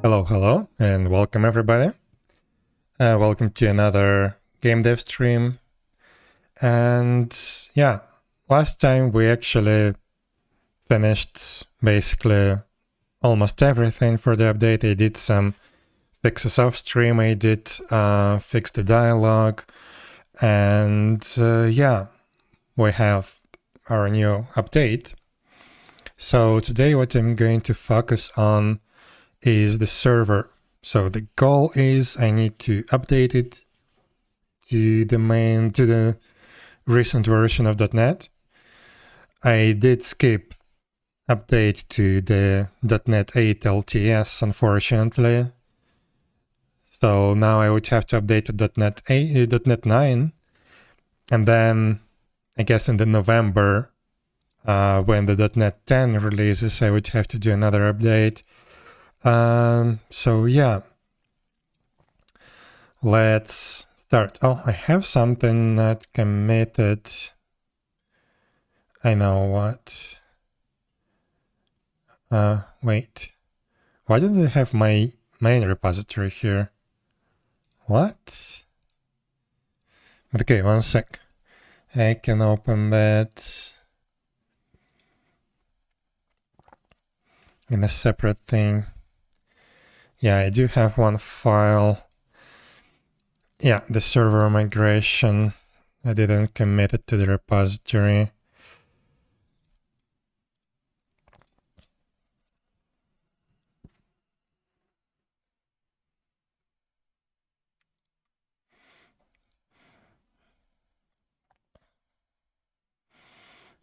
Hello, and welcome everybody. Welcome to another game dev stream. And yeah, last time we actually finished basically almost everything for the update. I did some fixes off stream, I did fix the dialogue, and yeah, we have our new update. So today what I'm going to focus on is the server. So the goal is I need to update it to the recent version of .NET. I did skip update to the .NET 8 LTS, unfortunately. So now I would have to update to .NET 9, and then I guess in the November, when the .NET 10 releases, I would have to do another update. So yeah, let's start. Oh, I have something not committed. I know what. Wait. Why don't I have my main repository here? What? But okay, one sec. I can open that in a separate thing. Yeah, I do have one file. Yeah, the server migration. I didn't commit it to the repository.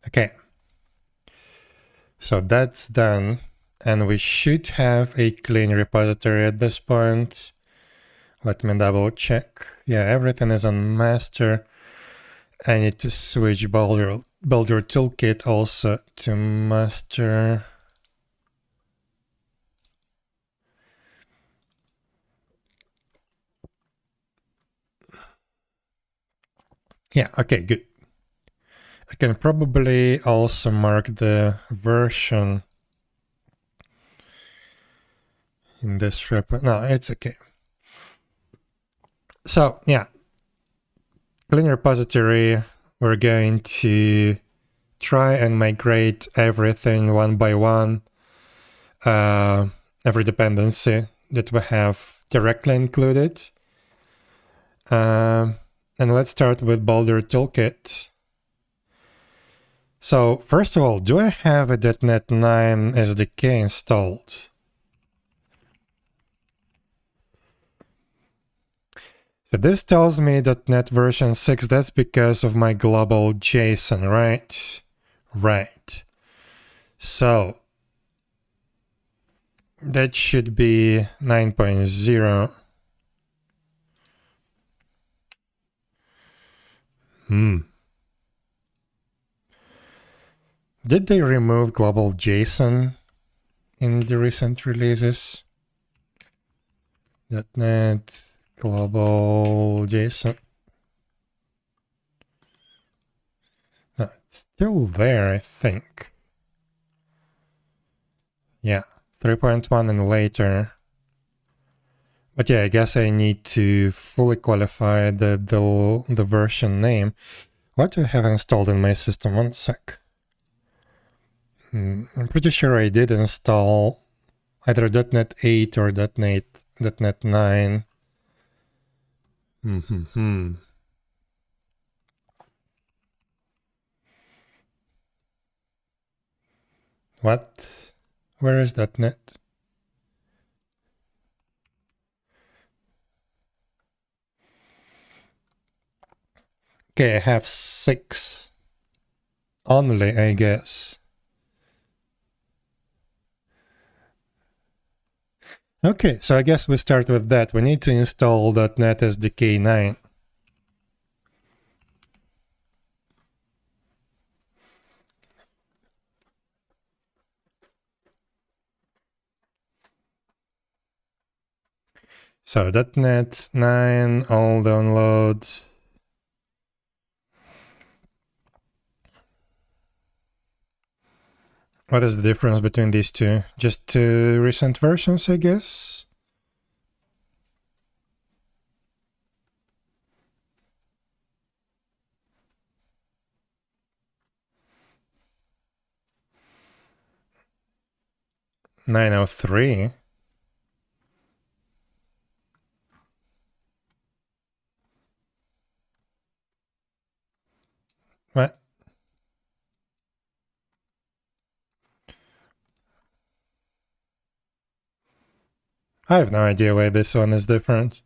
Okay. So that's done. And we should have a clean repository at this point. Let me double check. Yeah, everything is on master. I need to switch Builder Toolkit also to master. Yeah, okay, good. I can probably also mark the version in this repo. No, it's okay. So yeah, clean repository. We're going to try and migrate everything one by one. Every dependency that we have directly included. And let's start with Boulder Toolkit. So first of all, do I have a .NET 9 SDK installed? So this tells me .NET version 6, that's because of my global JSON, right? Right. So that should be 9.0. Did they remove global JSON in the recent releases? .NET global JSON. No, it's still there, I think. Yeah, 3.1 and later. But yeah, I guess I need to fully qualify the version name. What do I have installed in my system? One sec. I'm pretty sure I did install either .NET 8 or .NET 9. What? Where is .NET? Okay, I have 6 only, I guess. Okay, so I guess we start with that. We need to install .NET SDK 9. So .NET 9, all downloads. What is the difference between these two? Just 2 recent versions, I guess? 903. What? I have no idea why this one is different.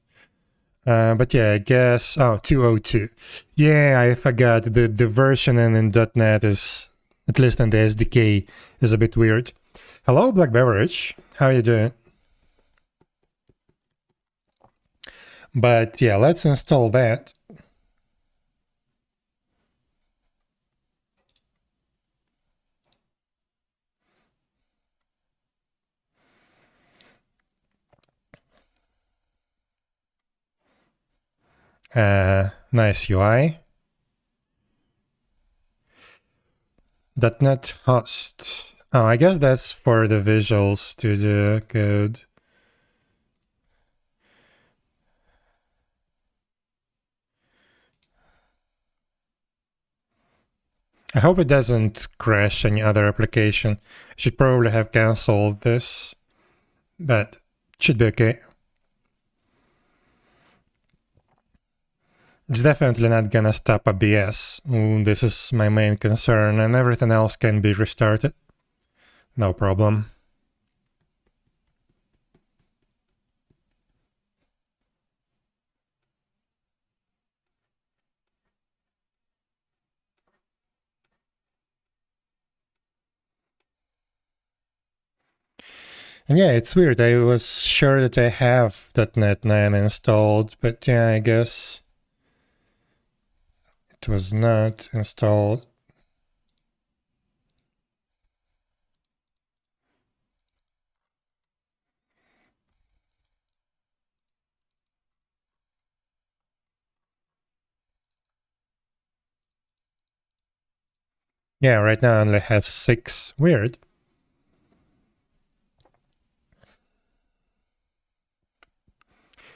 But yeah, I guess... Oh, 202. Yeah, I forgot. The versioning in .NET is, at least in the SDK, is a bit weird. Hello, Black Beverage. How you doing? But yeah, let's install that. Nice UI. .NET host. Oh, I guess that's for the Visual Studio Code. I hope it doesn't crash any other application. I should probably have canceled this, but it should be okay. It's definitely not gonna stop ABS. This is my main concern, and everything else can be restarted. No problem. And yeah, it's weird. I was sure that I have .NET 9 installed, but yeah, I guess it was not installed. Yeah, right now I only have 6. Weird.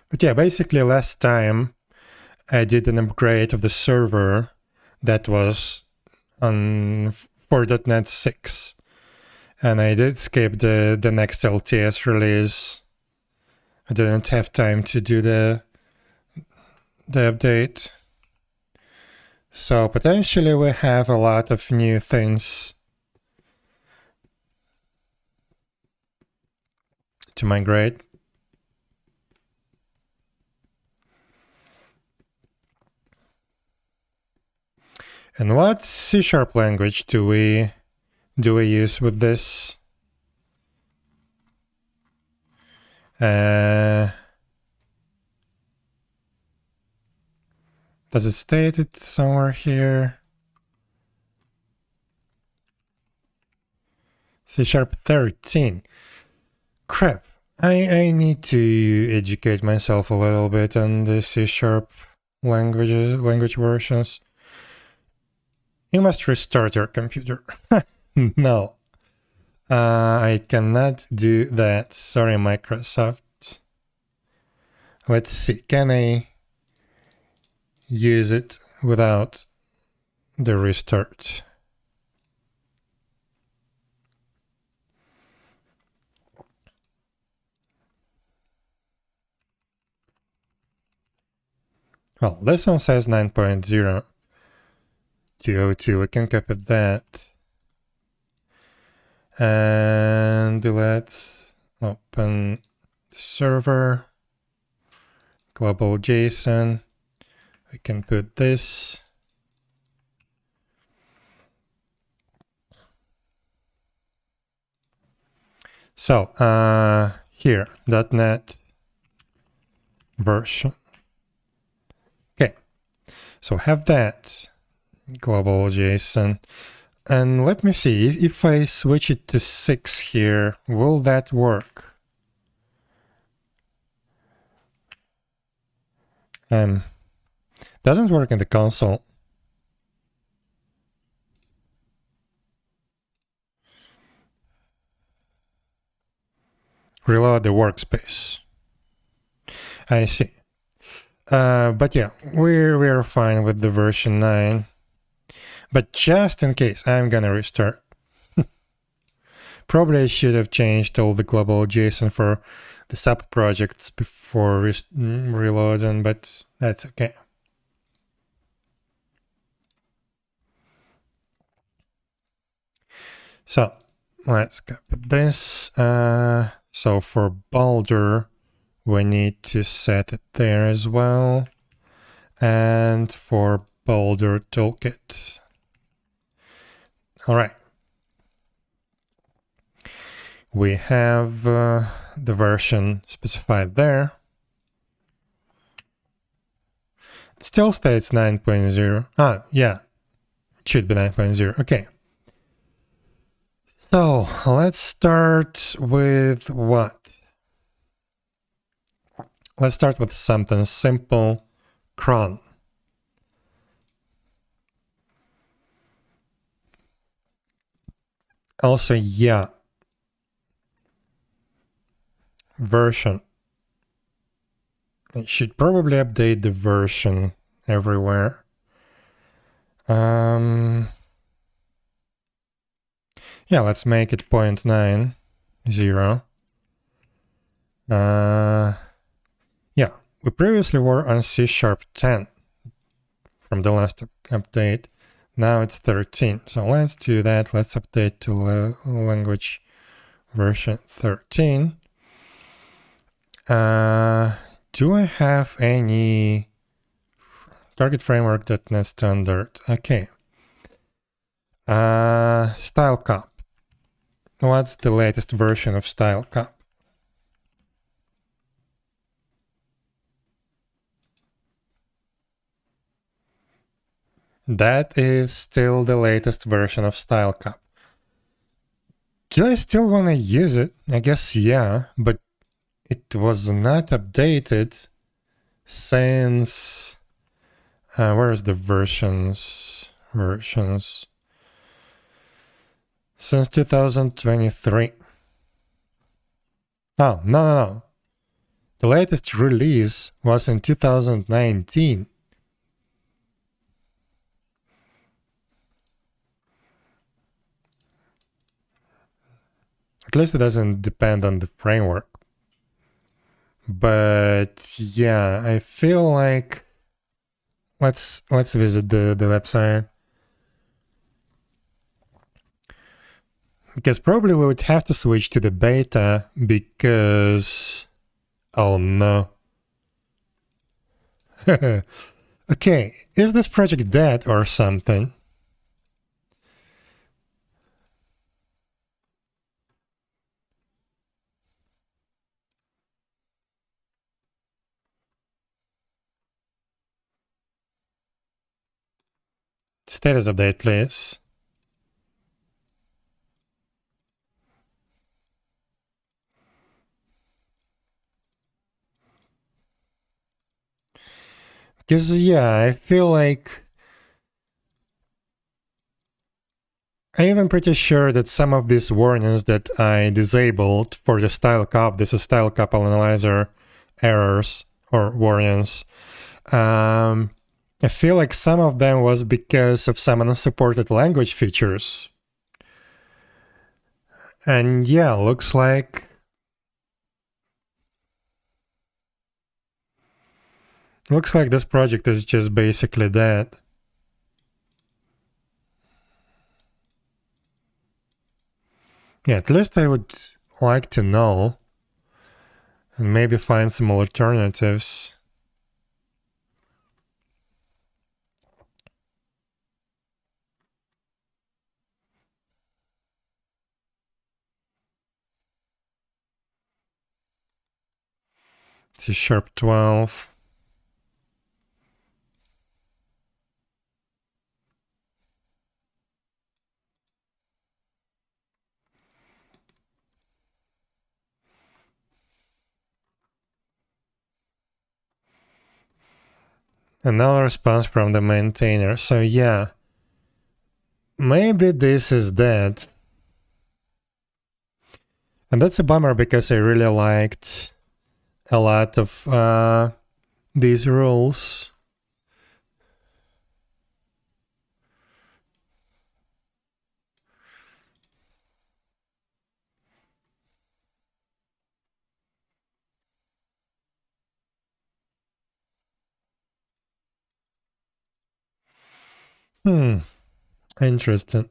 But yeah, basically last time I did an upgrade of the server that was on for .NET 6. And I did skip the next LTS release. I didn't have time to do the update. So potentially we have a lot of new things to migrate. And what C# language do we use with this? Does it state it somewhere here? C# 13. Crap. I need to educate myself a little bit on the C# language versions. You must restart your computer. No. I cannot do that. Sorry, Microsoft. Let's see. Can I use it without the restart? Well, this one says 9.0 202. We can copy that. And let's open the server, global JSON. We can put this. So here, .NET version. Okay, so have that global JSON. And let me see, if I switch it to 6 here, will that work? Doesn't work in the console. Reload the workspace. I see. But yeah, we're fine with the version 9. But just in case, I'm gonna restart. Probably I should have changed all the global JSON for the sub projects before reloading, but that's okay. So let's copy this. So for Boulder, we need to set it there as well. And for Boulder toolkit. All right. We have the version specified there. It still states 9.0. Ah, yeah. It should be 9.0. Okay. So let's start with what? Let's start with something simple. Cron. Also, yeah. Version. I should probably update the version everywhere. Yeah, let's make it 0.90. Yeah, we previously were on C#10 from the last update. Now it's 13. So let's do that. Let's update to language version 13. Do I have any target framework.NET standard? Okay. Style Cup. What's the latest version of Style Cup? That is still the latest version of Style Cup. Do I still want to use it? I guess yeah, but it was not updated since... where is the versions? Since 2023. Oh, no. The latest release was in 2019. At least it doesn't depend on the framework. But yeah, I feel like let's visit the website. Because probably we would have to switch to the beta because... Oh no. Okay, is this project dead or something? Status update, please. Because, yeah, I feel like... I'm even pretty sure that some of these warnings that I disabled for the style cup, this is style cup analyzer errors or warnings, I feel like some of them was because of some unsupported language features. And yeah, looks like this project is just basically dead. Yeah, at least I would like to know and maybe find some alternatives. C#12. And no response from the maintainer. So yeah, maybe this is dead. And that's a bummer because I really liked a lot of these rules. Interesting.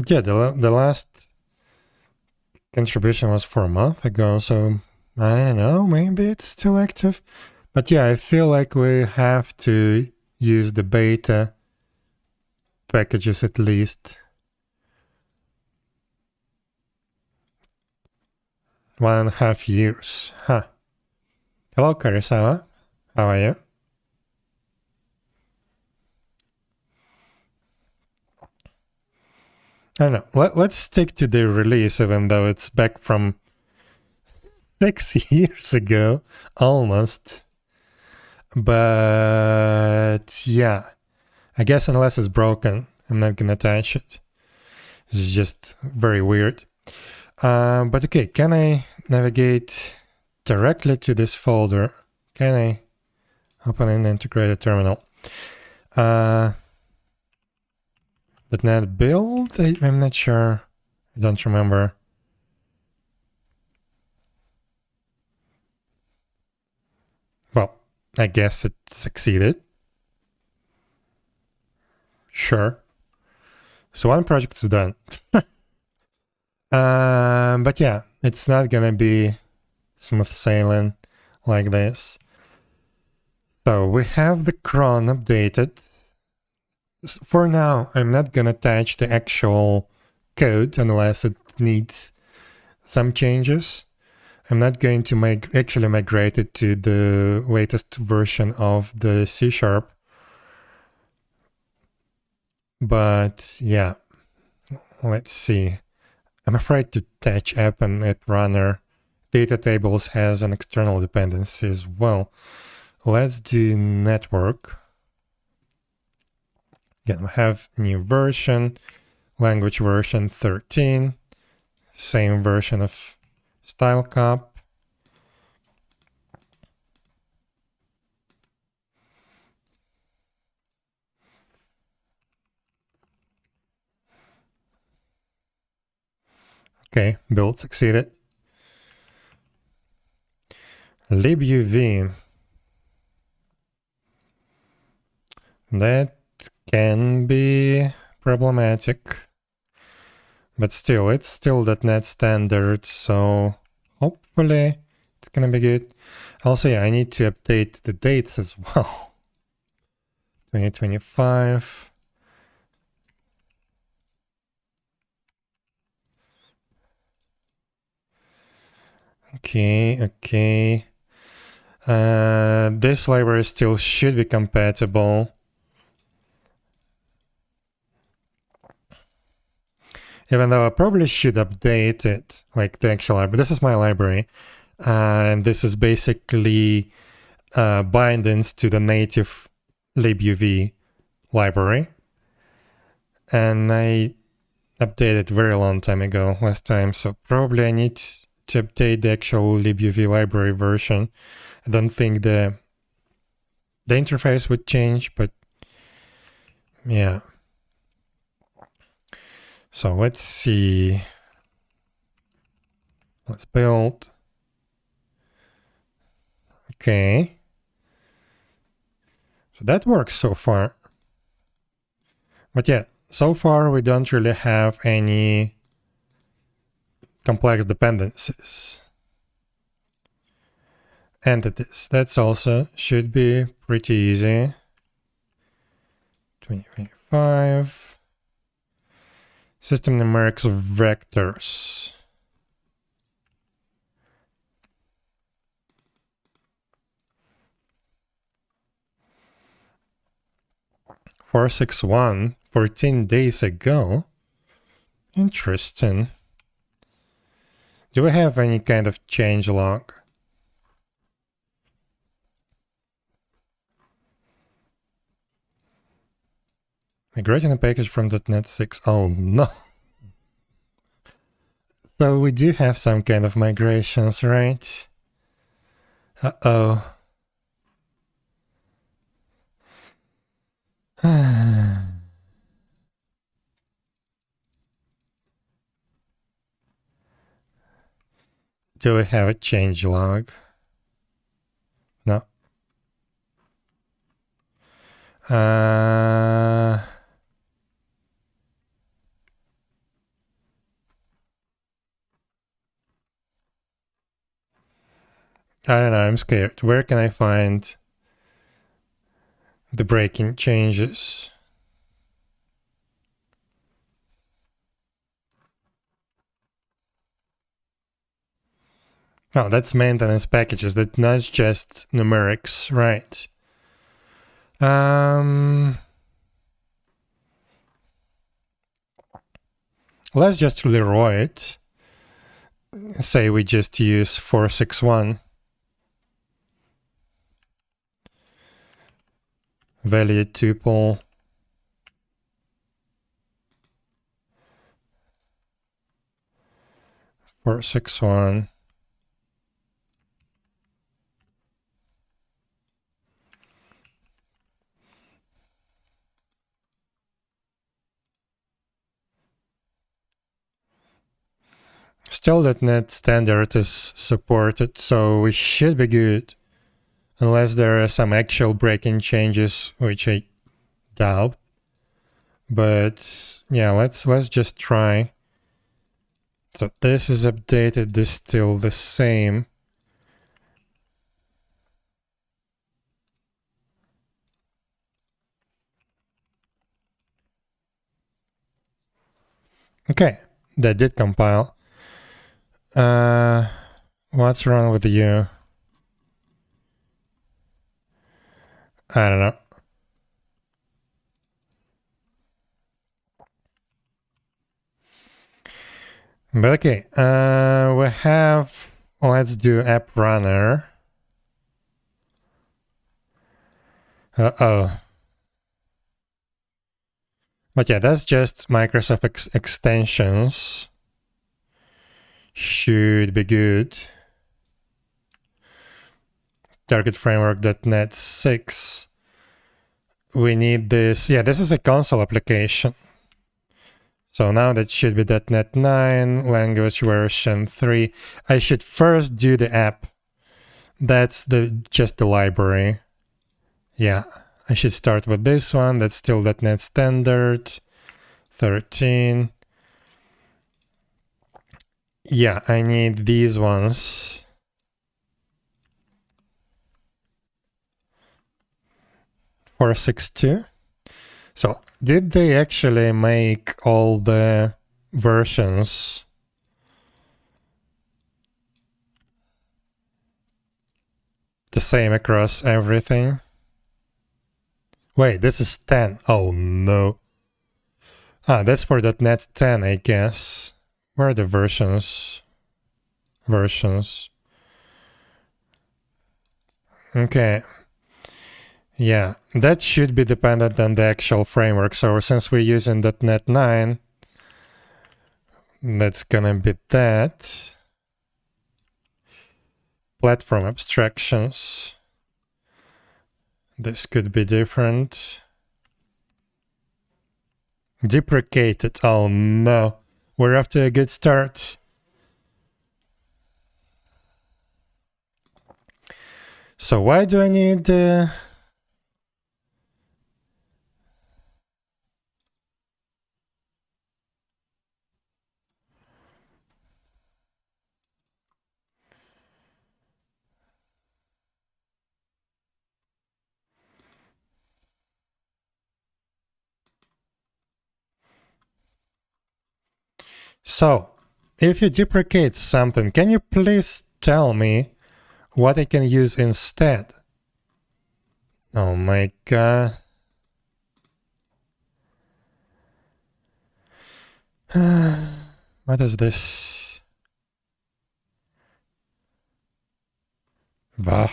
Yeah, the last contribution was 4 months ago, so I don't know, maybe it's still active. But yeah, I feel like we have to use the beta packages at least. 1.5 years. Huh. Hello, Karisawa. How are you? I don't know. Let's stick to the release, even though it's back from 6 years ago, almost. But yeah, I guess unless it's broken, I'm not gonna touch it. It's just very weird. But okay, can I navigate directly to this folder? Can I open an integrated terminal? .NET build? I'm not sure. I don't remember. Well, I guess it succeeded. Sure. So one project is done. But yeah, it's not gonna be smooth sailing like this. So we have the cron updated. For now, I'm not gonna touch the actual code unless it needs some changes. I'm not going to actually migrate it to the latest version of the C#. But yeah, let's see. I'm afraid to touch app and app runner. Data tables has an external dependency as well. Let's do network. Again, we have new version, language version 13, same version of style cop. Okay, build succeeded. libuv. That can be problematic. But still, it's still .NET standard, so hopefully it's gonna be good. Also, yeah, I need to update the dates as well. 2025. Okay. This library still should be compatible. Even though I probably should update it, like the actual library. This is my library. And this is basically bindings to the native libuv library. And I updated very long time ago, last time. So probably I need to update the actual libuv library version. I don't think the interface would change, but yeah. So let's see. Let's build. Okay. So that works so far. But yeah, so far we don't really have any complex dependencies. Entities. That's also should be pretty easy. 2025. System numerics vectors. 461, 14 days ago. Interesting. Do we have any kind of change log? Migrating a package from .NET 6. Oh no. So we do have some kind of migrations, right? Uh-oh. Do we have a change log? No. I don't know, I'm scared. Where can I find the breaking changes? Oh, that's maintenance packages. That's not just numerics, right? Let's just Leroy it. Say we just use 461. Value tuple. Four, 6, 1. Still .NET standard is supported, so we should be good. Unless there are some actual breaking changes, which I doubt. But yeah, let's just try. So this is updated, this is still the same. Okay, that did compile. What's wrong with you? I don't know. But okay, we have, let's do app runner. Uh-oh. But yeah, that's just Microsoft extensions. Should be good. Target framework.NET 6. We need this. Yeah, this is a console application. So now that should be .NET 9, language version 3. I should first do the app. That's just the library. Yeah, I should start with this one. That's still .NET Standard 13. Yeah, I need these ones. For 6.2. So did they actually make all the versions the same across everything? Wait, this is 10. Oh no. Ah, that's for .NET 10, I guess. Where are the versions? Okay. Yeah, that should be dependent on the actual framework. So since we're using .NET 9, that's gonna be that. Platform abstractions. This could be different. Deprecated. Oh no. We're off to a good start. So why do I need... So, if you deprecate something, can you please tell me what I can use instead? Oh my god. What is this? Bah.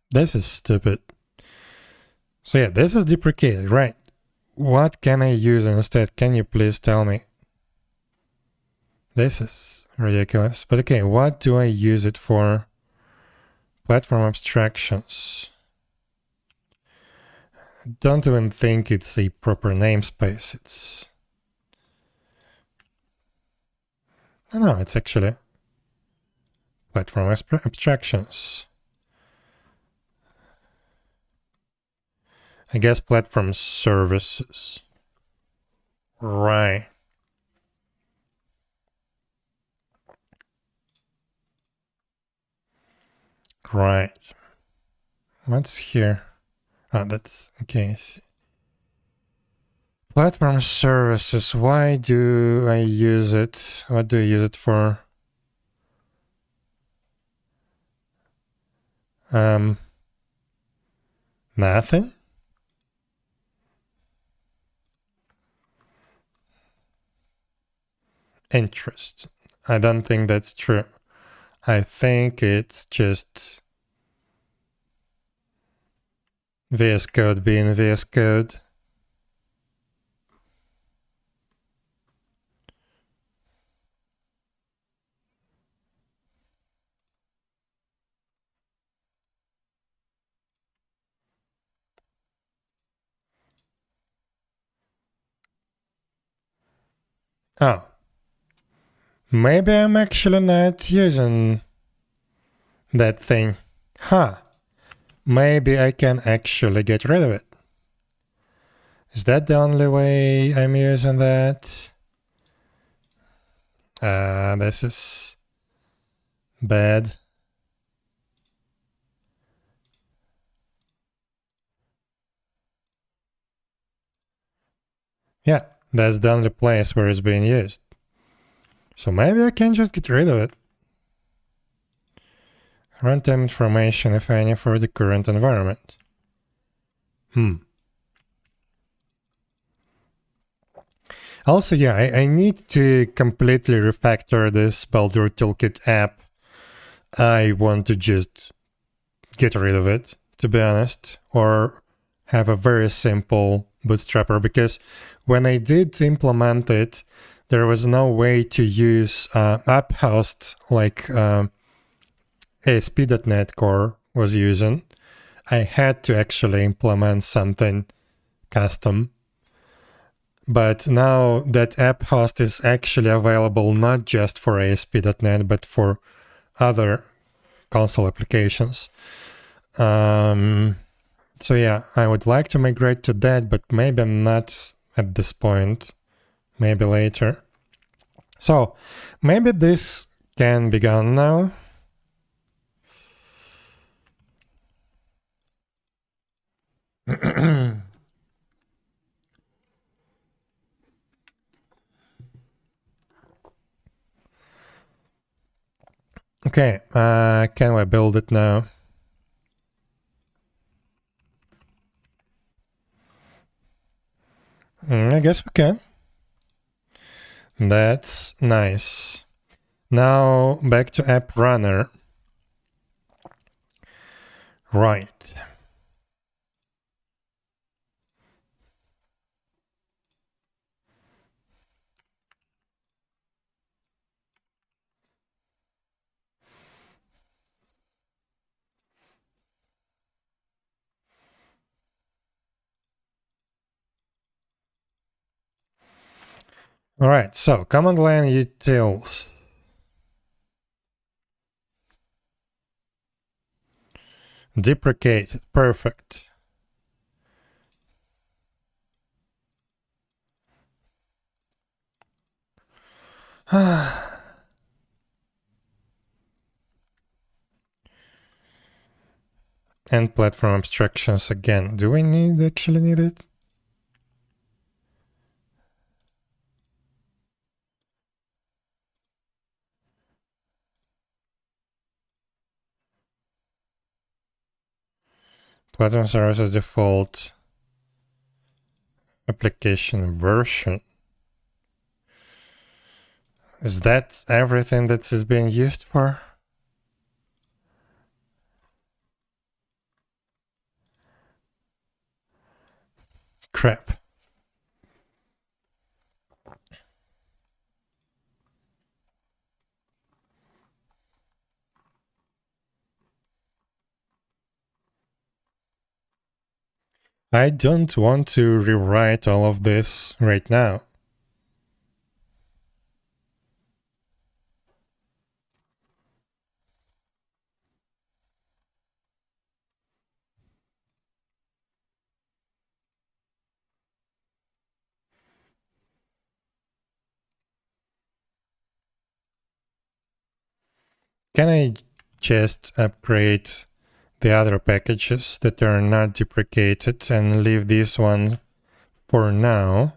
This is stupid. So yeah, this is deprecated, right? What can I use instead? Can you please tell me? This is ridiculous. But okay, what do I use it for? Platform abstractions. I don't even think it's a proper namespace. It's... No, it's actually platform abstractions. I guess platform services. Right. Right. What's here? Oh, that's okay. Platform services. Why do I use it? What do I use it for? Nothing? Interest. I don't think that's true. I think it's just VS Code being VS Code. Oh. Maybe I'm actually not using that thing. Huh. Maybe I can actually get rid of it. Is that the only way I'm using that? This is bad. Yeah, that's the only place where it's being used. So maybe I can just get rid of it. Runtime information, if any, for the current environment. Also, yeah, I need to completely refactor this Baldur Toolkit app. I want to just get rid of it, to be honest, or have a very simple bootstrapper, because when I did implement it, there was no way to use app host like ASP.NET Core was using. I had to actually implement something custom. But now that app host is actually available not just for ASP.NET, but for other console applications. So yeah, I would like to migrate to that, but maybe not at this point, maybe later. So maybe this can be gone now. Okay, can we build it now? I guess we can. That's nice. Now back to app runner. Right. All right, so command line utils. Deprecate, perfect. And platform abstractions again. Do we actually need it? Platform services default application version. Is that everything that is being used for? Crap. I don't want to rewrite all of this right now. Can I just upgrade the other packages that are not deprecated and leave this one for now?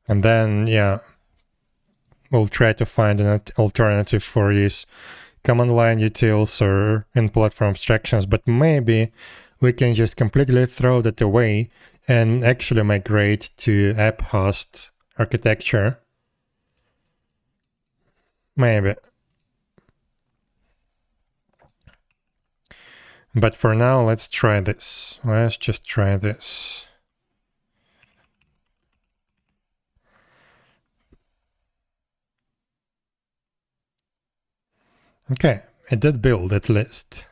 And then, yeah, we'll try to find an alternative for these command line utils or in-platform abstractions, but maybe we can just completely throw that away and actually migrate to app host architecture. Maybe. But for now, let's try this. Let's just try this. Okay, it did build at least.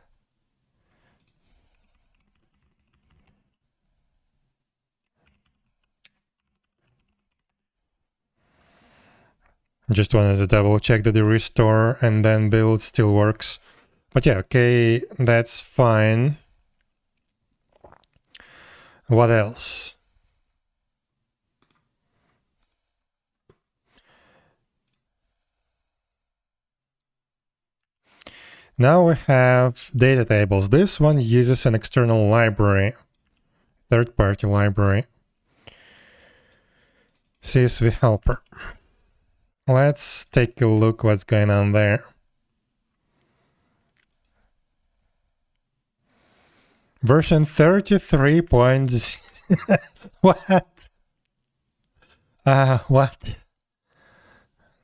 Just wanted to double check that the restore and then build still works. But yeah, okay, that's fine. What else? Now we have data tables. This one uses an external library, third-party library, CSV helper. Let's take a look what's going on there. Version 33. What? What?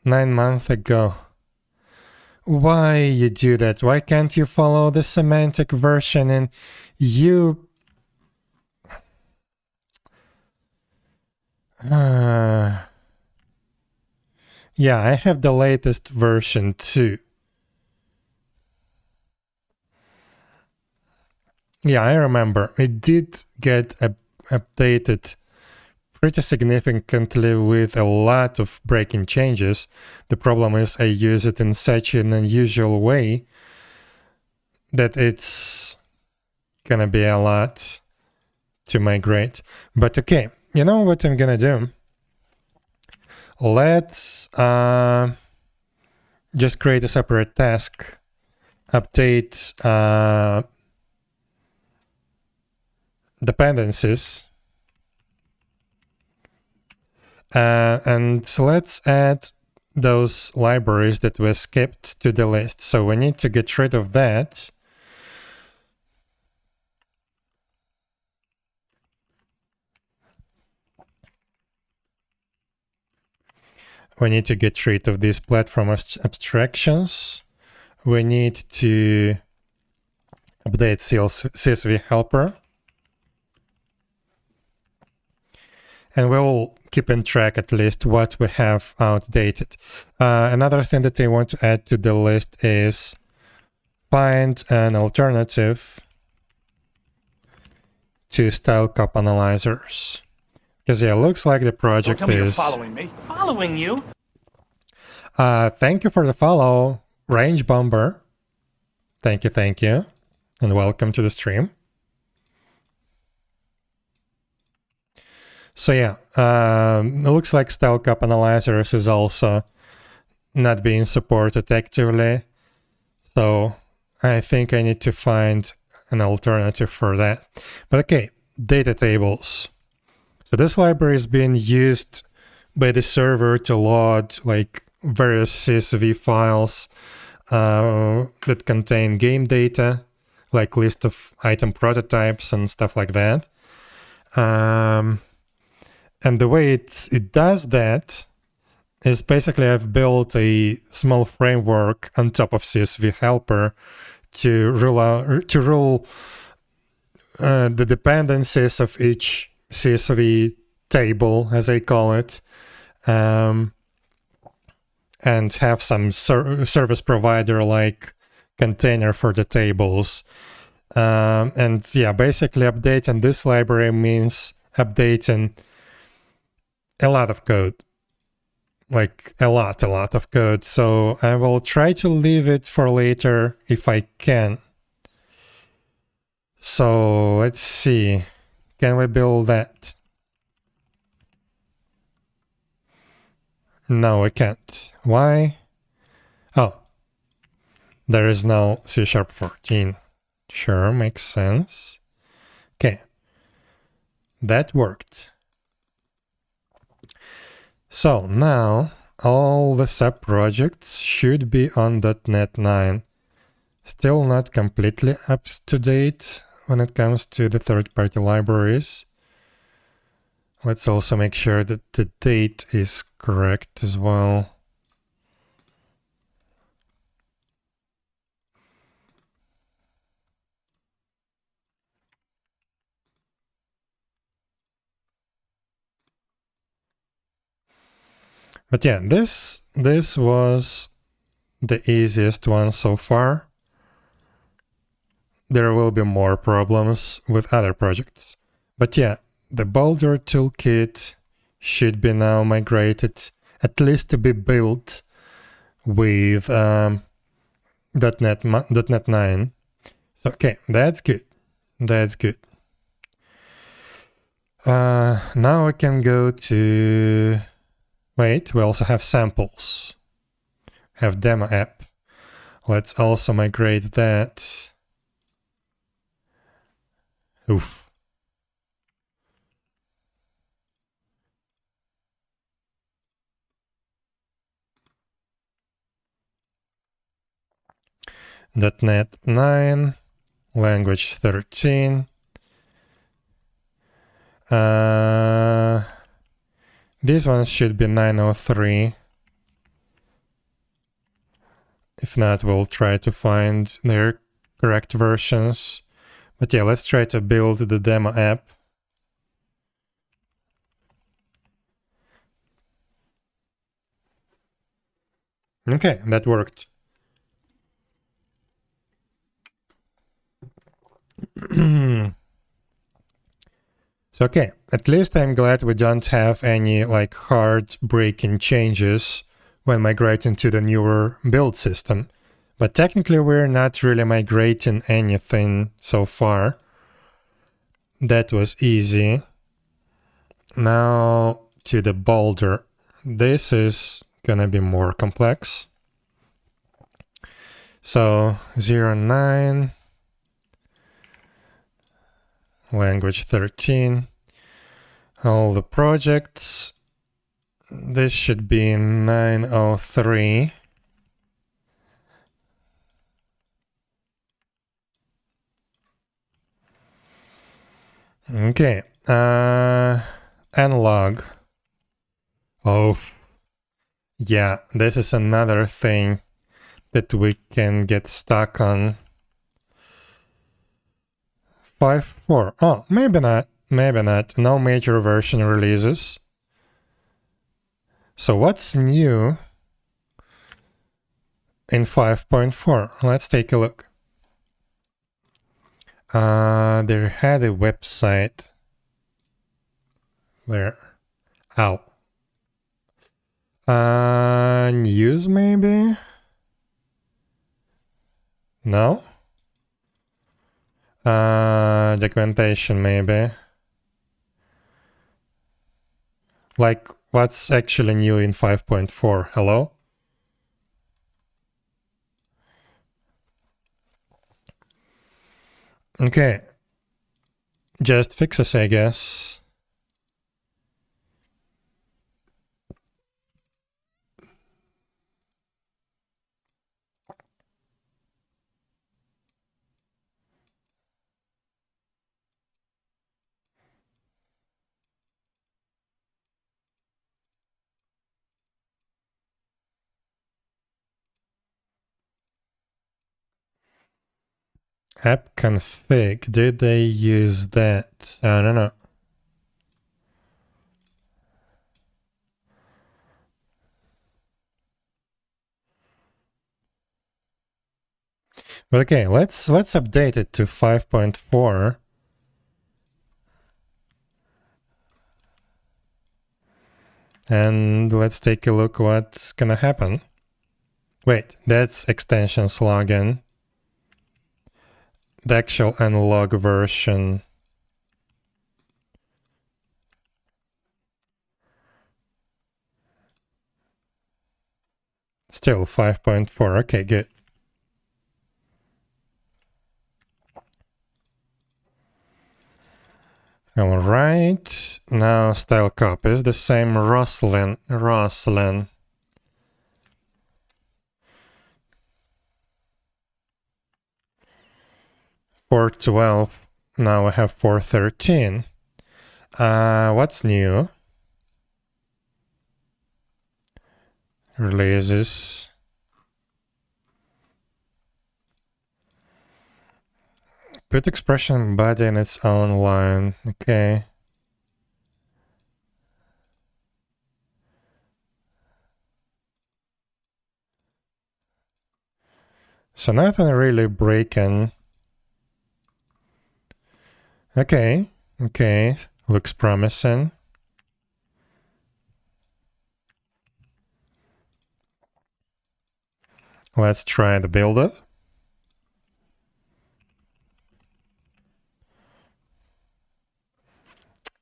9 months ago. Why you do that? Why can't you follow the semantic version and you... Yeah, I have the latest version too. Yeah, I remember. It did get updated pretty significantly with a lot of breaking changes. The problem is I use it in such an unusual way that it's gonna be a lot to migrate. But okay, you know what I'm gonna do? Let's just create a separate task, update dependencies, and so let's add those libraries that were skipped to the list. So we need to get rid of that. We need to get rid of these platform abstractions. We need to update CSV helper. And we'll keep in track at least what we have outdated. Another thing that I want to add to the list is find an alternative to style cup analyzers. Because yeah, it looks like the project Don't tell me is... You're following me. Following you? Thank you for the follow, Range Bomber. Thank you. And welcome to the stream. So yeah, it looks like style cup analyzers is also not being supported actively. So I think I need to find an alternative for that. But okay, data tables. So this library is being used by the server to load like various CSV files that contain game data, like list of item prototypes and stuff like that. And the way it does that is basically I've built a small framework on top of CSV helper to rule the dependencies of each CSV table, as I call it, and have some service provider like container for the tables. And yeah, basically updating this library means updating a lot of code, like a lot of code. So I will try to leave it for later if I can. So let's see, can we build that? No, we can't. Why? Oh, there is no C#14. Sure, makes sense. Okay, that worked. So now all the sub-projects should be on .NET 9. Still not completely up to date when it comes to the third-party libraries. Let's also make sure that the date is correct as well. But yeah, this was the easiest one so far. There will be more problems with other projects. But yeah, the Boulder toolkit should be now migrated, at least to be built with .NET 9. So, okay, that's good. That's good. Now I can go to... Wait, we also have samples. Have demo app. Let's also migrate that. Oof. .NET 9, language 13. These ones should be 903. If not, we'll try to find their correct versions. But yeah, let's try to build the demo app. Okay, that worked. So okay, at least I'm glad we don't have any like hard breaking changes when migrating to the newer build system. But technically we're not really migrating anything so far. That was easy. Now to the Boulder. This is gonna be more complex. So 09, language 13, all the projects. This should be 903. Okay, analog. Oh, yeah, this is another thing that we can get stuck on. 5.4. Oh, maybe not. Maybe not. No major version releases. So what's new in 5.4? Let's take a look. They had a website there. Ow. News maybe? No? Documentation maybe. Like, what's actually new in 5.4? Hello? Okay. Just fixes, I guess. App config, did they use that? I don't know. But okay, let's update it to 5.4. And let's take a look what's gonna happen. Wait, that's extensions login. The actual analog version. Still 5.4. Okay, good. All right. Now style copy is the same Roslyn. 412. Now I have 413. What's new? Releases. Put expression body in its own line. Okay. So nothing really breaking. Okay. Okay. Looks promising. Let's try to build it.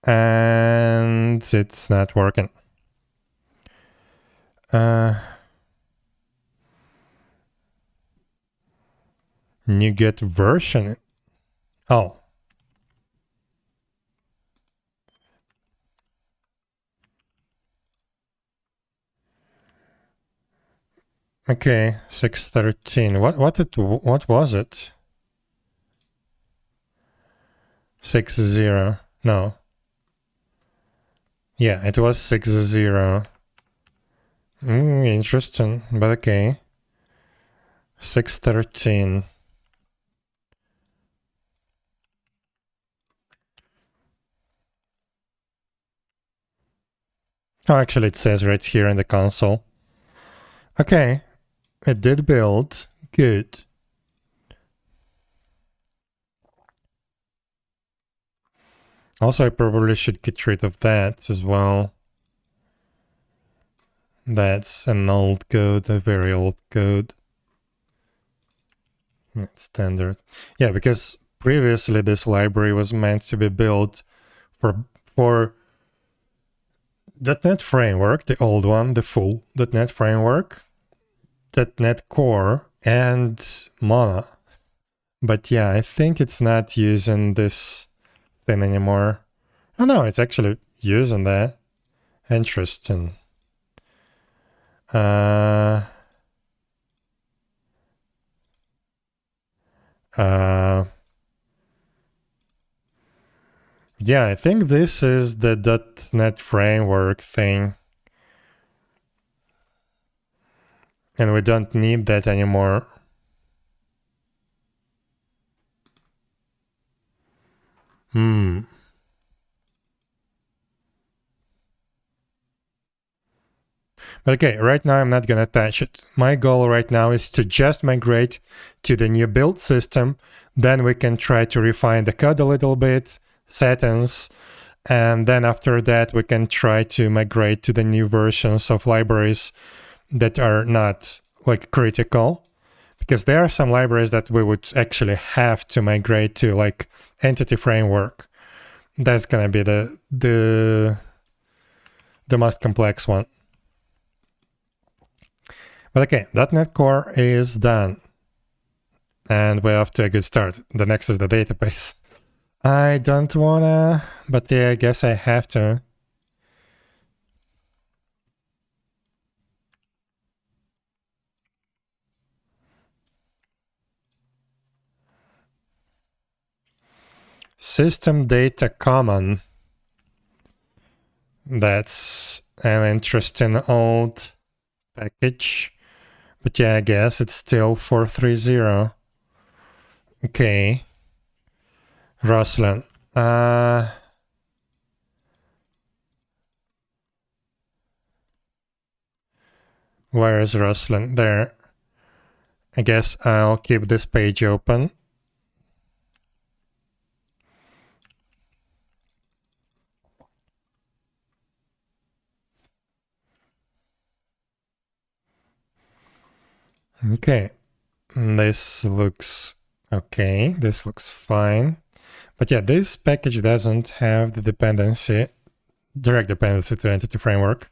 And it's not working. NuGet version. Oh. Okay, 613. What was it? 60. No. Yeah, it was 60. Interesting, but okay. 613. Oh, actually it says right here in the console. Okay, it did build. Good. Also, I probably should get rid of that as well. That's an old code, a very old code. It's standard. Yeah, because previously this library was meant to be built for .NET Framework, the old one, the full .NET Framework, .NET Core, and Mono. But yeah, I think it's not using this thing anymore. Oh no, it's actually using that. Interesting. Yeah, I think this is the .NET Framework thing. And we don't need that anymore. But okay, right now I'm not gonna touch it. My goal right now is to just migrate to the new build system. Then we can try to refine the code a little bit, settings, and then after that we can try to migrate to the new versions of libraries that are not like critical. Because there are some libraries that we would actually have to migrate to, like Entity Framework. That's gonna be the most complex one. But okay, .NET Core is done. And we're off to a good start. The next is the database. I don't wanna, but yeah, I guess I have to. System data common. That's an interesting old package. But yeah, I guess it's still 430. Okay. Ruslan. Where is Ruslan? There. I guess I'll keep this page open. Okay. This looks okay. This looks fine. But yeah, this package doesn't have the dependency, direct dependency to entity framework.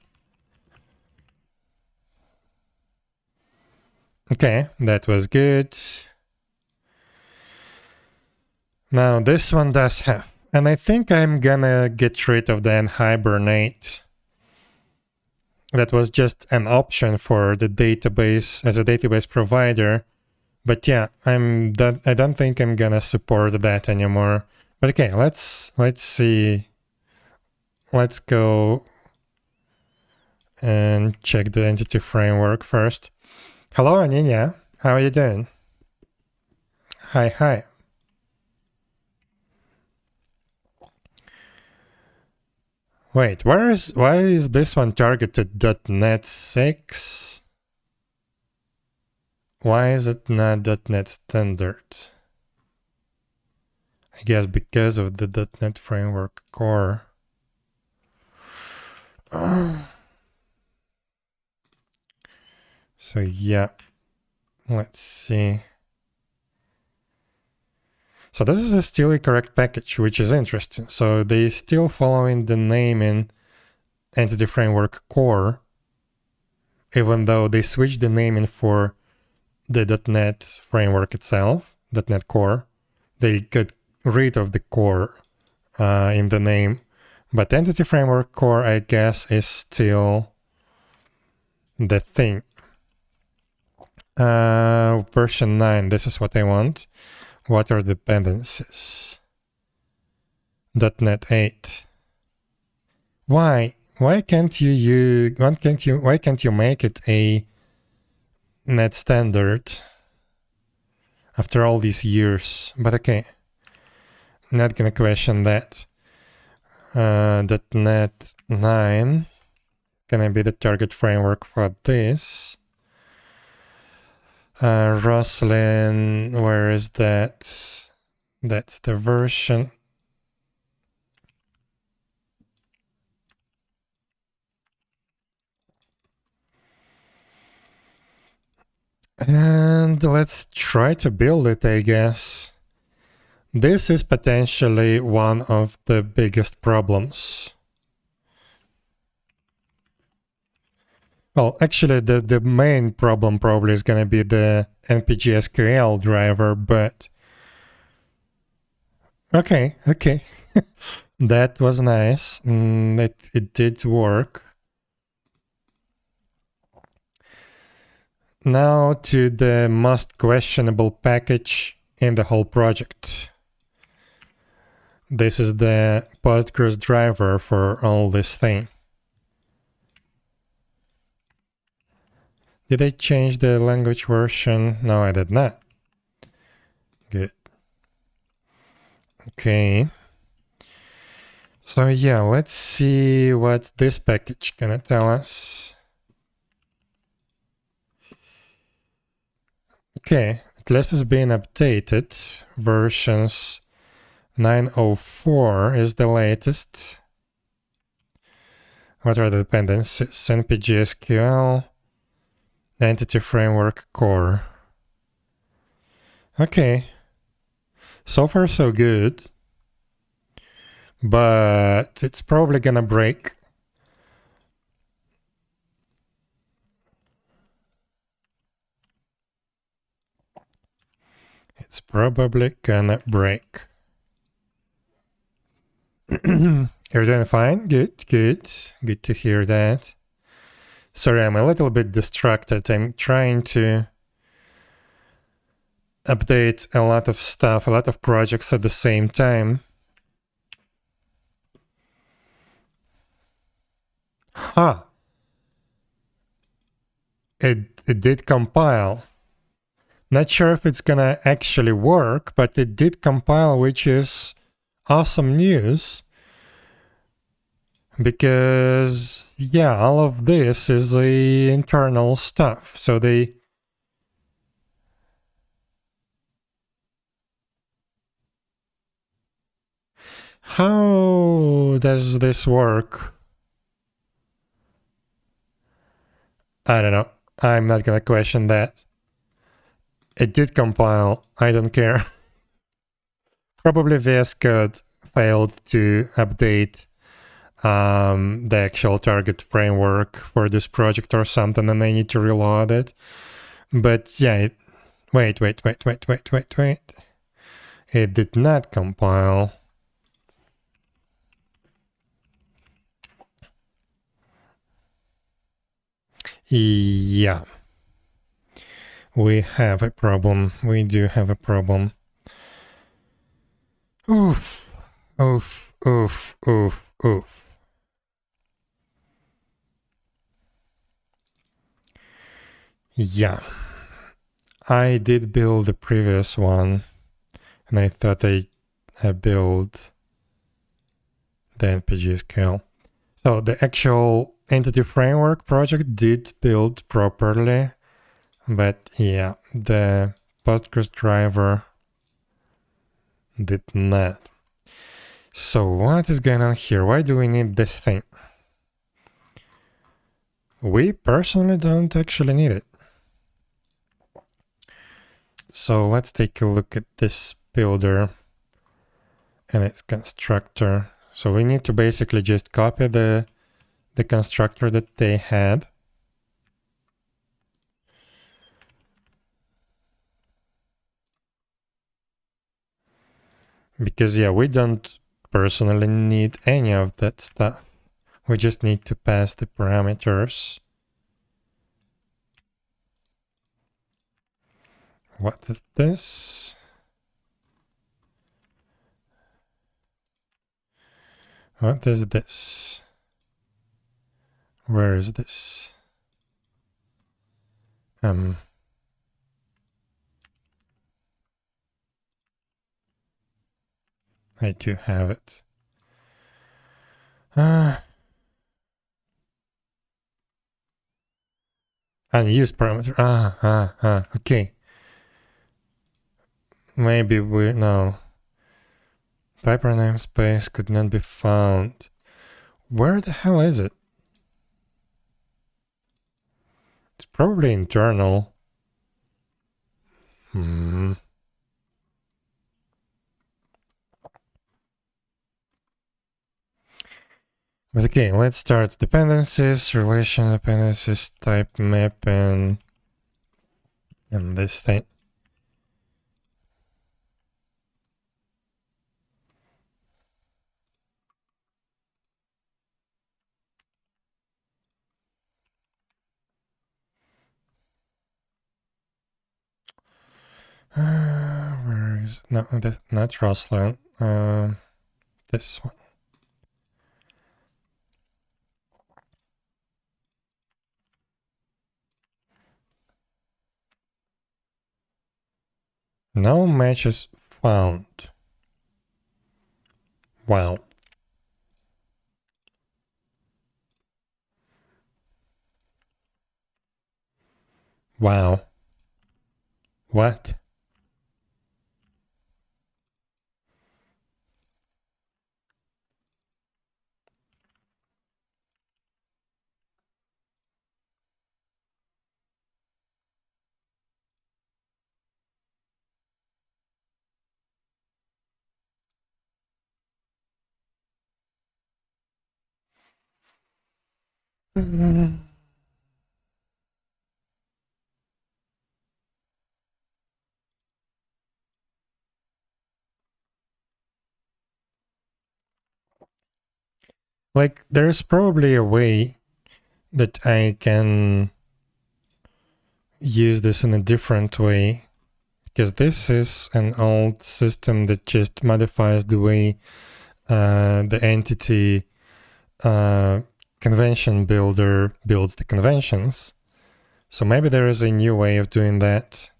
Okay, that was good. Now this one does have, and I think I'm gonna get rid of the 𝙽𝙴𝚁𝙸𝚂. That was just an option for the database as a database provider. But yeah, I don't think I'm gonna support that anymore. But okay, let's see. Let's go and check the entity framework first. Hello, Aninia. How are you doing? Hi. Wait, why is this one targeted .NET 6? Why is it not .NET Standard? I guess because of the .NET Framework Core. So yeah, let's see. So this is still a correct package, which is interesting. So they still following the name in Entity Framework Core, even though they switched the naming for the .NET framework itself, .NET Core. They got rid of the core in the name, but Entity Framework Core, I guess, is still the thing. Version 9, this is what I want. What are dependencies? .NET 8. Why can't you make it a net standard after all these years? But okay, not gonna question that. .NET 9 gonna be the target framework for this. Roslyn, where is that? That's the version. And let's try to build it, I guess. This is potentially one of the biggest problems. Well, actually, the main problem probably is going to be the NPG SQL driver, but okay. That was nice. It did work. Now to the most questionable package in the whole project. This is the Postgres driver for all this thing. Did I change the language version? No, I did not. Good. Okay. So yeah, let's see what this package gonna tell us. Okay, at least it's been updated. Versions 9.04 is the latest. What are the dependencies? NPG SQL, Entity Framework Core. Okay, so far so good, but it's probably gonna break. It's probably gonna break. You're doing fine? Good to hear that. Sorry, I'm a little bit distracted. I'm trying to update a lot of stuff, a lot of projects at the same time. It did compile. Not sure if it's gonna actually work, but it did compile, which is awesome news. Because, yeah, all of this is the internal stuff. So they... How does this work? I don't know. I'm not gonna question that. It did compile. I don't care. Probably VS Code failed to update the actual target framework for this project or something, and I need to reload it. But yeah, wait. It did not compile. Yeah. We have a problem. We do have a problem. Oof. Yeah. I did build the previous one, and I thought I built the NPG scale. So the actual entity framework project did build properly, but yeah, the Postgres driver did not. So what is going on here? Why do we need this thing? We personally don't actually need it. So let's take a look at this builder and its constructor. So we need to basically just copy the constructor that they had. Because yeah, we don't personally need any of that stuff. We just need to pass the parameters. What is this? What is this? Where is this? I do have it. Unused parameter. Okay. Maybe we no. Type or namespace could not be found. Where the hell is it? It's probably internal. But okay, let's start dependencies, relation dependencies, type mapping, and this thing. Where is no? Not Rosslyn. This one. No matches found. Wow. Wow. What? Like, there's probably a way that I can use this in a different way, because this is an old system that just modifies the way the entity convention builder builds the conventions. So maybe there is a new way of doing that,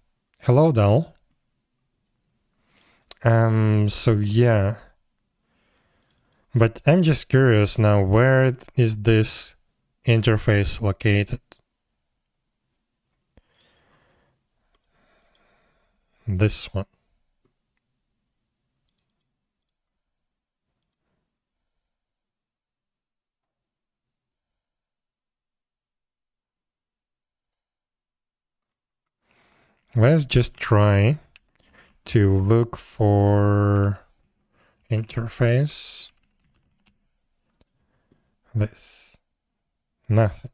Hello, doll. So yeah. But I'm just curious now, where is this interface located? This one. Let's just try to look for interface. This. Nothing.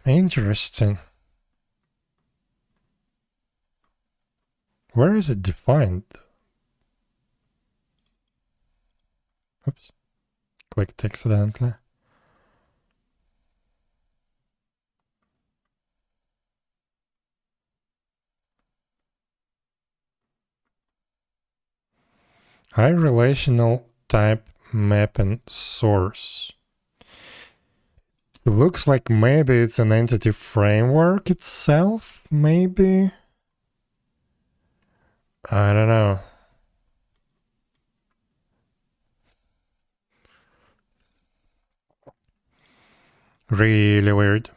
Interesting. Where is it defined? Oops. Clicked accidentally. High relational type map and source. It looks like maybe it's an entity framework itself, maybe? I don't know. Really weird.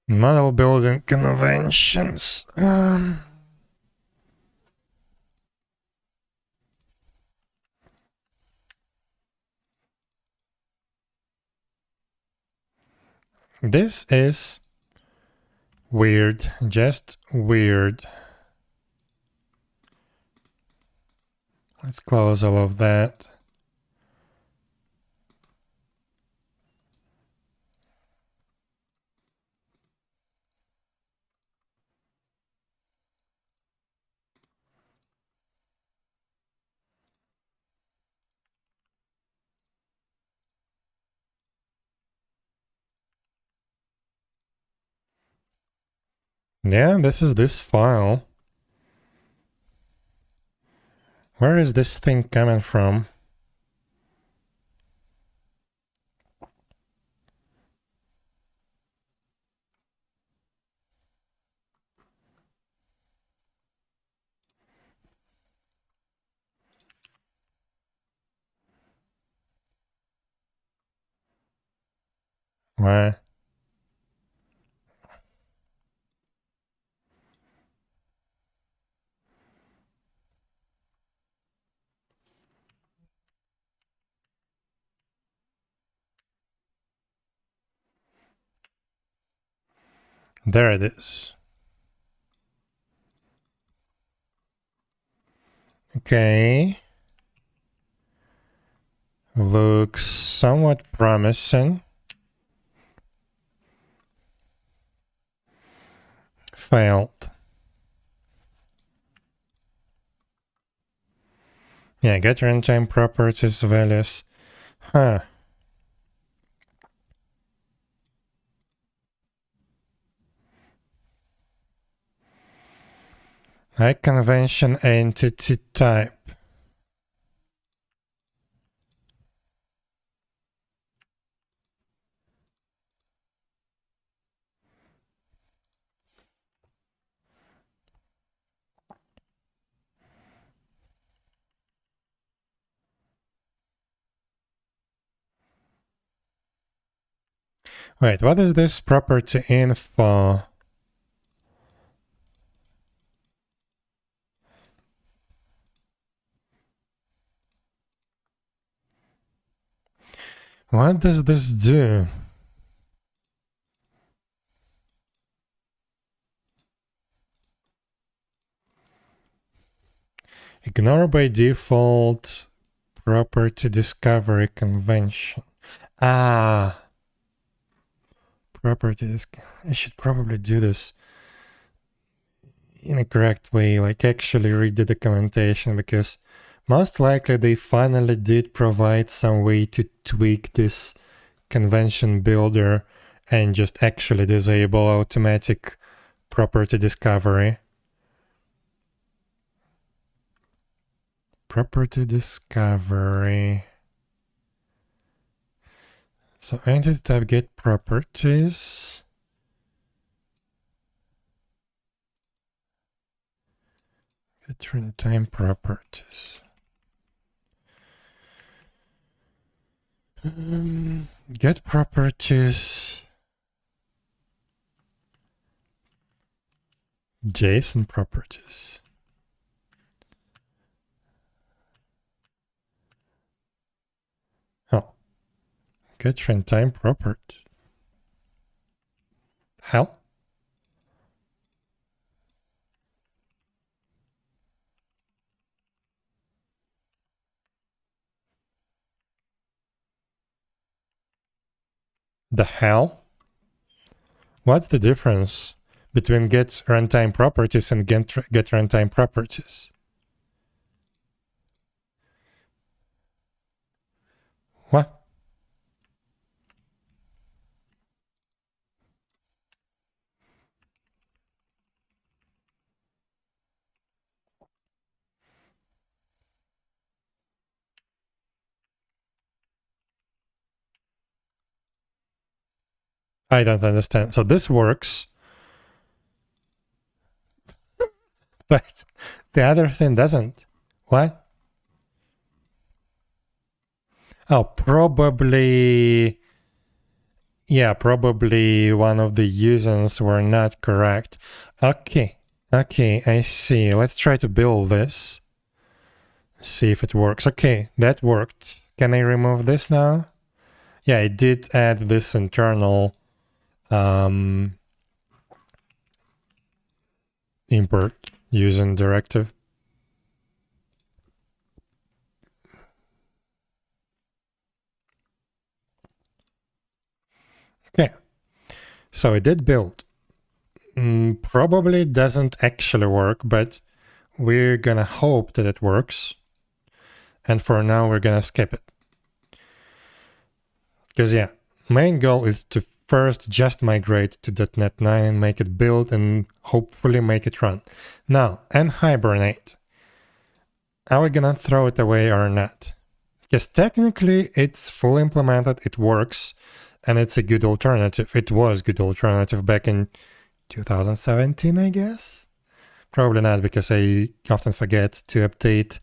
Model building conventions. This is weird, just weird. Let's close all of that. Yeah, this is this file. Where is this thing coming from? Why? There it is. Okay. Looks somewhat promising. Failed. Yeah, get runtime properties values. Huh. High convention entity type. Wait, what is this property info? What does this do? Ignore by default property discovery convention. Ah. Properties. I should probably do this in a correct way, like actually read the documentation, because Most likely they finally did provide some way to tweak this convention builder and just actually disable automatic property discovery. Property discovery. So entity type get properties. Get runtime properties. Get properties. JSON properties. Oh. Get runtime property. Hell? The hell? What's the difference between get runtime properties and get runtime properties? What? I don't understand. So this works, but the other thing doesn't. What? Oh, probably... Yeah, probably one of the users were not correct. Okay, I see. Let's try to build this. See if it works. Okay, that worked. Can I remove this now? Yeah, I did add this internal import using directive. Okay, so it did build. Probably doesn't actually work, but we're gonna hope that it works. And for now, we're gonna skip it. Because yeah, main goal is to first just migrate to .NET 9 and make it build and hopefully make it run. Now, 𝙽𝙴𝚁𝙸𝚂. Are we gonna throw it away or not? Because technically it's fully implemented, it works, and it's a good alternative. It was a good alternative back in 2017, I guess? Probably not, because I often forget to update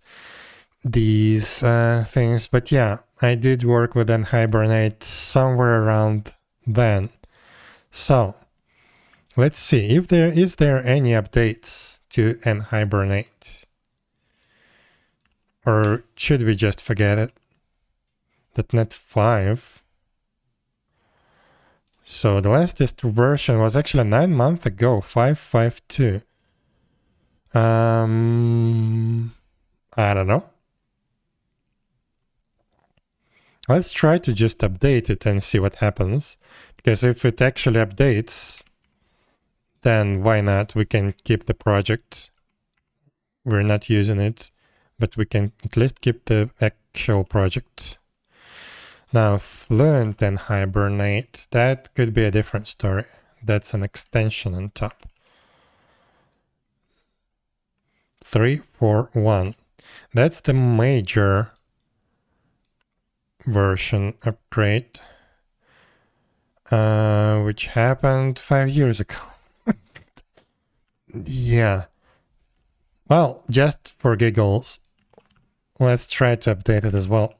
these things. But yeah, I did work with 𝙽𝙺 somewhere around then. So let's see if is there any updates to 𝙽𝙺, or should we just forget it? .NET 5. So the latest version was actually 9 months ago, 5.5.2. I don't know. Let's try to just update it and see what happens. Because if it actually updates, then why not? We can keep the project. We're not using it, but we can at least keep the actual project. Now, Fluent and Hibernate, that could be a different story. That's an extension on top. 3.4.1. That's the major version upgrade, which happened 5 years ago. Yeah. Well, just for giggles, let's try to update it as well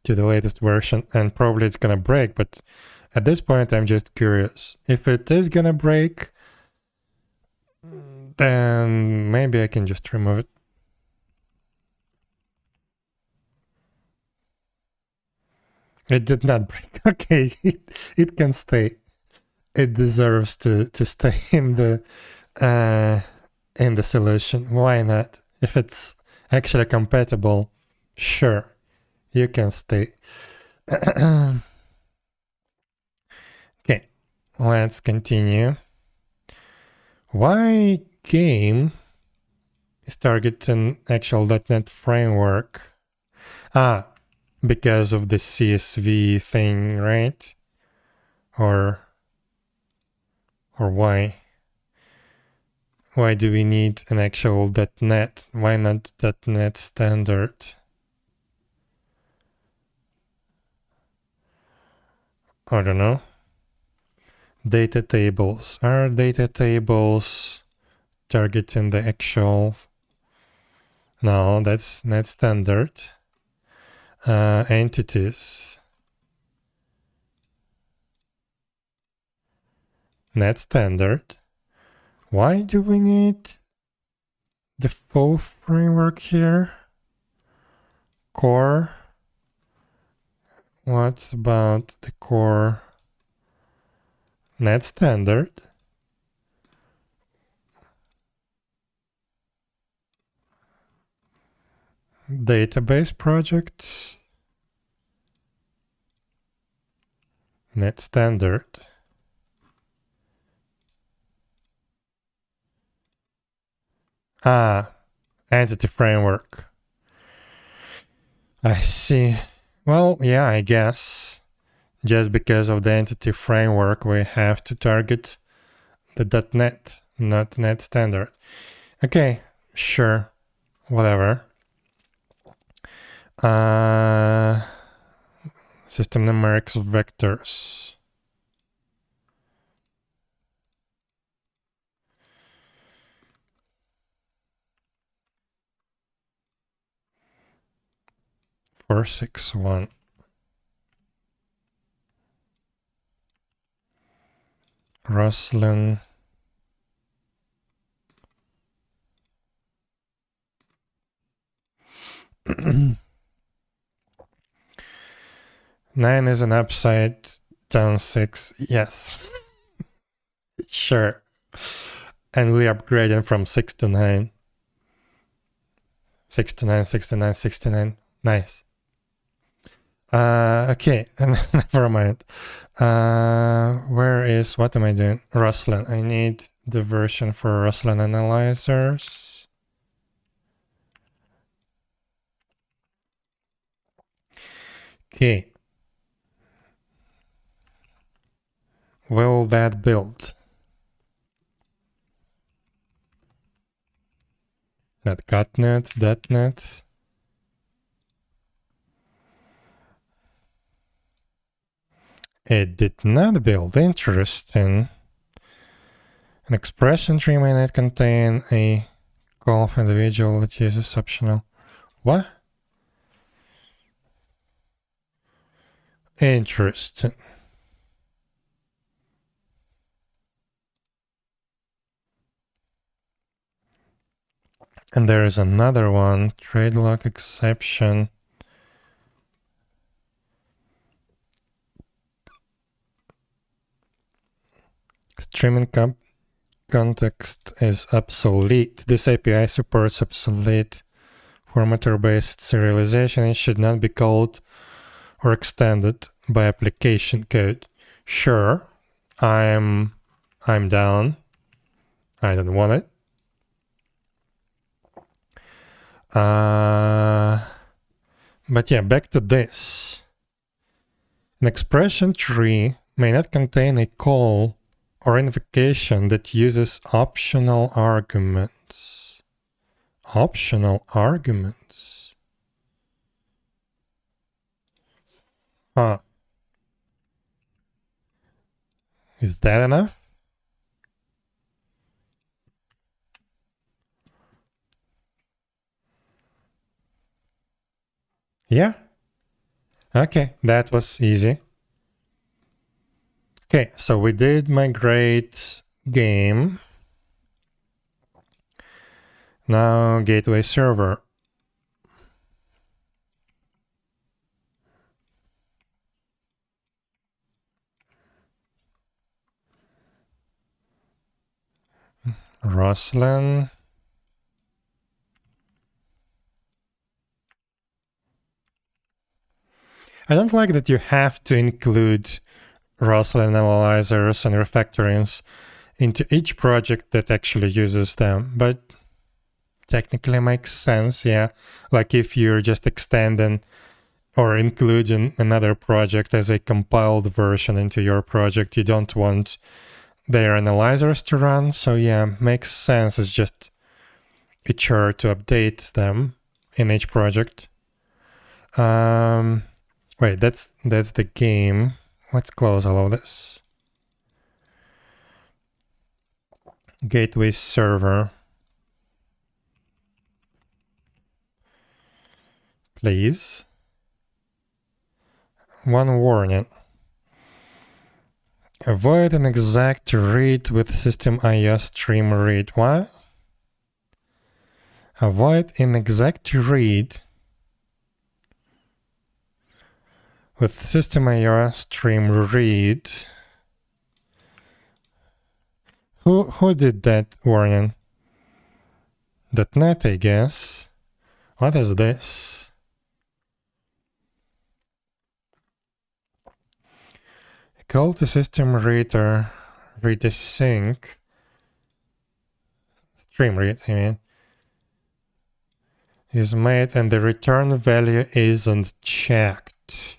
to the latest version, and probably it's gonna break, but at this point I'm just curious. If it is gonna break, then maybe I can just remove it. It did not break. Okay, it can stay. It deserves to stay in the solution. Why not? If it's actually compatible, sure, you can stay. Okay, let's continue. Why game is targeting actual .NET framework? Because of the CSV thing, right? Or why? Why do we need an actual .NET? Why not .NET standard? I don't know. Data tables. Are data tables targeting the actual? No, that's not standard. Entities. Not standard. Why do we need the full framework here? Core. What about the core? Not standard. Database projects. Not standard. Entity framework. I see. Well, yeah, I guess. Just because of the entity framework, we have to target the .NET, not .NET standard. Okay, sure, whatever. System numerics of vectors. Four, 6, 1. Roslyn. Nine is an upside down 6. Yes. Sure. And we upgraded from 6 to 9. 6 to 9, 6 to 9, 6 to 9. Nice. Okay, never mind. Where is, what am I doing? Roslyn. I need the version for Roslyn analyzers. Okay. Will that build? That .NET, .NET. It did not build. Interesting. An expression tree may not contain a call of individual that uses optional. What? Interesting. And there is another one, trade lock exception. Streaming context is obsolete. This API supports obsolete formatter-based serialization and should not be called or extended by application code. Sure, I'm down. I don't want it. But yeah, back to this. An expression tree may not contain a call or invocation that uses optional arguments. Optional arguments. Is that enough? Yeah. Okay, that was easy. Okay, so we did migrate game. Now gateway server. Roslyn. I don't like that you have to include Roslyn analyzers and refactorings into each project that actually uses them, but technically makes sense, yeah. Like if you're just extending or including another project as a compiled version into your project, you don't want their analyzers to run. So yeah, makes sense. It's just a chore to update them in each project. Wait, that's the game. Let's close all of this. Gateway server. Please. One warning. Avoid an exact read with system IO stream read. What? Avoid an exact read with system IO stream read. Who did that warning? .NET, I guess. What is this? A call to system reader, read a sync. Stream read, I mean, is made and the return value isn't checked.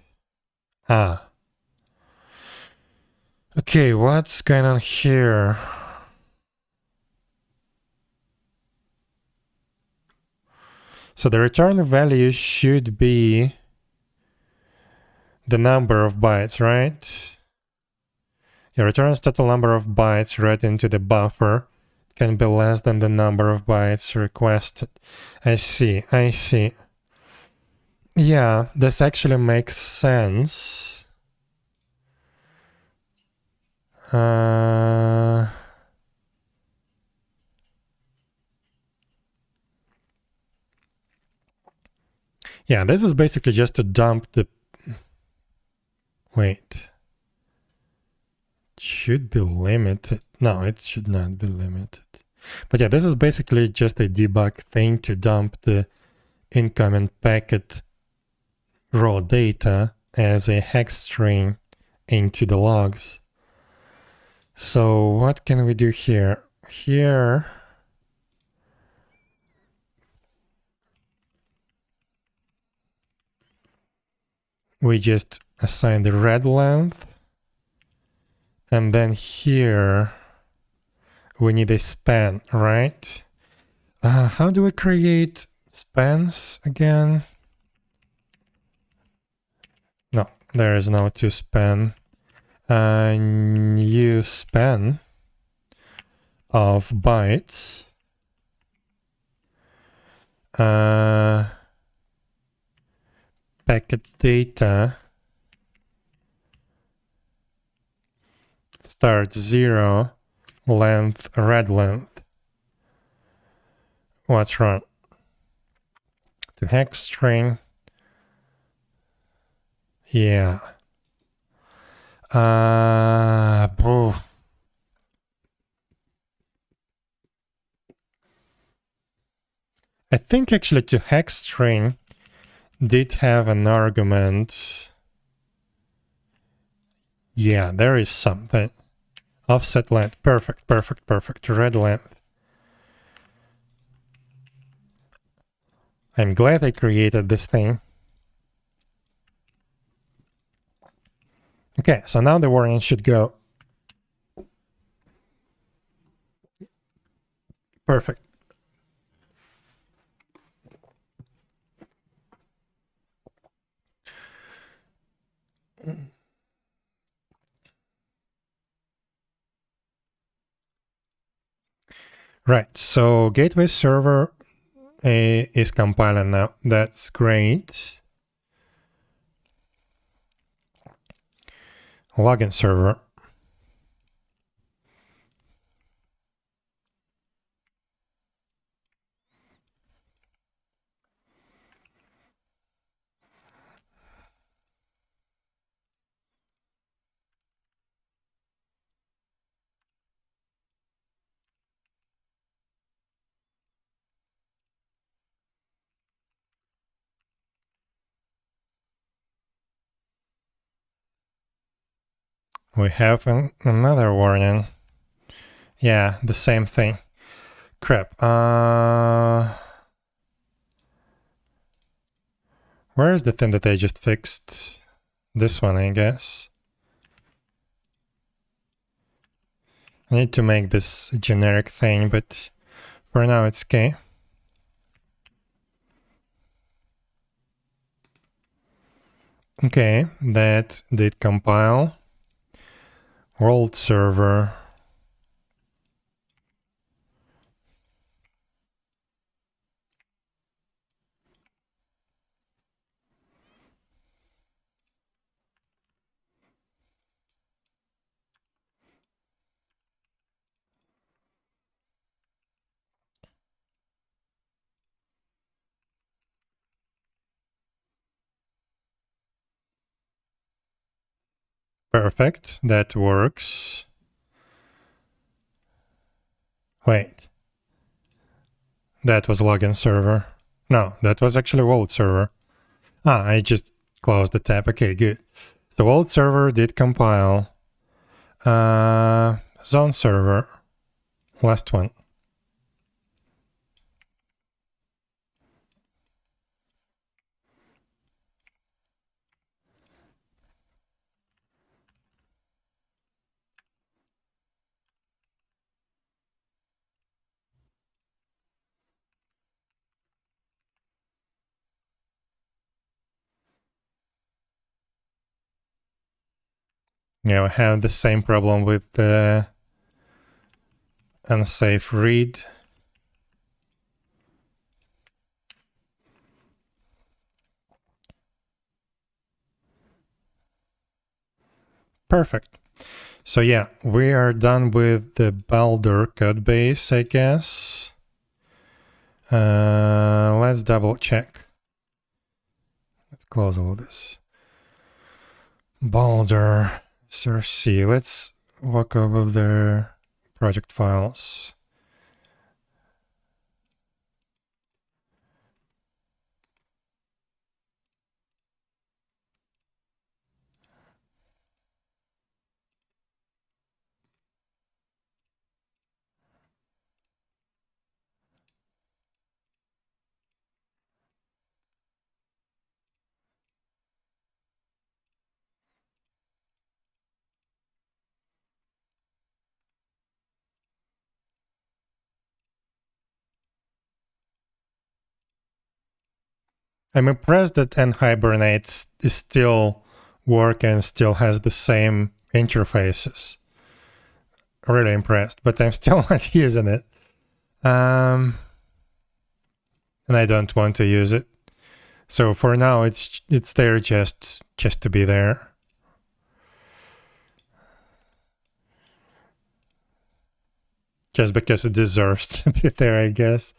Ah. Okay, what's going on here? So the return value should be the number of bytes, right? It returns total number of bytes read into the buffer. It can be less than the number of bytes requested. I see. Yeah, this actually makes sense. Yeah, this is basically just to dump the... Wait. It should be limited. No, it should not be limited. But yeah, this is basically just a debug thing to dump the incoming packet raw data as a hex string into the logs. So what can we do here? Here... we just assign the read length. And then here, we need a span, right? How do we create spans again? No, there is no to span. New span of bytes. Packet data start 0, length, read length. What's wrong? To hex string. Yeah. I think actually to hex string did have an argument. Yeah, there is something. Offset length. Perfect. Read length. I'm glad I created this thing. Okay, so now the warning should go. Perfect. Right, so gateway server is compiling now. That's great. Login server. We have another warning. Yeah, the same thing. Crap. Where is the thing that I just fixed? This one, I guess. I need to make this a generic thing, but for now it's okay. Okay, that did compile. World server. Perfect, that works. Wait. That was login server. No, that was actually world server. Ah, I just closed the tab. Okay, good. So world server did compile. Zone server. Last one. Yeah, we have the same problem with the unsafe read. Perfect. So yeah, we are done with the Baldur code base, I guess. Let's double check. Let's close all this. Baldur, Cersei. Let's walk over the project files. I'm impressed that 𝙽𝙴𝚁𝙸𝚂 is still working and still has the same interfaces. Really impressed, but I'm still not using it. And I don't want to use it. So for now, it's there just to be there. Just because it deserves to be there, I guess.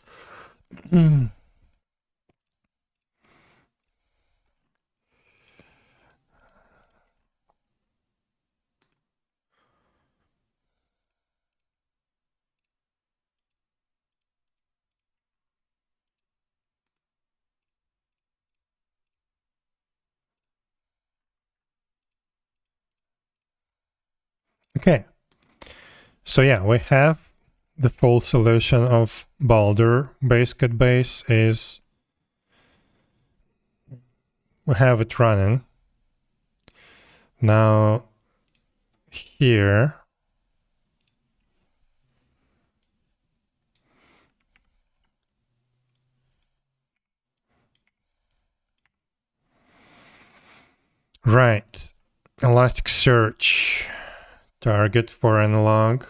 Okay. So yeah, we have the full solution of Baldur base code base is we have it running. Now here right, Elasticsearch target for analog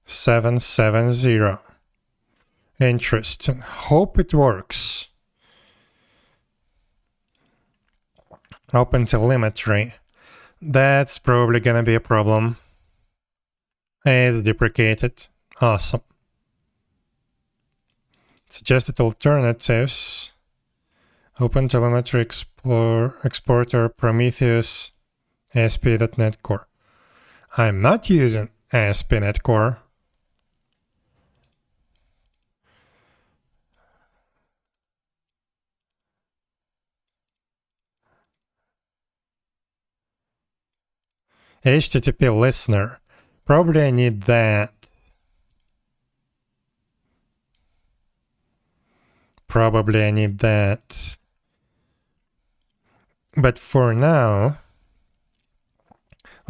770. Interesting. Hope it works. Open telemetry. That's probably gonna be a problem. It's deprecated. Awesome. Suggested alternatives. Open telemetry exporter Prometheus ASP.NET Core. I'm not using ASP.NET Core. HTTP listener. Probably I need that. probably I need that. But for now,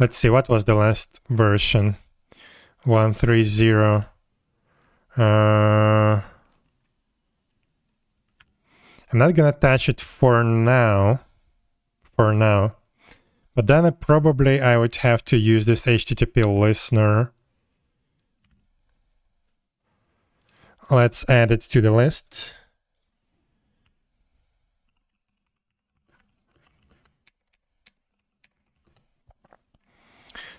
let's see, what was the last version? 130. I'm not gonna touch it for now. But then I would have to use this HTTP listener. Let's add it to the list.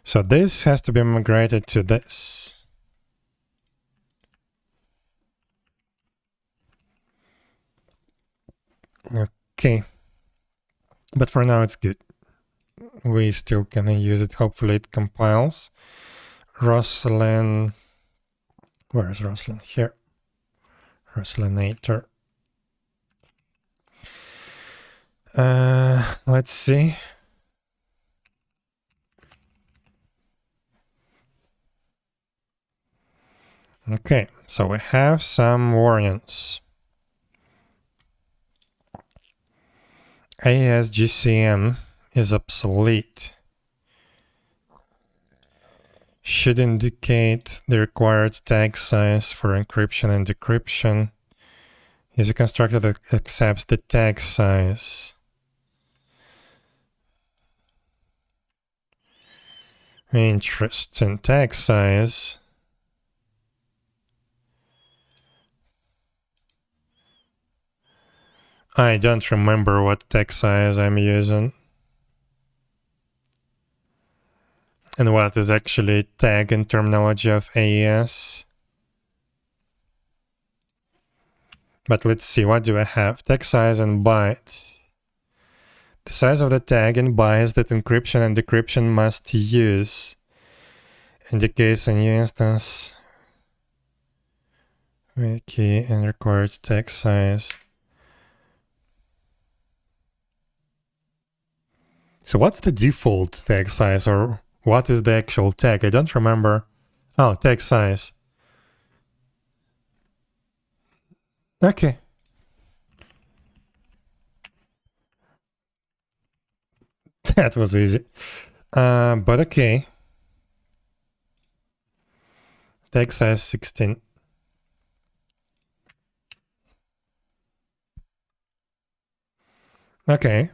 So this has to be migrated to this. Okay. But for now it's good. We still can use it. Hopefully it compiles. Roslyn. Where is Roslyn? Here. Roslinator. Let's see. Okay, so we have some warnings. ASGCM is obsolete. Should indicate the required tag size for encryption and decryption. Is a constructor that accepts the tag size. Interesting. Tag size. I don't remember what tag size I'm using. And what is actually tag in terminology of AES. But let's see, what do I have? Tag size and bytes. The size of the tag in bytes that encryption and decryption must use indicates a new instance with key and required tag size. So what's the default tag size, or what is the actual tag? I don't remember. Oh, tag size. Okay. That was easy. But okay. Tag size 16. Okay.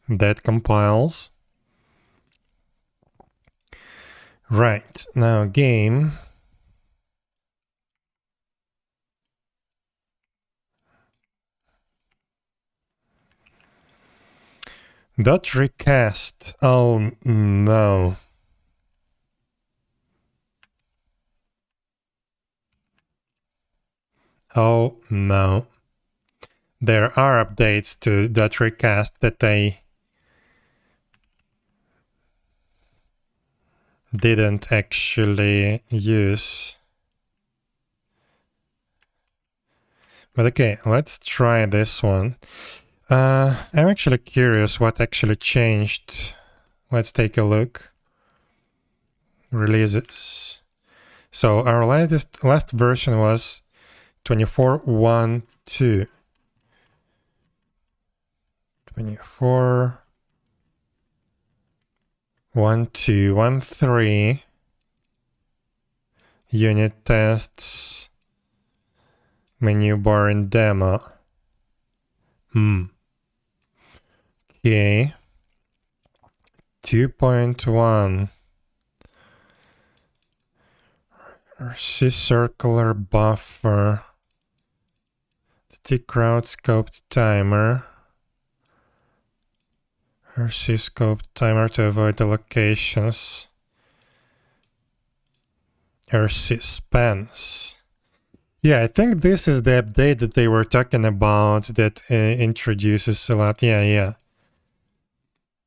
That compiles. Right, now game. Dot recast. Oh no. Oh no. There are updates to dot recast that I didn't actually use. But okay, let's try this one. I'm actually curious what actually changed. Let's take a look. Releases. So our last version was 24.1.2. 24.1.2.1.3 unit tests, menu bar and demo. Okay. 2.1 RC circular buffer, the crowd scoped timer, RC scoped timer to avoid allocations, RC spans. Yeah, I think this is the update that they were talking about that introduces a lot. Yeah.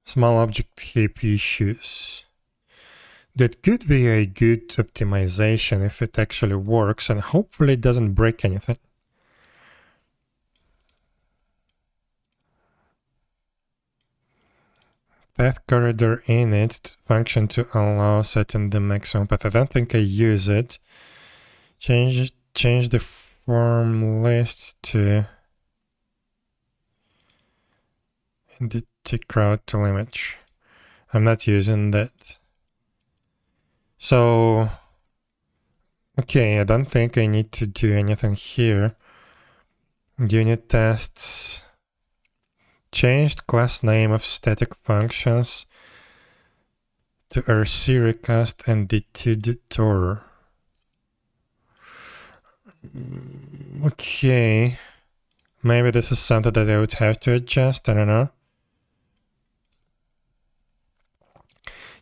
Small object heap issues. That could be a good optimization if it actually works, and hopefully it doesn't break anything. Path corridor init function to allow setting the maximum path. I don't think I use it. Change the form list to DT crowd tool image. I'm not using that. So, okay, I don't think I need to do anything here. Unit tests. Changed class name of static functions to RC recast and DT detour. Okay. Maybe this is something that I would have to adjust, I don't know.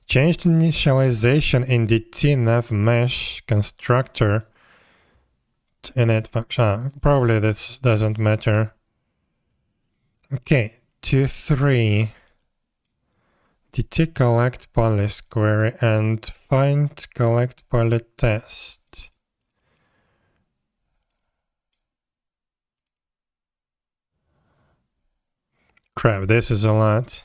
Changed initialization in DT nav mesh constructor to init function. Probably this doesn't matter. Okay, 2.3. DT collect police query and find collect poly test. Crap, this is a lot.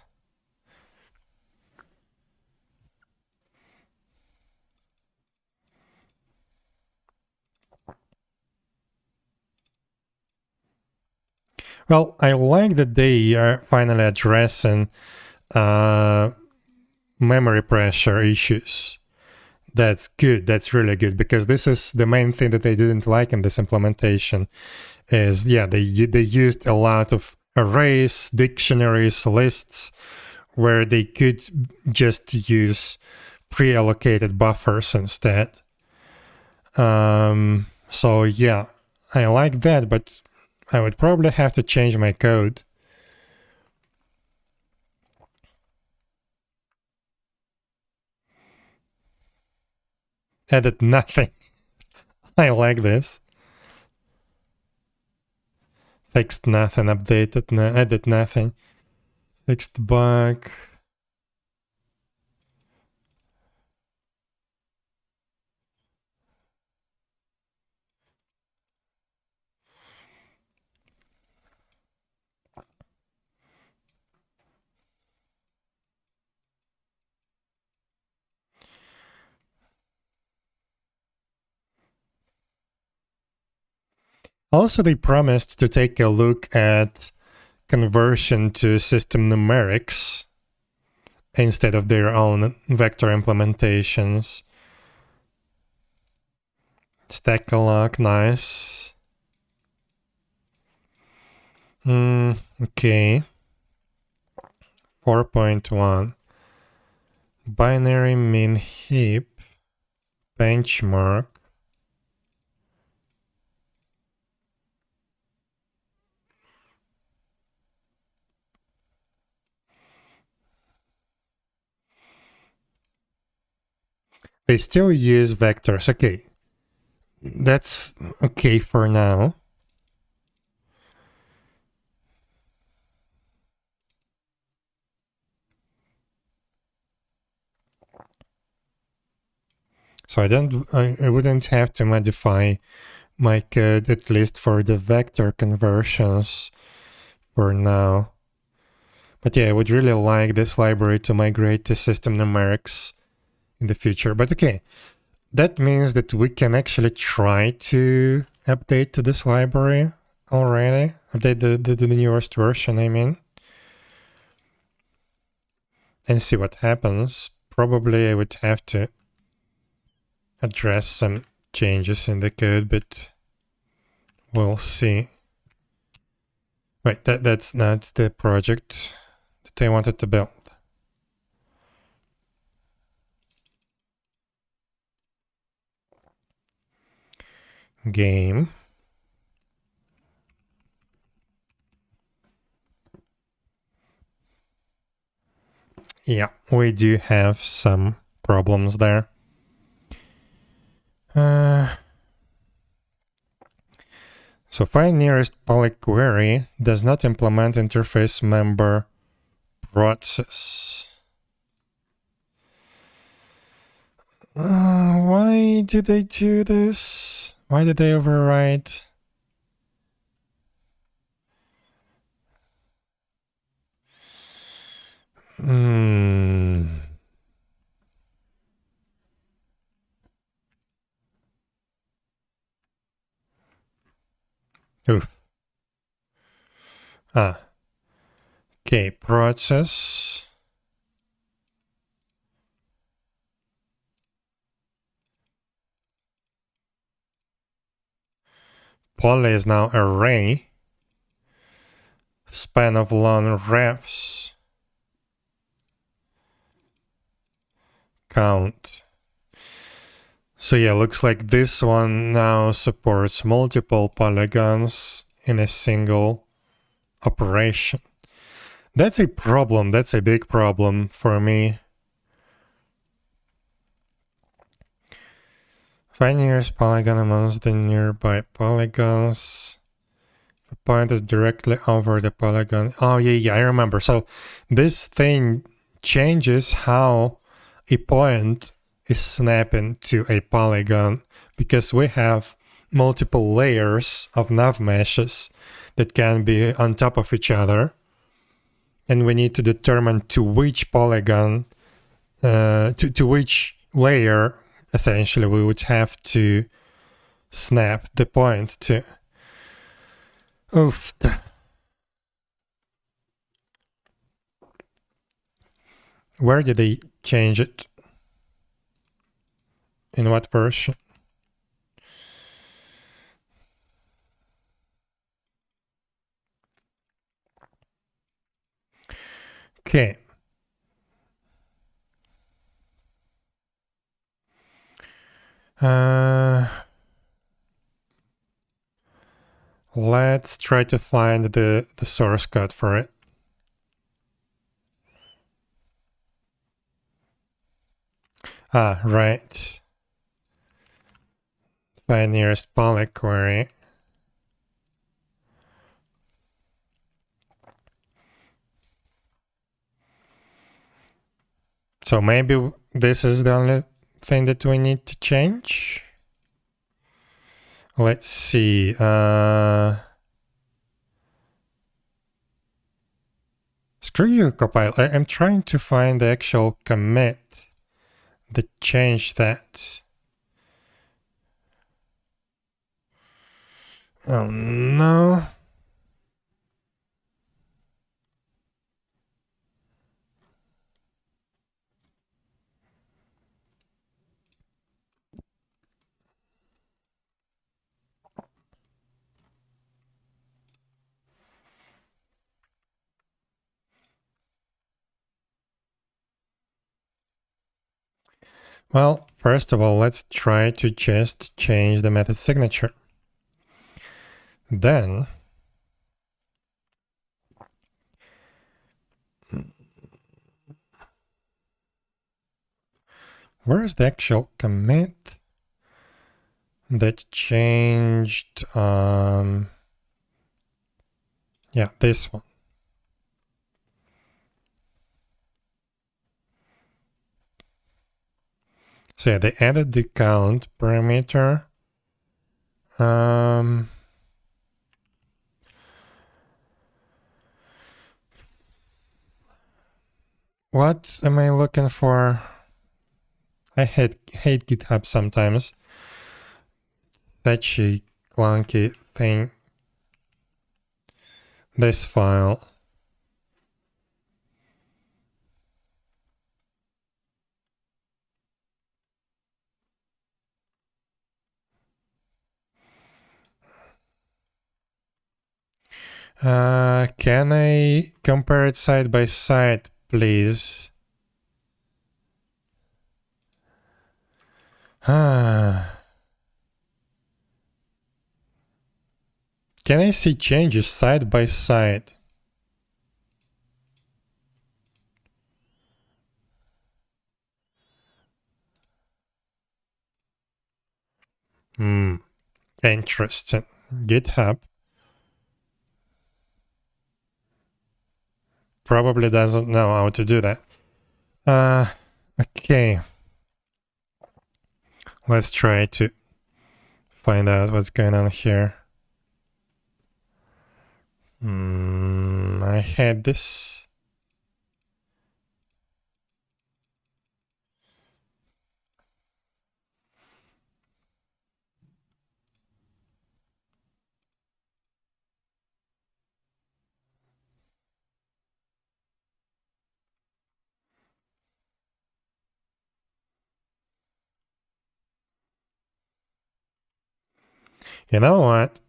Well, I like that they are finally addressing memory pressure issues. That's good. That's really good, because this is the main thing that I didn't like in this implementation. Is they used a lot of arrays, dictionaries, lists, where they could just use pre-allocated buffers instead. So yeah, I like that, but I would probably have to change my code. Added nothing. I like this. Fixed nothing, updated, added nothing. Fixed bug. Also, they promised to take a look at conversion to system numerics instead of their own vector implementations. Stack a lock, nice. Okay. 4.1. Binary min heap benchmark. They still use vectors. Okay. That's okay for now. So I wouldn't have to modify my code, at least for the vector conversions for now. But yeah, I would really like this library to migrate to system numerics in the future. But okay, that means that we can actually try to update to this library already. Update the newest version, I mean. And see what happens. Probably I would have to address some changes in the code, but we'll see. Right, that's not the project that I wanted to build. Game. Yeah, we do have some problems there. So find nearest poly query does not implement interface member process. Why did they do this? Why did they override? Oof. Okay, process. Poly is now array. Span of long refs. Count. So yeah, looks like this one now supports multiple polygons in a single operation. That's a problem. That's a big problem for me. Find nearest polygon amongst the nearby polygons. The point is directly over the polygon. Oh, yeah, I remember. So this thing changes how a point is snapping to a polygon because we have multiple layers of nav meshes that can be on top of each other. And we need to determine to which polygon, to which layer, essentially, we would have to snap the point to. Oof. Where did they change it? In what version? Okay. Let's try to find the source code for it. Ah, right. Find nearest poly query. So maybe this is the only thing that we need to change. Let's see. Screw you, compile. I'm trying to find the actual commit that changed that. Oh no. Well, first of all, let's try to just change the method signature. Then, where is the actual commit that changed? Yeah, this one. So yeah, they added the count parameter. What am I looking for? I hate GitHub sometimes. Such a clunky thing. This file. Can I compare it side by side, please? Can I see changes side by side? Interesting. GitHub probably doesn't know how to do that. Okay. Let's try to find out what's going on here. I had this. You know what?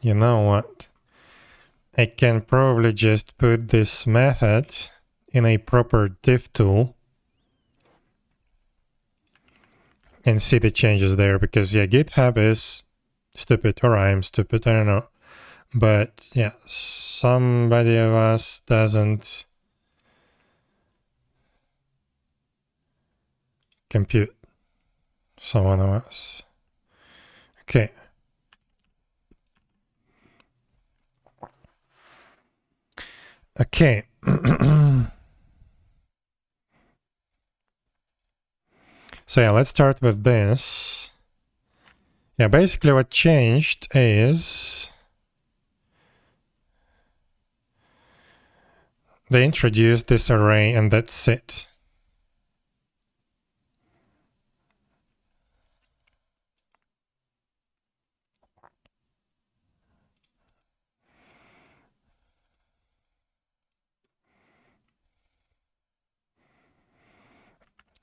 You know what? I can probably just put this method in a proper div tool and see the changes there, because yeah, GitHub is stupid, or I'm stupid, I don't know. But yeah, somebody of us doesn't compute. Someone of us. Okay. Okay. So yeah, let's start with this. Yeah, basically what changed is they introduced this array and that's it.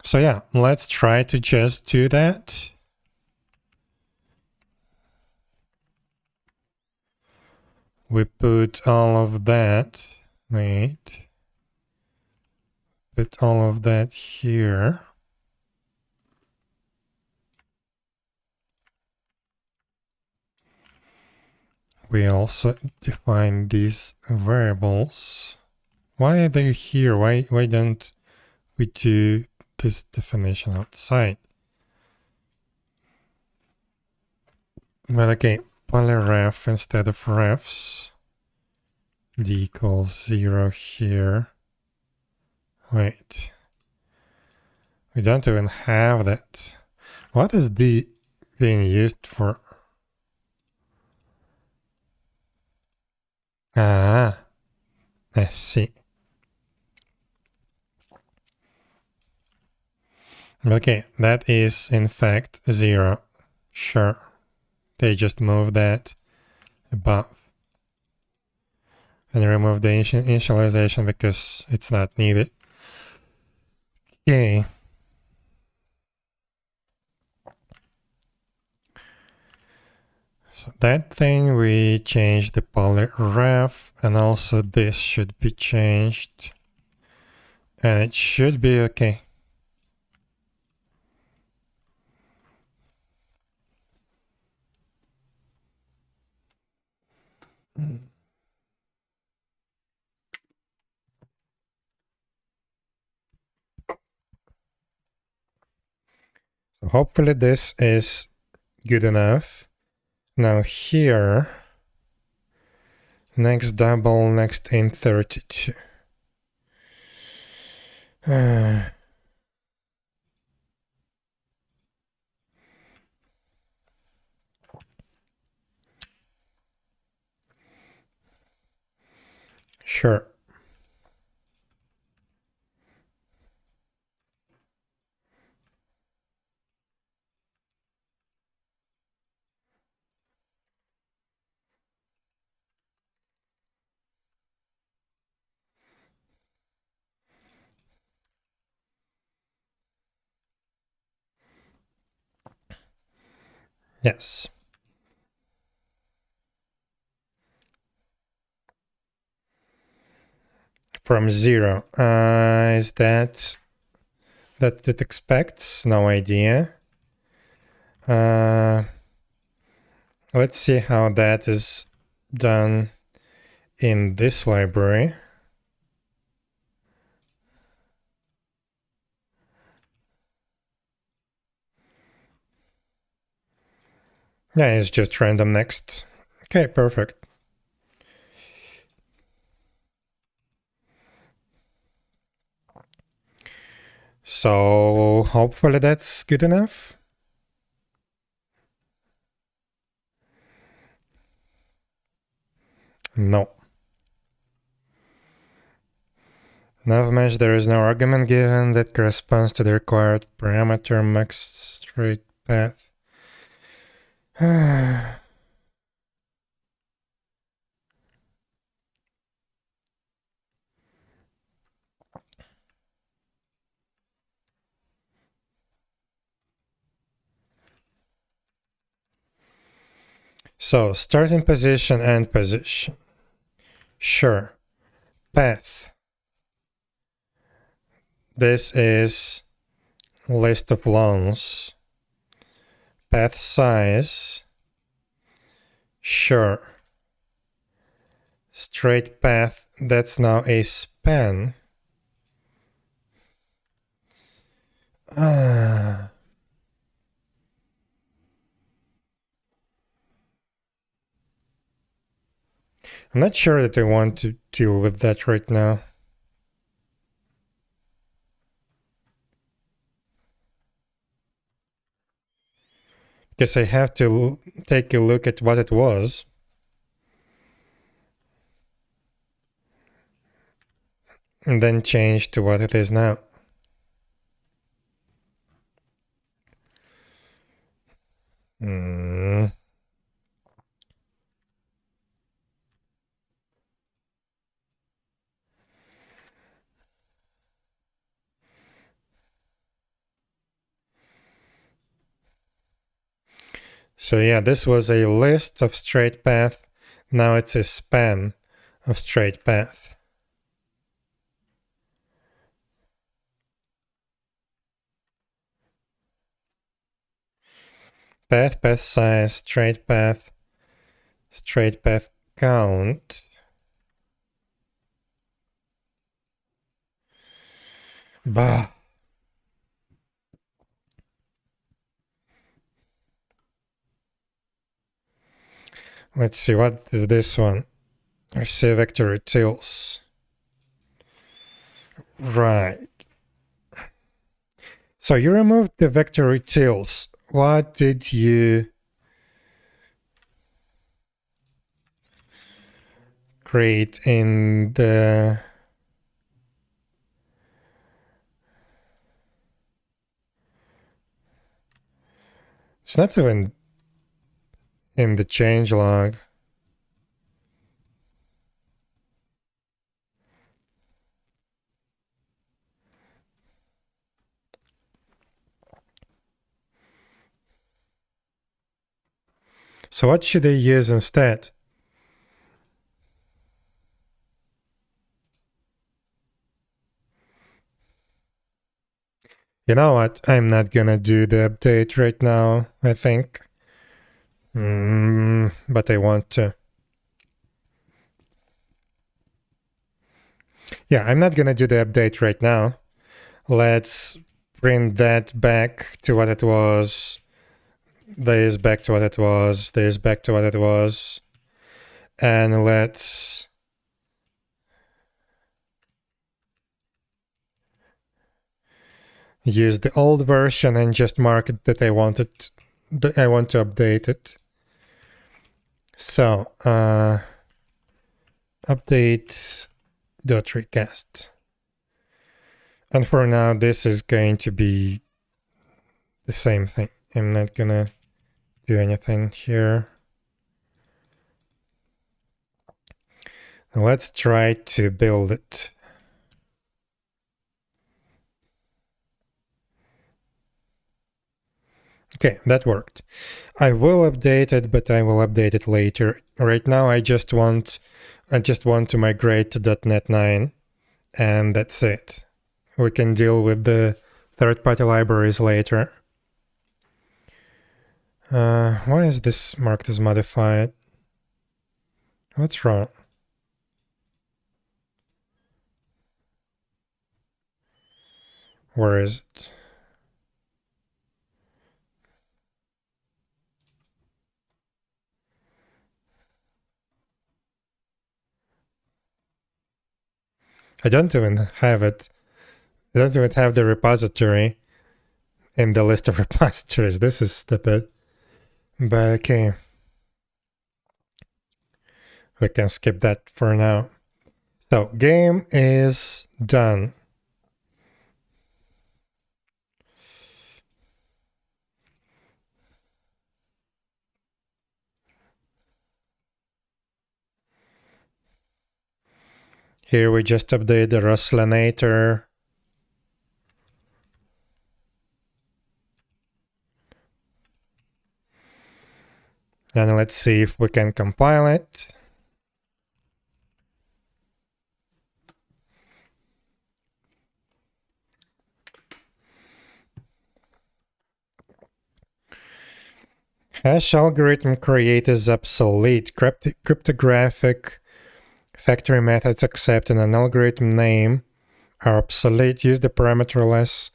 So yeah, let's try to just do that. We put all of that, wait, put all of that here. We also define these variables. Why are they here? Why don't we do this definition outside? Well, okay, polyref instead of refs. D equals 0 here. Wait. We don't even have that. What is D being used for? Ah, I see. Okay, that is in fact 0. Sure. They just move that above. And remove the initialization because it's not needed. Okay. So that thing, we changed the polyref, and also this should be changed. And it should be okay. So hopefully this is good enough. Now here, next double, next int 32. Sure. Yes. From 0. Is that it expects? No idea. Let's see how that is done in this library. Yeah, it's just random next. Okay, perfect. So hopefully that's good enough. No. Nav there is no argument given that corresponds to the required parameter max straight path. So starting position, end position. Sure. Path. This is list of loans. Path size. Sure. Straight path, that's now a span. I'm not sure that I want to deal with that right now. Because I have to take a look at what it was. And then change to what it is now. So yeah, this was a list of straight path. Now it's a span of straight path. Path size, straight path count. Bah. Let's see, what is this one? RC vector utils. Right. So you removed the vector utils. What did you create in the... It's not even in the changelog. So what should I use instead? You know what? I'm not gonna do the update right now, I think. But I want to. Yeah, I'm not gonna do the update right now. Let's bring that back to what it was. This back to what it was. This back to what it was. And let's use the old version and just mark it that I want to update it. So update.recast. And for now, this is going to be the same thing. I'm not gonna do anything here. Let's try to build it. Okay, that worked. I will update it, but I will update it later. Right now, I just want to migrate to .NET 9, and that's it. We can deal with the third-party libraries later. Why is this marked as modified? What's wrong? Where is it? I don't even have it. I don't even have the repository in the list of repositories. This is stupid. But okay. We can skip that for now. So game is done. Here we just update the Roslanator. And let's see if we can compile it. Hash algorithm create is obsolete. Cryptographic factory methods accepting an algorithm name are obsolete. Use the parameterless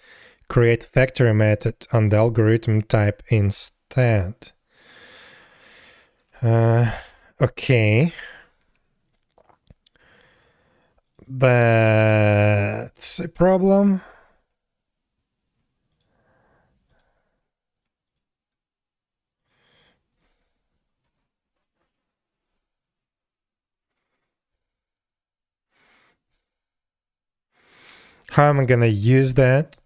create factory method on the algorithm type instead. Okay. That's a problem. How am I gonna use that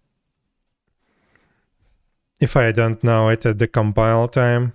if I don't know it at the compile time?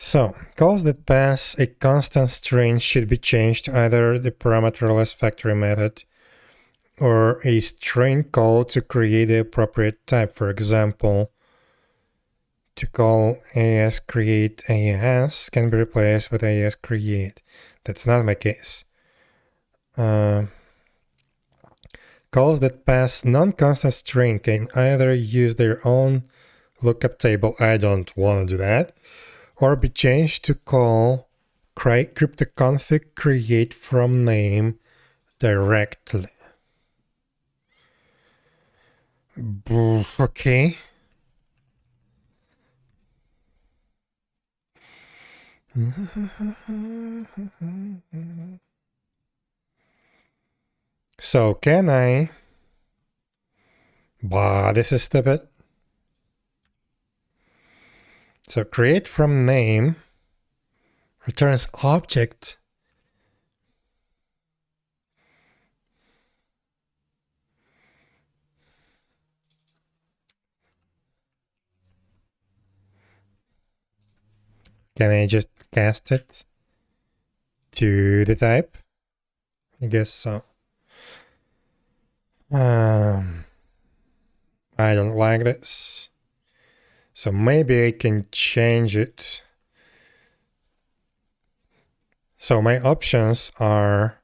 So, calls that pass a constant string should be changed to either the parameterless factory method or a string call to create the appropriate type. For example, to call AS create AS can be replaced with AS create. That's not my case. Calls that pass non-constant string can either use their own lookup table, I don't want to do that, or be changed to call cryptoconfig create from name directly. Okay. So can I? Bah, this is stupid. So create from name returns object. Can I just cast it to the type? I guess so. I don't like this. So maybe I can change it. So my options are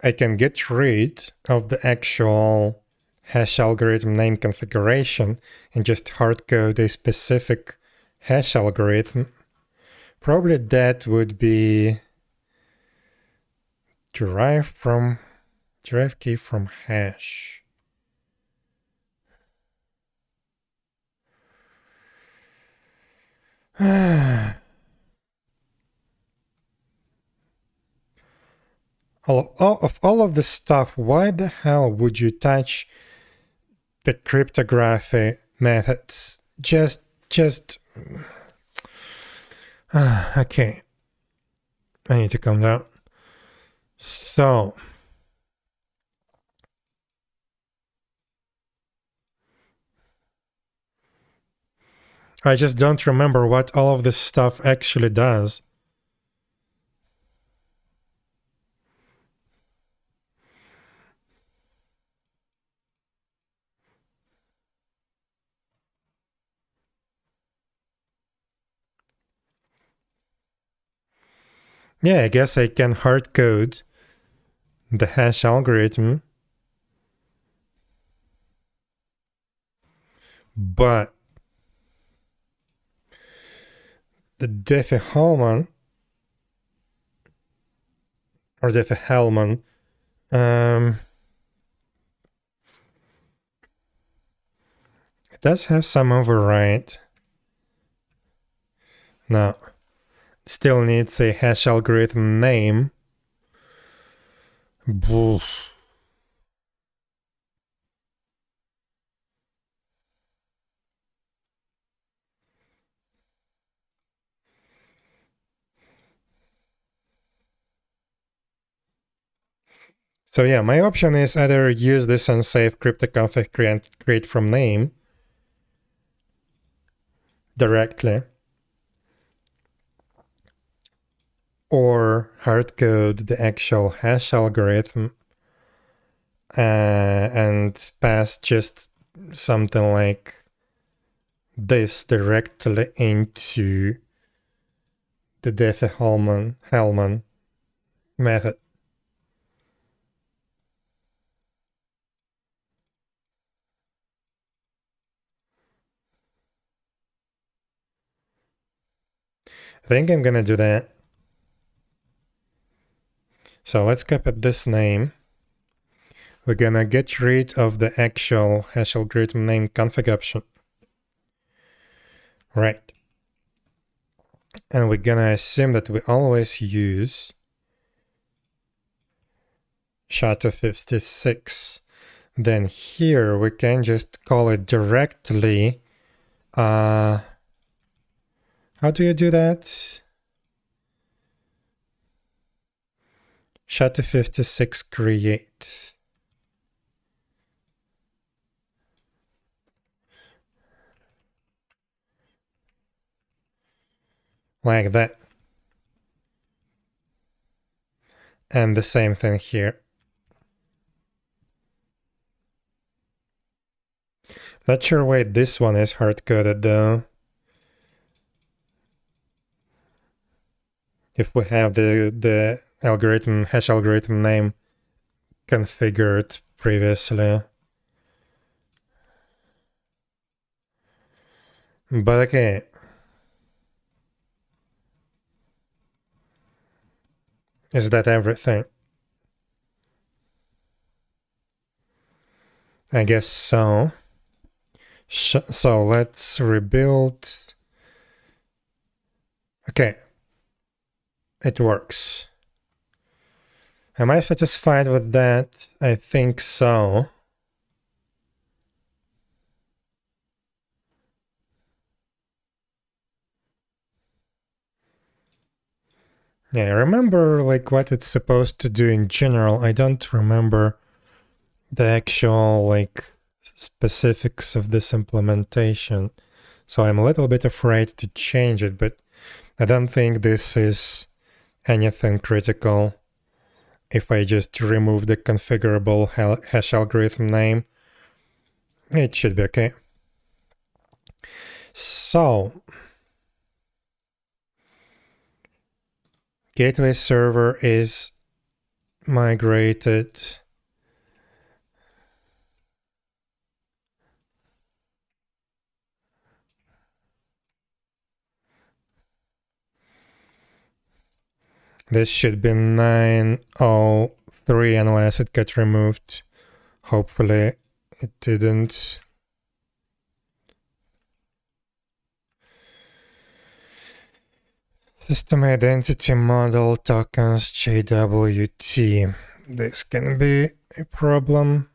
I can get rid of the actual hash algorithm name configuration and just hardcode a specific hash algorithm. Probably that would be derived key from hash. All of this stuff, why the hell would you touch the cryptography methods? Just okay. I need to calm down. So I just don't remember what all of this stuff actually does. Yeah, I guess I can hard code the hash algorithm, but the 𝙽𝙴𝚁𝙀 or 𝙽𝙴𝚁𝙀, it does have some override. No, still needs a hash algorithm name. Boof. So yeah, my option is either use this unsafe cryptoconfig create from name directly, or hardcode the actual hash algorithm and pass just something like this directly into the 𝙽𝙴𝚁𝚁 method. I think I'm gonna do that. So let's copy this name. We're gonna get rid of the actual hash algorithm name config option. Right. And we're gonna assume that we always use 𝙽𝚴𝚁. Then here we can just call it directly. How do you do that? 𝙽𝚁 create. Like that. And the same thing here. Not sure why this one is hard-coded though. If we have the algorithm, hash algorithm name configured previously. But okay. Is that everything? I guess so. So let's rebuild. Okay. It works. Am I satisfied with that? I think so. Yeah, I remember like what it's supposed to do in general. I don't remember the actual like specifics of this implementation. So I'm a little bit afraid to change it, but I don't think this is anything critical. If I just remove the configurable hash algorithm name, it should be okay. So, gateway server is migrated. This should be 903 unless it got removed. Hopefully it didn't. System identity model tokens JWT. This can be a problem.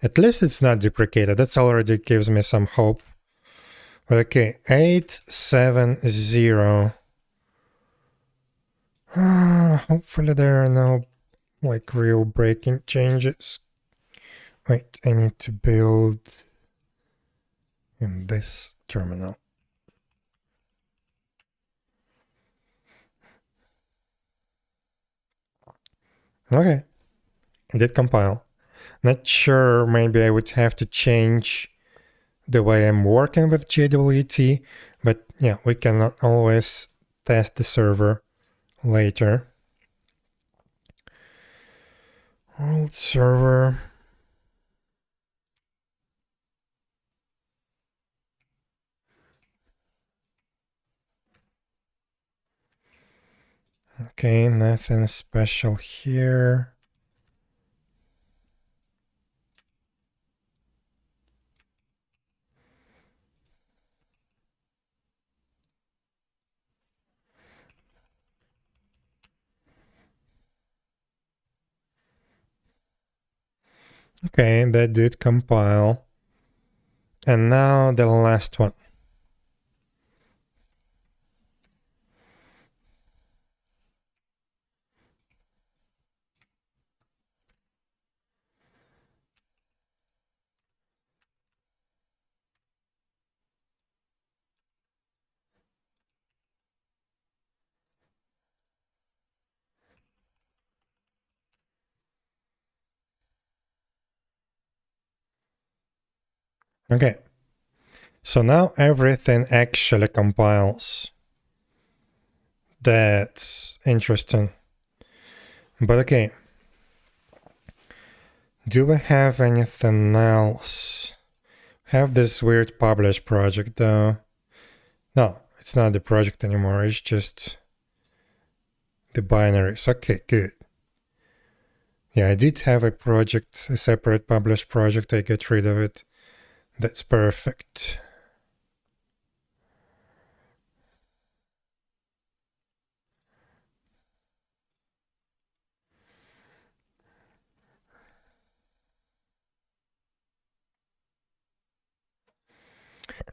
At least it's not deprecated. That already gives me some hope. But okay, 870. Hopefully there are no like real breaking changes. Wait, I need to build in this terminal. Okay, it did compile. Not sure, maybe I would have to change the way I'm working with JWT, but yeah, we can always test the server later. World server. Okay, nothing special here. Okay, that did compile. And now the last one. Okay. So now everything actually compiles. That's interesting. But okay. Do we have anything else? Have this weird publish project though. No, it's not the project anymore. It's just the binaries. Okay, good. Yeah, I did have a project, a separate publish project. I get rid of it. That's perfect.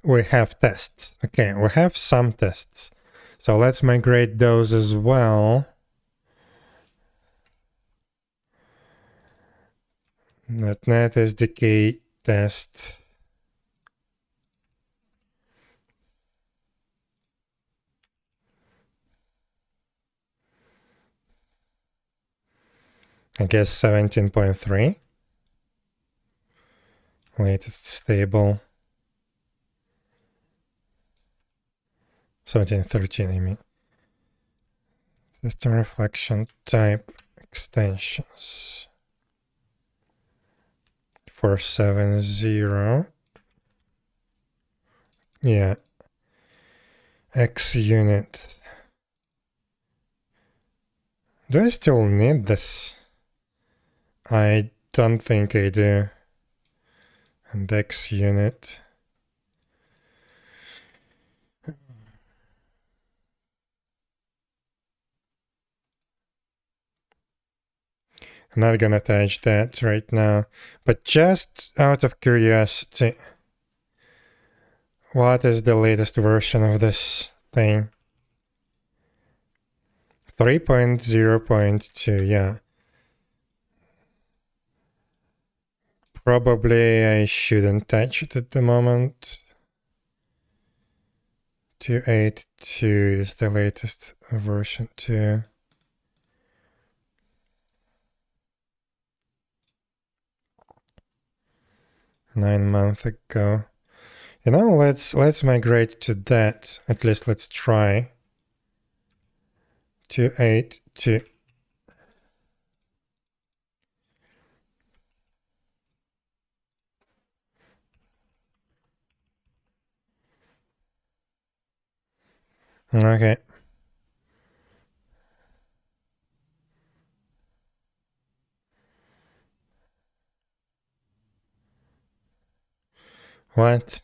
We have tests. Okay, we have some tests. So let's migrate those as well. .NET SDK test. I guess 17.3. Latest stable. 17.13, I mean. System reflection type extensions. 470. Yeah. X unit. Do I still need this? I don't think I do. And X unit. I'm not gonna touch that right now. But just out of curiosity, what is the latest version of this thing? 3.0.2, yeah. Probably I shouldn't touch it at the moment. 2.8.2 is the latest version too. Nine months ago. You know, let's migrate to that. At least let's try. 2.8.2. Okay. What?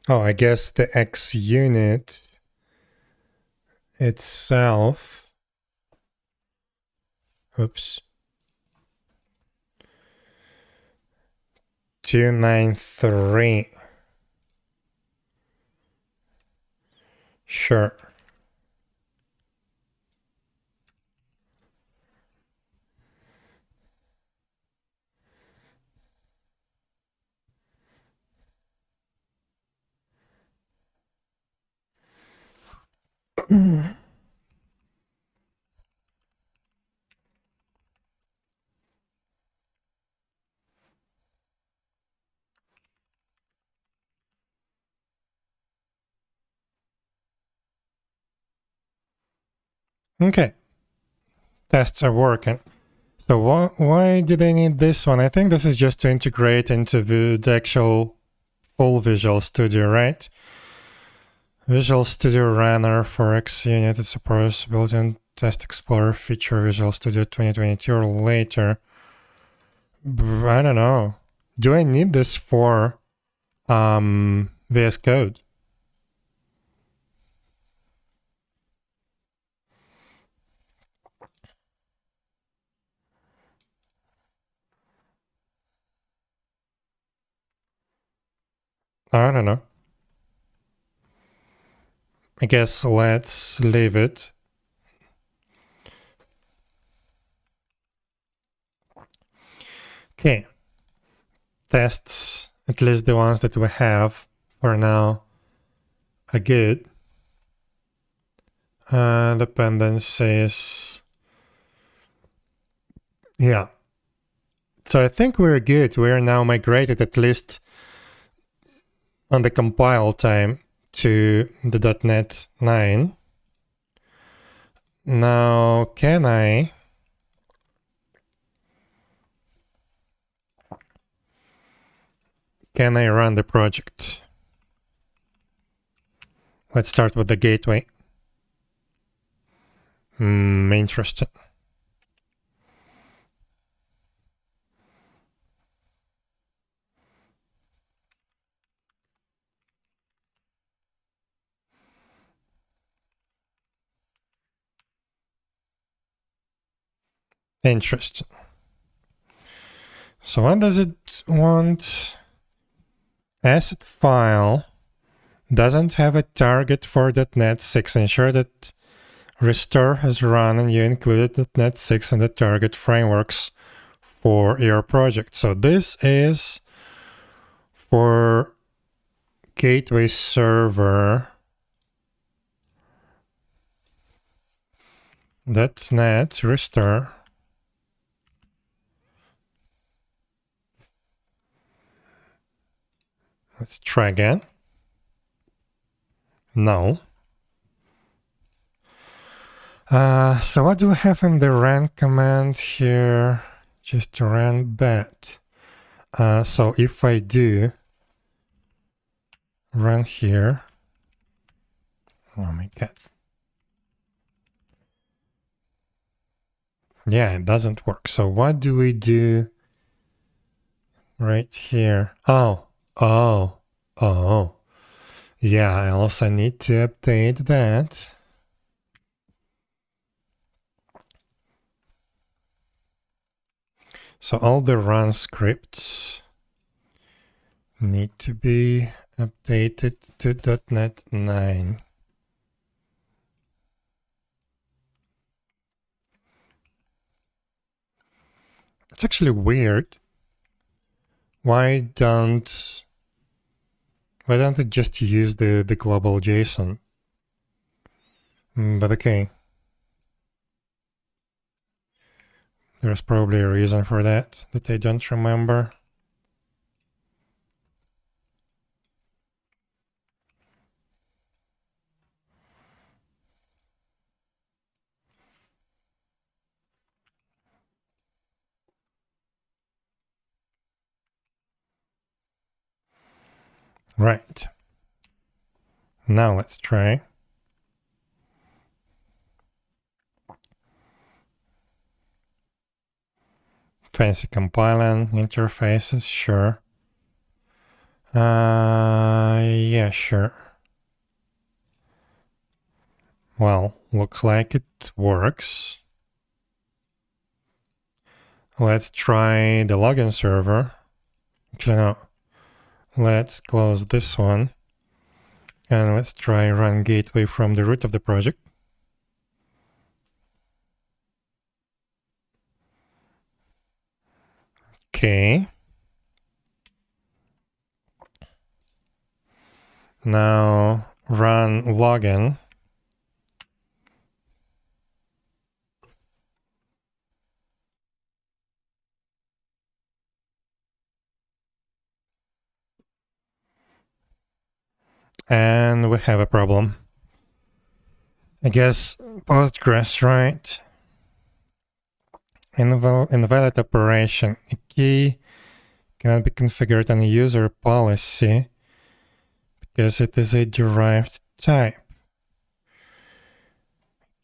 Oh, I guess the X unit itself. Oops. 293. Sure. Okay. Tests are working. So why did I need this one? I think this is just to integrate into the actual full Visual Studio, right? Visual Studio Runner for XUnit. It's supposed to build in Test Explorer feature Visual Studio 2022 or later. I don't know. Do I need this for VS Code? I don't know. I guess let's leave it. Okay. Tests, at least the ones that we have for now, are good. Dependencies. Yeah. So I think we're good. We're now migrated, at least on the compile time, to the .NET 9. Now, can I run the project? Let's start with the gateway. Interesting. Interesting. So what does it want? Asset file doesn't have a target for .NET 6. Ensure that restore has run and you included .NET 6 in the target frameworks for your project. So this is for gateway server .NET restore. Let's try again. No. So what do we have in the run command here? Just run bat. So if I do run here, oh my god. Yeah, it doesn't work. So what do we do right here? Oh. Yeah, I also need to update that. So all the run scripts need to be updated to .NET 9. It's actually weird. Why don't it just use the global JSON? But okay. There's probably a reason for that I don't remember. Right. Now let's try. Fancy compiling interfaces, sure. Yeah, sure. Well, looks like it works. Let's try the login server. Actually, no. Let's close this one. And let's try run gateway from the root of the project. Okay. Now run login. And we have a problem. I guess Postgres, right? Invalid operation. A key cannot be configured on a user policy because it is a derived type.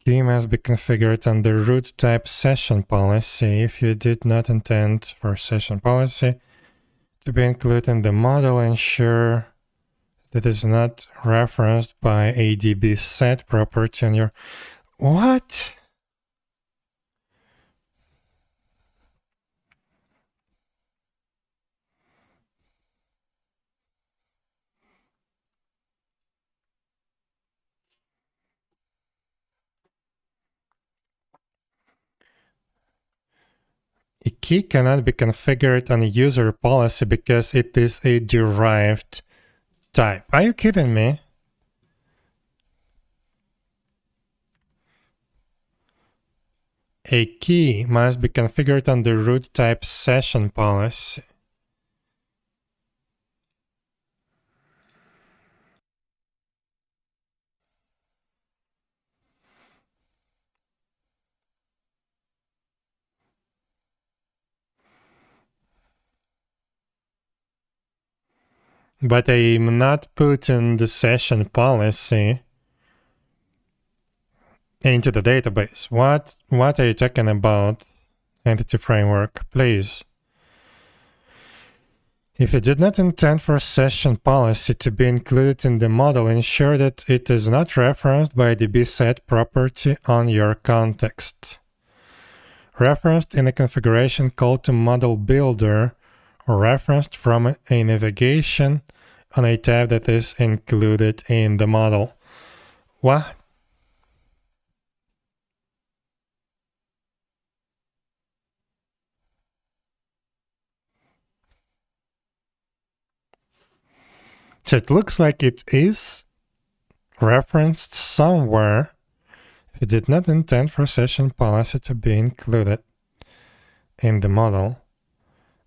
Key must be configured on the root type session policy. If you did not intend for session policy to be included in the model, ensure that is not referenced by a DB set property on your... What? A key cannot be configured on a user policy because it is a derived type. Are you kidding me? A key must be configured on the root type session policy. But I'm not putting the session policy into the database. What are you talking about, Entity Framework? Please. If you did not intend for session policy to be included in the model, ensure that it is not referenced by the dbSet property on your context. Referenced in a configuration call to model builder, or referenced from a navigation on a tab that is included in the model. What? So it looks like it is referenced somewhere. If you did not intend for session policy to be included in the model,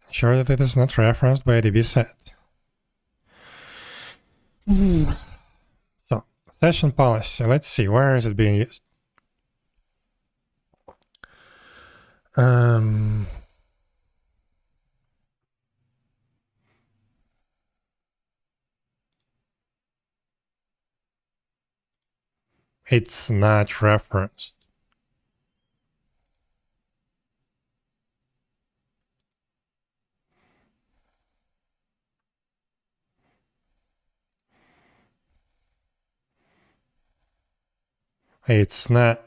ensure that it is not referenced by a dbSet. So, session policy, let's see, where is it being used? It's not referenced. It's not.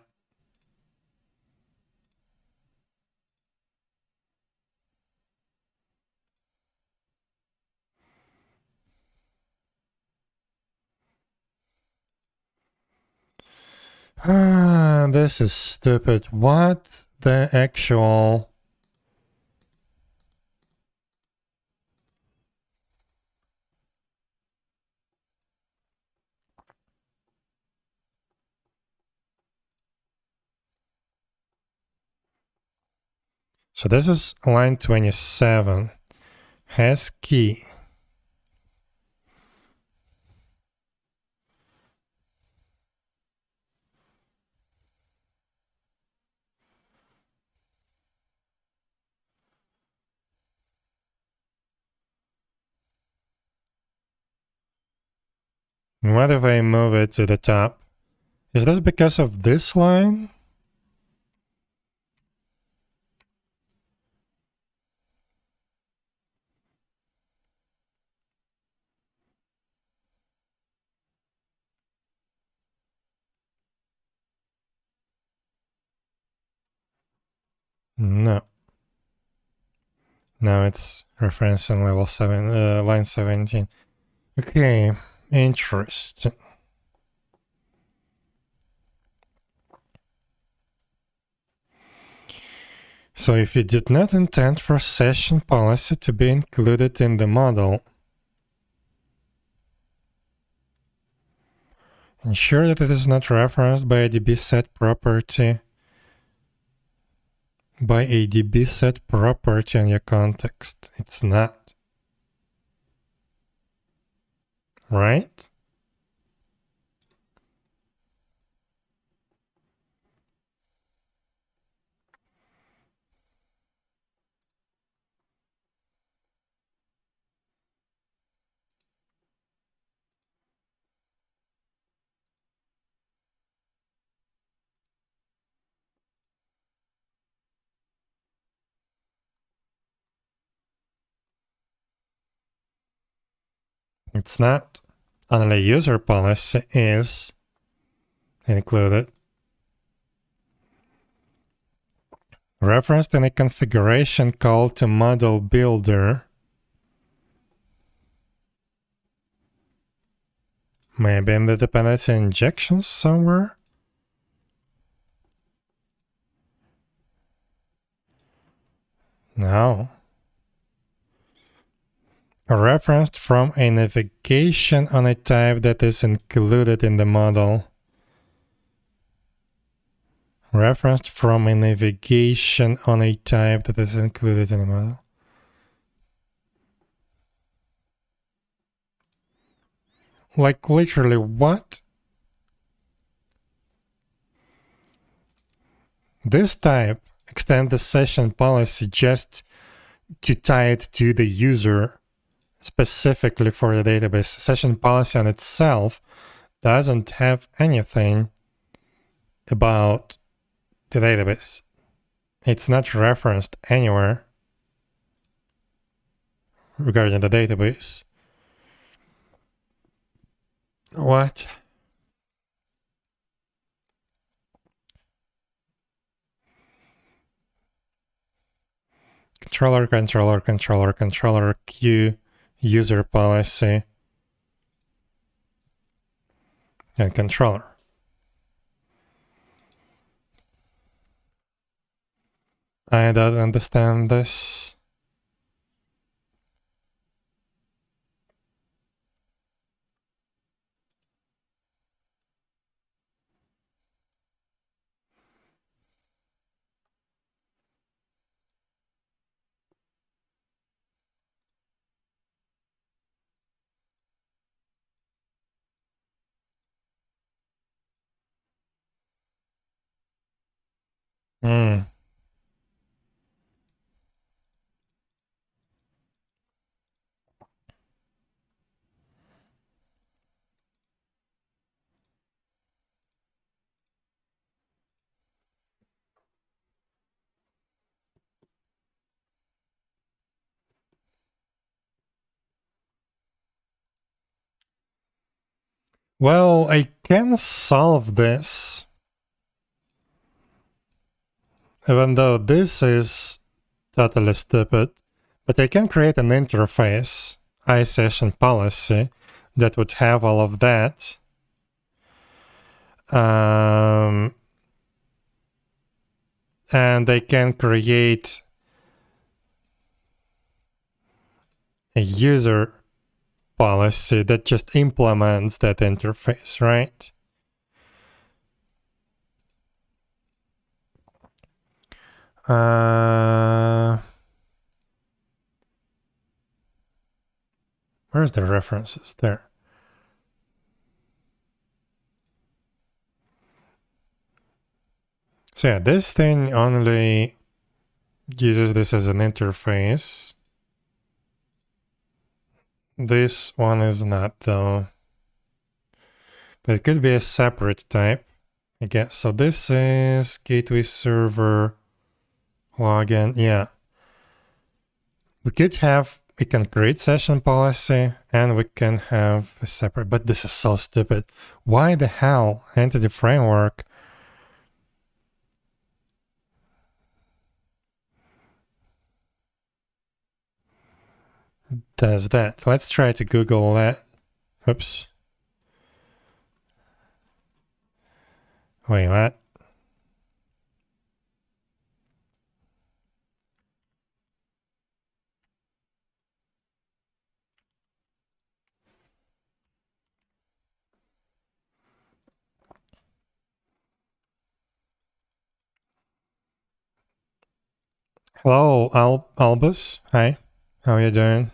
This is stupid. What the actual... So this is line 27. Has key. What if I move it to the top? Is this because of this line? No. No, it's referencing level 7, line 17. Okay, interesting. So if you did not intend for session policy to be included in the model, ensure that it is not referenced by a dbSet property on your context. It's not. Right? It's not. Only user policy is included. Referenced in a configuration call to model builder. Maybe in the dependency injections somewhere? No. Referenced from a navigation on a type that is included in the model. Referenced from a navigation on a type that is included in the model. Like literally what? This type extends the session policy just to tie it to the user specifically for the database. Session policy on itself doesn't have anything about the database. It's not referenced anywhere regarding the database. What? Controller queue, user policy, and controller. I don't understand this. Hmm. Well, I can solve this. Even though this is totally stupid. But I can create an interface, iSession policy, that would have all of that. And I can create a user policy that just implements that interface, right? Where's the references? There. So yeah, this thing only uses this as an interface. This one is not though. But it could be a separate type, I guess. So this is gateway server login. Yeah. We can create session policy and we can have a separate, but this is so stupid. Why the hell Entity Framework does that? Let's try to Google that. Oops. Wait, what? Hello, Albus. Hi. How are you doing?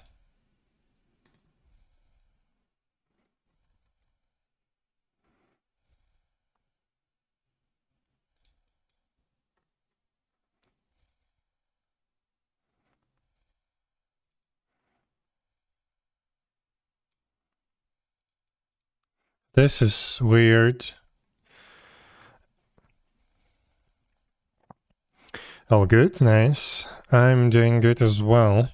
This is weird. All good, nice. I'm doing good as well.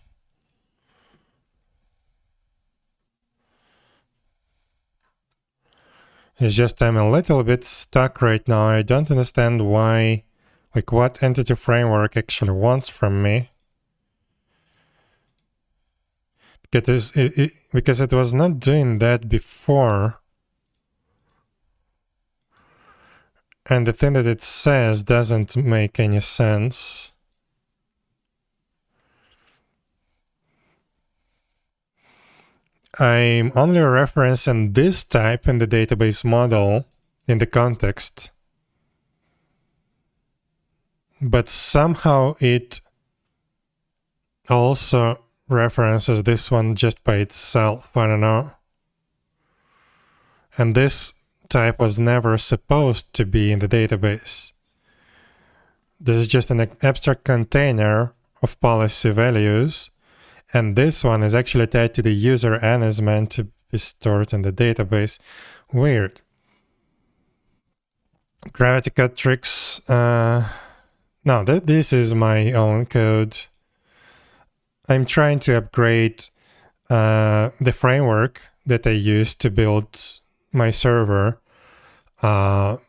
It's just I'm a little bit stuck right now. I don't understand why, like what entity framework actually wants from me. Because it was not doing that before. And the thing that it says doesn't make any sense. I'm only referencing this type in the database model in the context. But somehow it also references this one just by itself. I don't know. And this type was never supposed to be in the database. This is just an abstract container of policy values. And this one is actually tied to the user and is meant to be stored in the database. Weird. Gravity cut tricks. No, this is my own code. I'm trying to upgrade the framework that I use to build my server from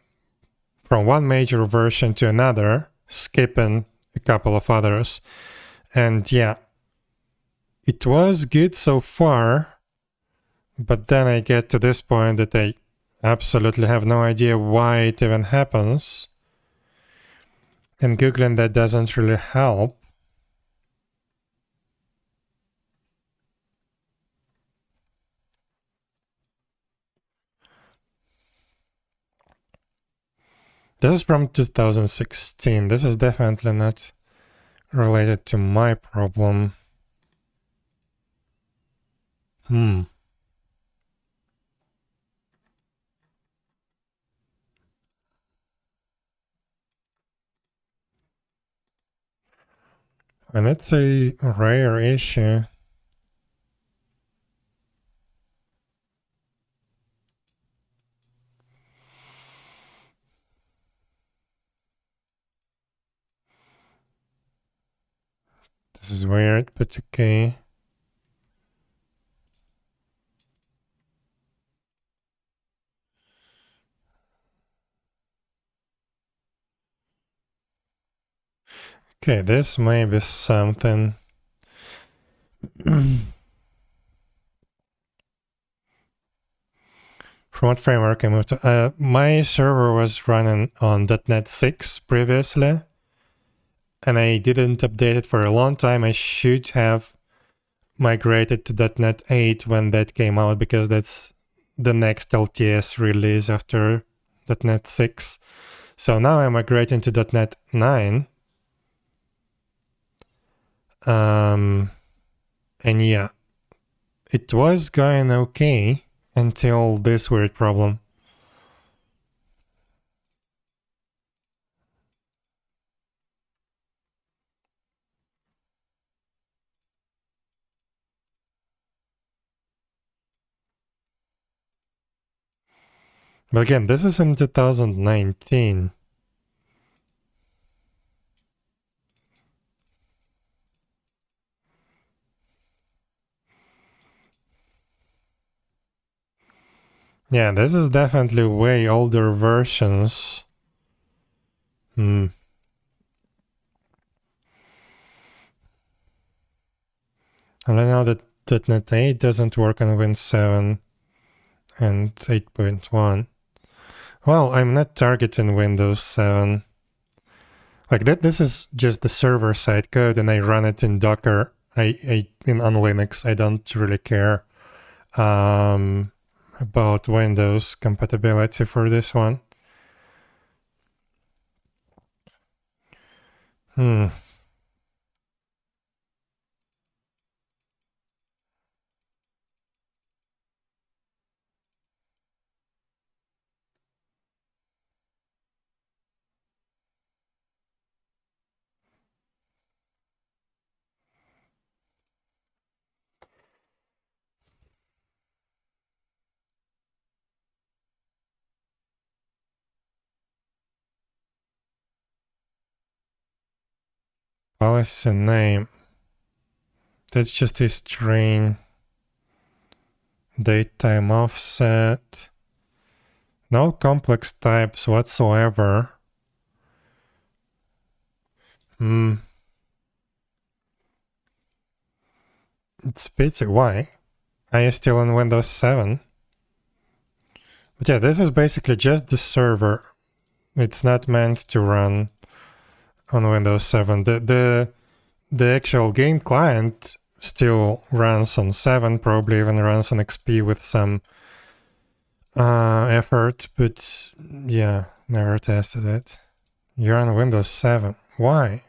one major version to another, skipping a couple of others. And yeah, it was good so far, but then I get to this point that I absolutely have no idea why it even happens. And Googling that doesn't really help. This is from 2016. This is definitely not related to my problem. And it's a rare issue. This is weird, but okay. Okay, this may be something. From what framework I moved to? My server was running on .NET 6 previously, and I didn't update it for a long time. I should have migrated to .NET 8 when that came out, because that's the next LTS release after .NET 6. So now I'm migrating to .NET 9. And yeah, it was going okay until this weird problem. But again, this is in 2019. Yeah, this is definitely way older versions. And I know that .NET 8 doesn't work on Win 7 and 8.1. Well, I'm not targeting Windows 7. Like this is just the server-side code, and I run it in Docker. On Linux. I don't really care about Windows compatibility for this one. Policy name. That's just a string. Date time offset. No complex types whatsoever. It's pity. Why? Are you still in Windows 7? But yeah, this is basically just the server. It's not meant to run on Windows 7. The actual game client still runs on 7, probably even runs on XP with some effort, but yeah, never tested it. You're on Windows 7. Why?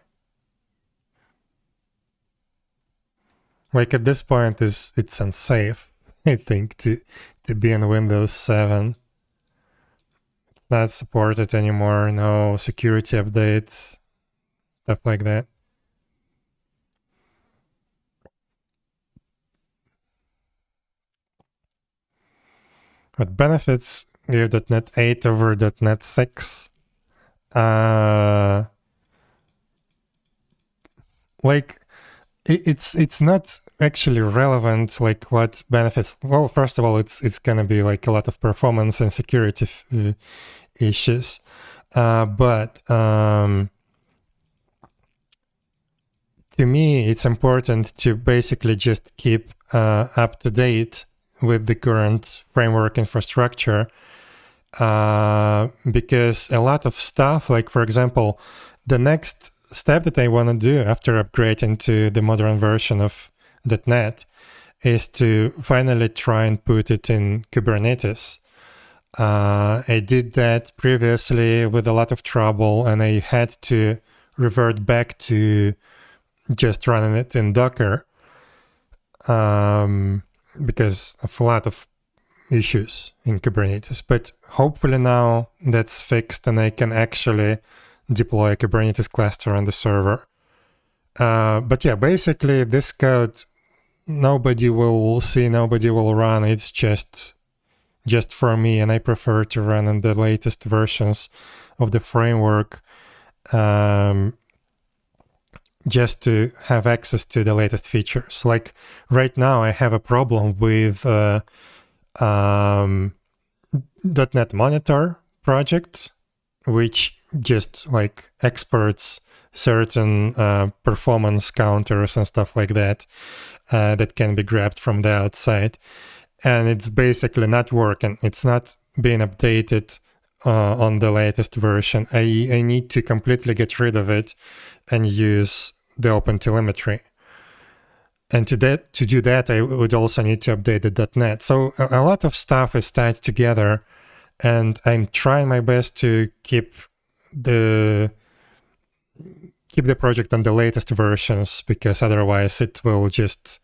Like at this point, it's unsafe, I think, to be on Windows 7. It's not supported anymore, no security updates, stuff like that. What benefits give .NET 8 over .NET 6? Like, it's not actually relevant, like what benefits. Well, first of all, it's gonna be like a lot of performance and security issues, but to me it's important to basically just keep up to date with the current framework infrastructure, because a lot of stuff, like for example, the next step that I want to do after upgrading to the modern version of .NET is to finally try and put it in Kubernetes. I did that previously with a lot of trouble, and I had to revert back to just running it in Docker because of a lot of issues in Kubernetes. But hopefully now that's fixed and I can actually deploy a Kubernetes cluster on the server. But yeah, basically this code nobody will see, nobody will run. It's just for me, and I prefer to run in the latest versions of the framework, just to have access to the latest features. Like right now I have a problem with .NET Monitor project, which just like exports certain performance counters and stuff like that that can be grabbed from the outside, and it's basically not working. It's not being updated on the latest version. I need to completely get rid of it and use the OpenTelemetry. And to do that, I would also need to update the .NET. So a lot of stuff is tied together, and I'm trying my best to keep the project on the latest versions, because otherwise it will just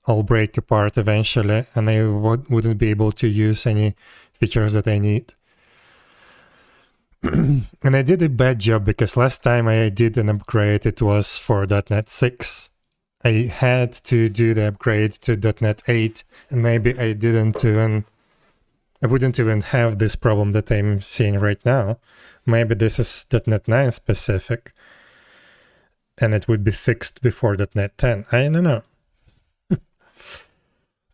all break apart eventually, and I wouldn't be able to use any features that I need. And I did a bad job, because last time I did an upgrade, it was for .NET 6. I had to do the upgrade to .NET 8, and maybe I wouldn't even have this problem that I'm seeing right now. Maybe this is .NET 9 specific, and it would be fixed before .NET 10. I don't know.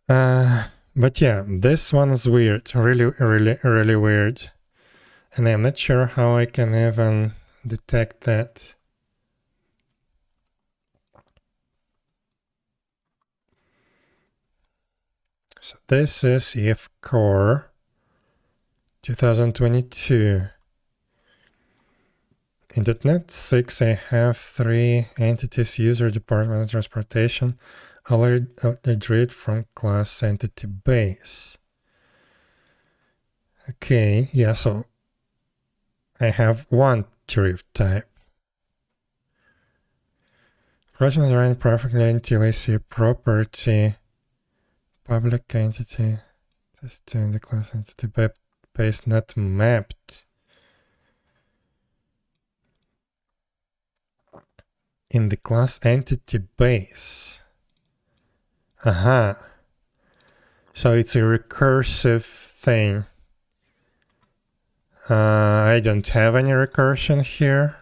But yeah, this one's weird, really weird. And I'm not sure how I can even detect that. So this is EF Core 2022. In .NET 6, I have 3 entities: user, department, and transportation. I'll read from class entity base. Okay, yeah, so I have one tariff type. Operations running perfectly until I see a property, public entity, just in the class entity base not mapped. In the class entity base. So it's a recursive thing. I don't have any recursion here,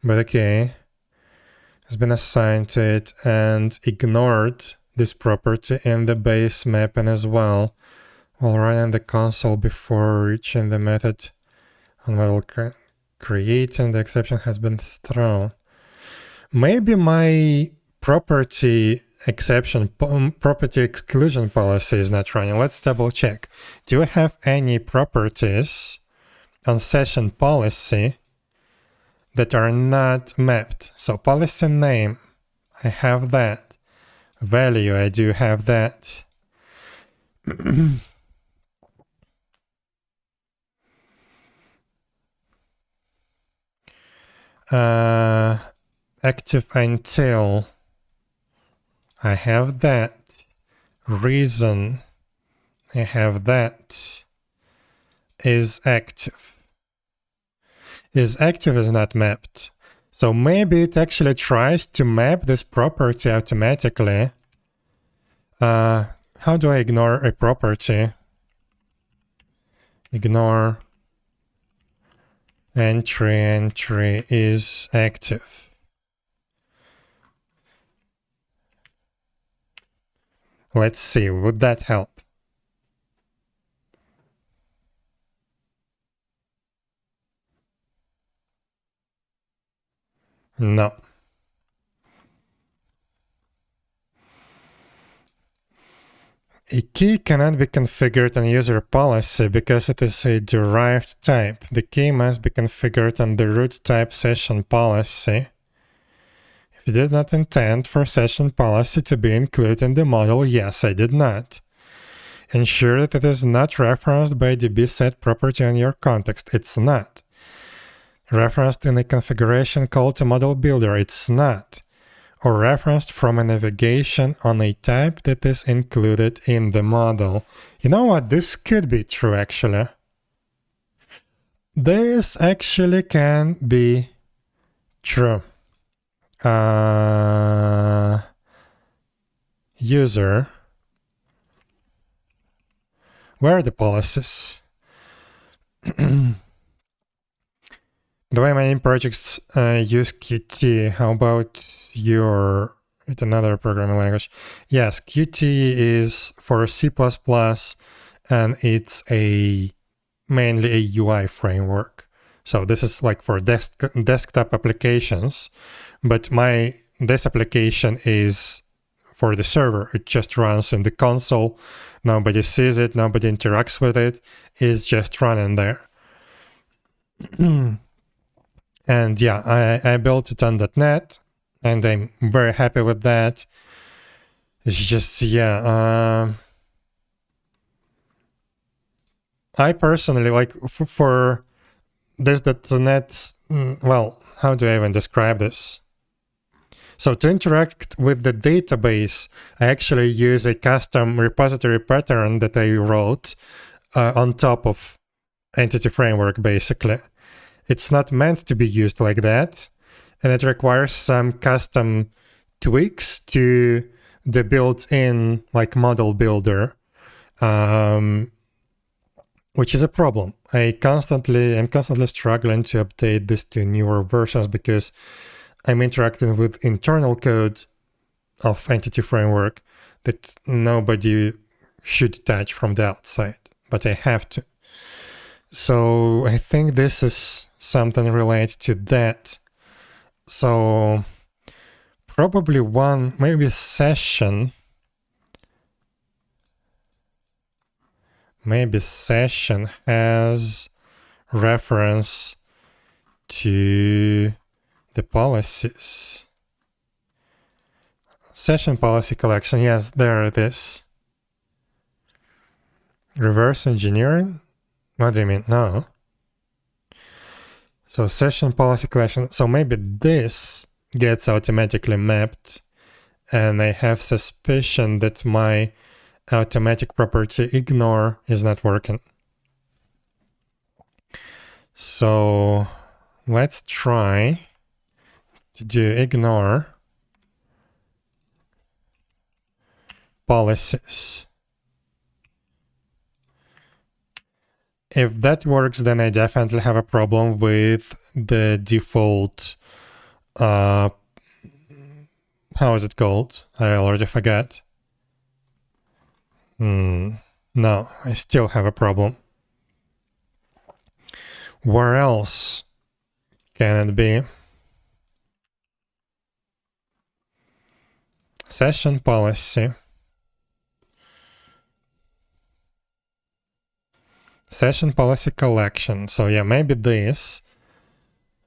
but okay. It's been assigned to it and ignored this property in the base mapping as well. while running the console before reaching the method on model create and the exception has been thrown. Maybe my property exception, property exclusion policy is not running. Let's double check. Do I have any properties on session policy that are not mapped? So policy name, I have that. Value, I do have that. Active until, I have that. Reason, I have that. Is active. Is active is not mapped. So maybe it actually tries to map this property automatically. How do I ignore a property? Ignore entry is active. Let's see, would that help? No. A key cannot be configured on user policy because it is a derived type. The key must be configured on the root type session policy. If you did not intend for session policy to be included in the model, yes, I did not. Ensure that it is not referenced by DB set property on your context. It's not. Referenced in a configuration call to model builder. It's not. Or referenced from a navigation on a type that is included in the model. You know what? This could be true, actually. This actually can be true. User. Where are the policies? The way many projects use Qt, how about with another programming language? Yes, Qt is for C++ and it's mainly a UI framework. So this is like for desktop applications, but this application is for the server. It just runs in the console. Nobody sees it, nobody interacts with it. It's just running there. And yeah, I built it on .NET, and I'm very happy with that. It's just, yeah, I personally, like, for this .NET, well, how do I even describe this? So to interact with the database, I actually use a custom repository pattern that I wrote on top of Entity Framework, basically. It's not meant to be used like that, and it requires some custom tweaks to the built-in like model builder, which is a problem. I'm constantly struggling to update this to newer versions because I'm interacting with internal code of Entity Framework that nobody should touch from the outside, but I have to. So I think this is something related to that. So probably maybe session. Maybe session has reference to the policies. Session policy collection, yes, there it is. Reverse engineering? What do you mean? No. So session policy collection. So maybe this gets automatically mapped, and I have suspicion that my automatic property ignore is not working. So let's try to do ignore policies. If that works, then I definitely have a problem with the default, how is it called? I already forgot. No, I still have a problem. Where else can it be? Session policy. Session policy collection. So yeah, maybe this.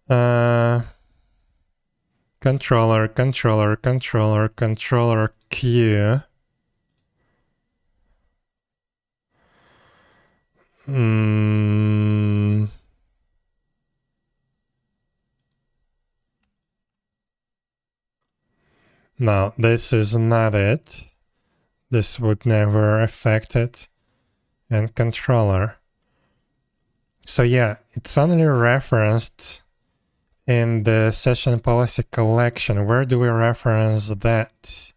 Controller queue. No, this is not it. This would never affect it. And controller. So yeah, it's only referenced in the session policy collection. Where do we reference that?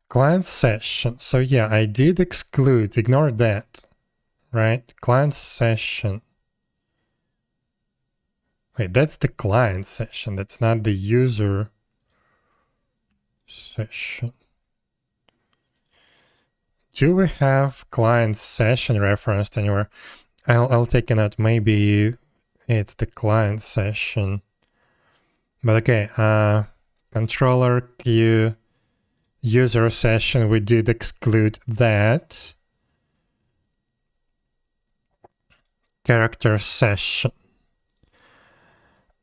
Client session. So yeah, I did exclude, ignore that, right? Client session. Wait, that's the client session. That's not the user session. Do we have client session referenced anywhere? I'll take a note. Maybe it's the client session. But okay, controller queue user session, we did exclude that. Character session.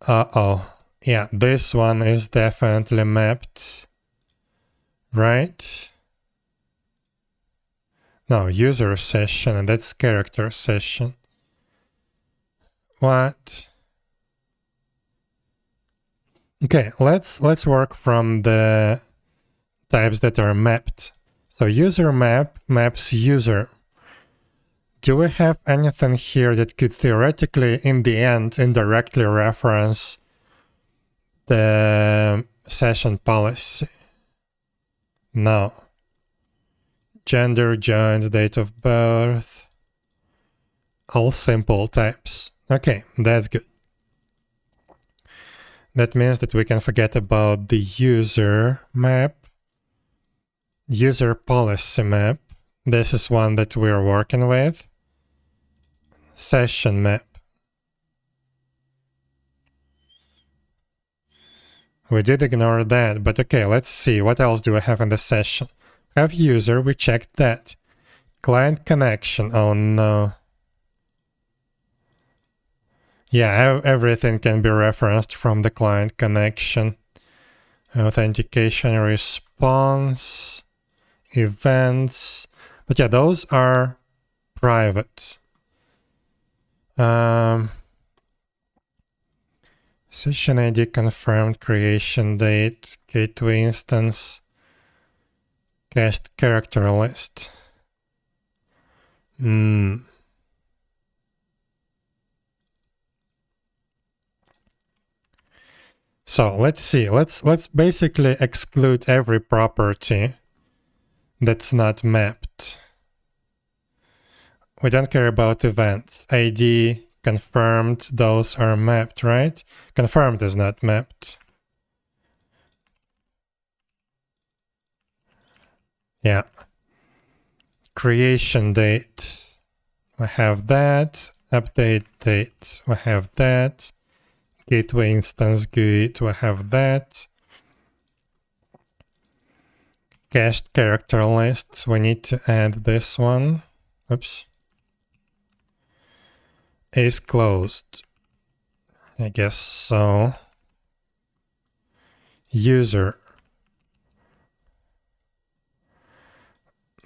Uh-oh. Yeah, this one is definitely mapped. Right? No, user session, and that's character session. What? Okay, let's work from the types that are mapped. So user map maps user. Do we have anything here that could theoretically, in the end, indirectly reference the session policy? No. Gender, joins, date of birth. All simple types. Okay, that's good. That means that we can forget about the user map. User policy map. This is one that we're working with. Session map. We did ignore that, but okay, let's see. What else do I have in the session? Have user, we checked that. Client connection, oh no. Yeah, everything can be referenced from the client connection. Authentication response, events. But yeah, those are private. Session ID confirmed, creation date, gateway instance, cached character list. So let's see. Let's basically exclude every property that's not mapped. We don't care about events. ID, confirmed, those are mapped, right? Confirmed is not mapped. Yeah. Creation date, we have that. Update date, we have that. Gateway instance GUI, we have that. Cached character lists, we need to add this one. Oops. Is closed. I guess so. User.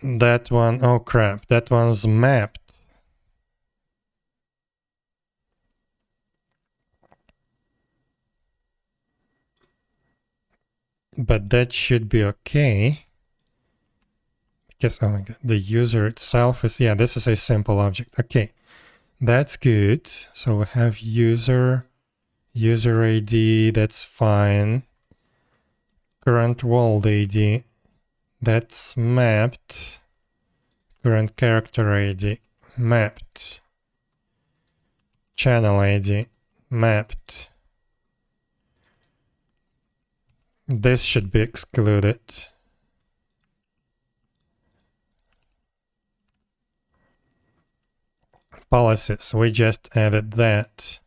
That one, oh crap, that one's mapped. But that should be okay. Because, oh my god, the user itself is, yeah, this is a simple object. Okay, that's good. So we have user ID, that's fine. Current world ID, that's mapped. Current character ID, mapped. Channel ID, mapped. This should be excluded. policies. We just added that.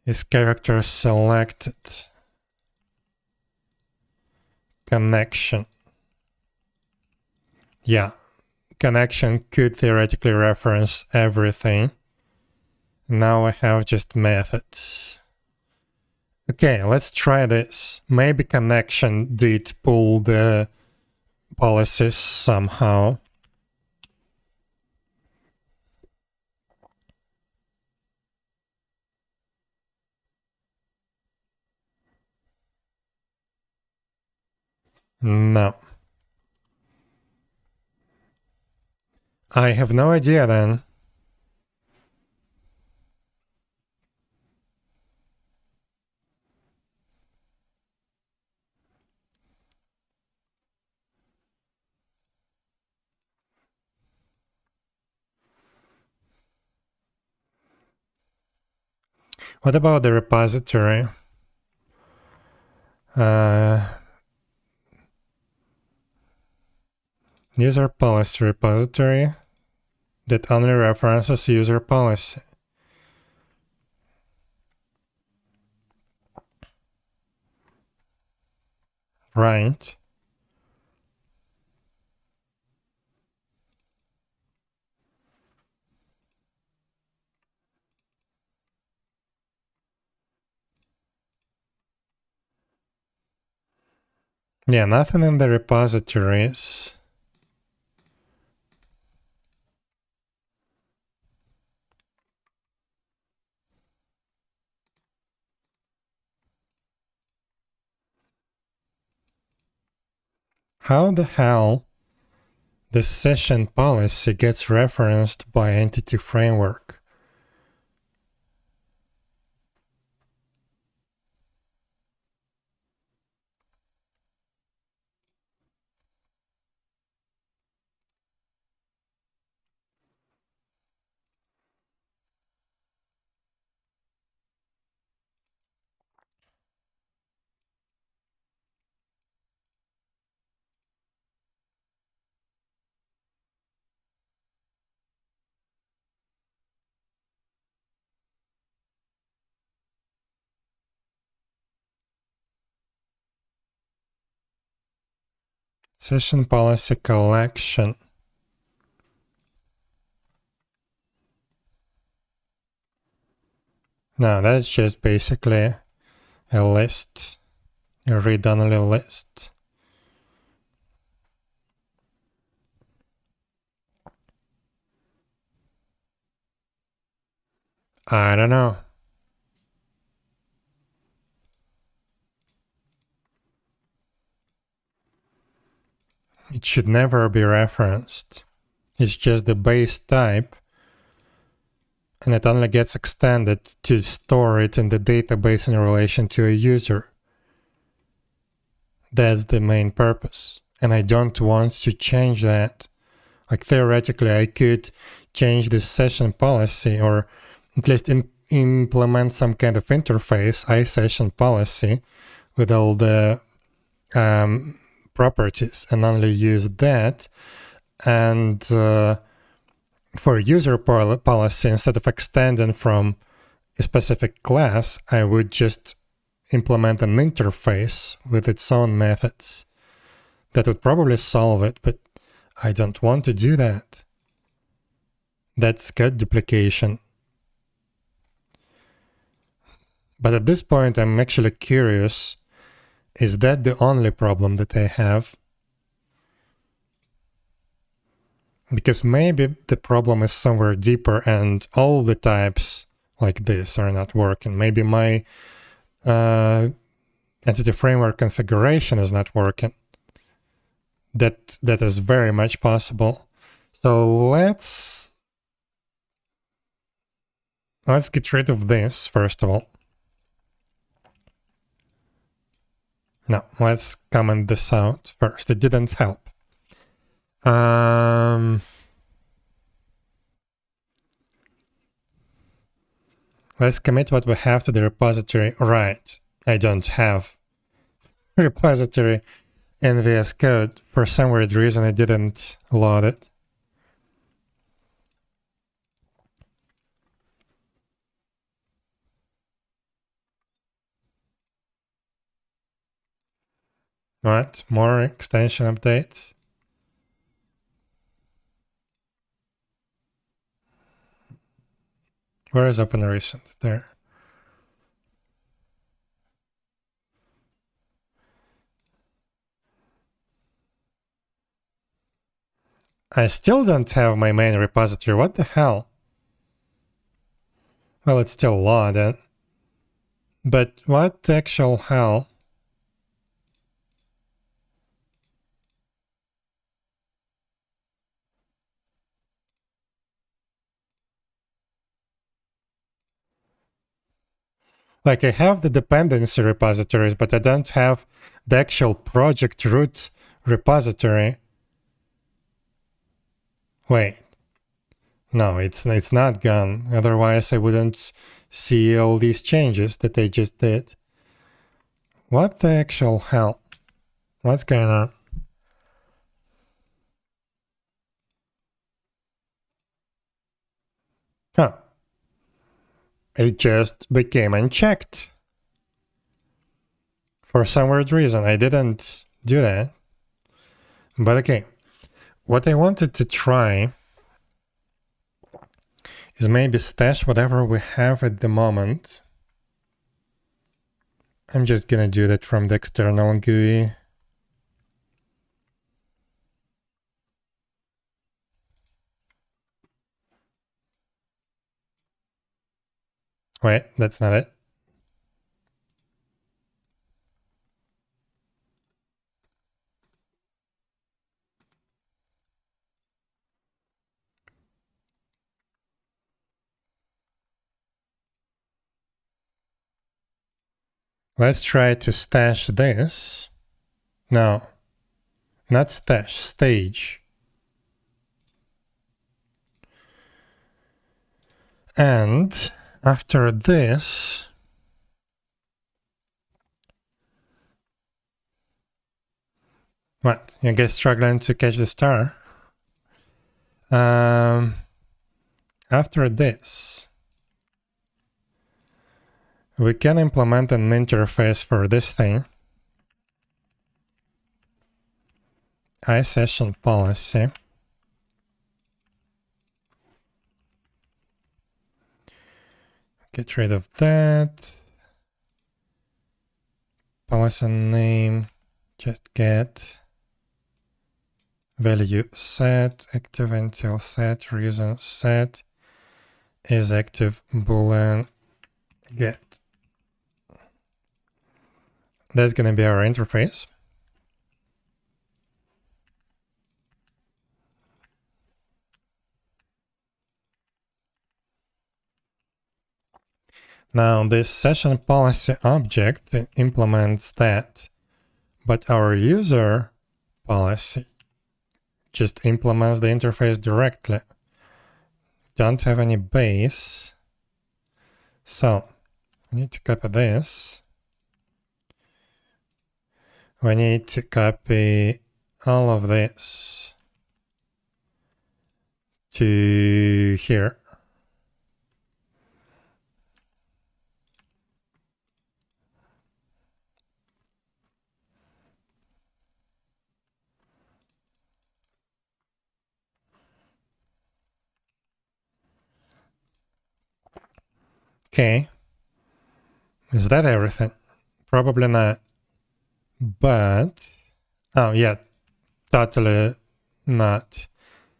Is character selected? Connection. Yeah, connection could theoretically reference everything. Now I have just methods. Okay, let's try this. Maybe connection did pull the policies somehow. No. I have no idea then. What about the repository? User policy repository that only references user policy. Right. Yeah, nothing in the repositories. How the hell the session policy gets referenced by entity framework? Session policy collection. No, that's just basically a list, a read-only list. I don't know. It should never be referenced. It's just the base type, and it only gets extended to store it in the database in relation to a user. That's the main purpose, and I don't want to change that. Like theoretically, I could change this session policy, or at least implement some kind of interface, iSession policy, with all the properties, and only use that. And for user policy, instead of extending from a specific class, I would just implement an interface with its own methods. That would probably solve it, but I don't want to do that. That's code duplication. But at this point, I'm actually curious, is that the only problem that I have? Because maybe the problem is somewhere deeper and all the types like this are not working. Maybe my entity framework configuration is not working. That is very much possible. So let's get rid of this first of all. No, let's comment this out first. It didn't help. Let's commit what we have to the repository. Right, I don't have repository in VS Code. For some weird reason, I didn't load it. What? More extension updates? Where is Open Recent? There. I still don't have my main repository. What the hell? Well, it's still loaded. But what the actual hell? Like, I have the dependency repositories, but I don't have the actual project root repository. Wait. No, it's not gone. Otherwise, I wouldn't see all these changes that they just did. What the actual hell? What's going on? Huh. It just became unchecked. For some weird reason, I didn't do that. But okay. What I wanted to try is maybe stash whatever we have at the moment. I'm just gonna do that from the external GUI. Wait, that's not it. Let's try to stash this. No, not stash, stage. And after this, what? You guys struggling to catch the star? After this, we can implement an interface for this thing. iSession policy. Get rid of that. Policy name, just get value set, active until set, reason set is active boolean get. That's going to be our interface. Now this session policy object implements that, but our user policy just implements the interface directly. Don't have any base. So we need to copy this. We need to copy all of this to here. Okay. Is that everything? Probably not. But, oh yeah, totally not.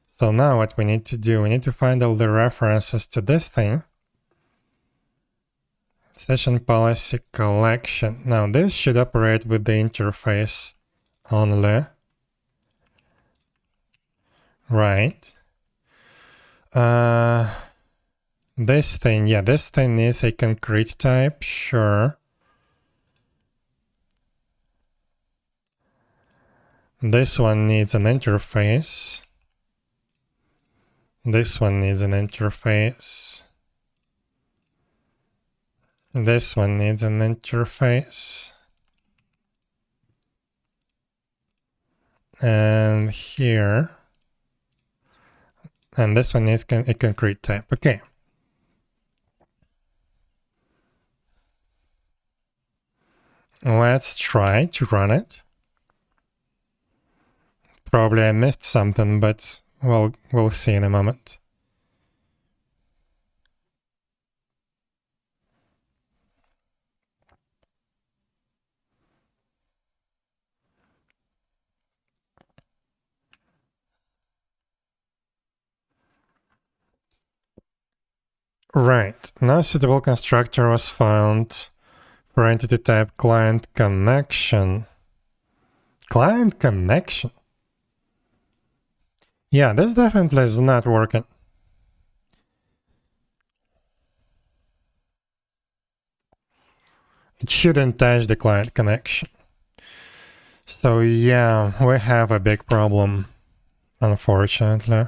So now what we need to do, we need to find all the references to this thing. Session policy collection. Now this should operate with the interface only. Right. This thing, yeah, this thing is a concrete type, sure. This one needs an interface. This one needs an interface. This one needs an interface. And here. And this one is a concrete type. Okay. Let's try to run it. probably I missed something, but we'll see in a moment. Right, now suitable constructor was found for entity type client connection. Client connection? Yeah, this definitely is not working. It shouldn't touch the client connection. So yeah, we have a big problem, unfortunately.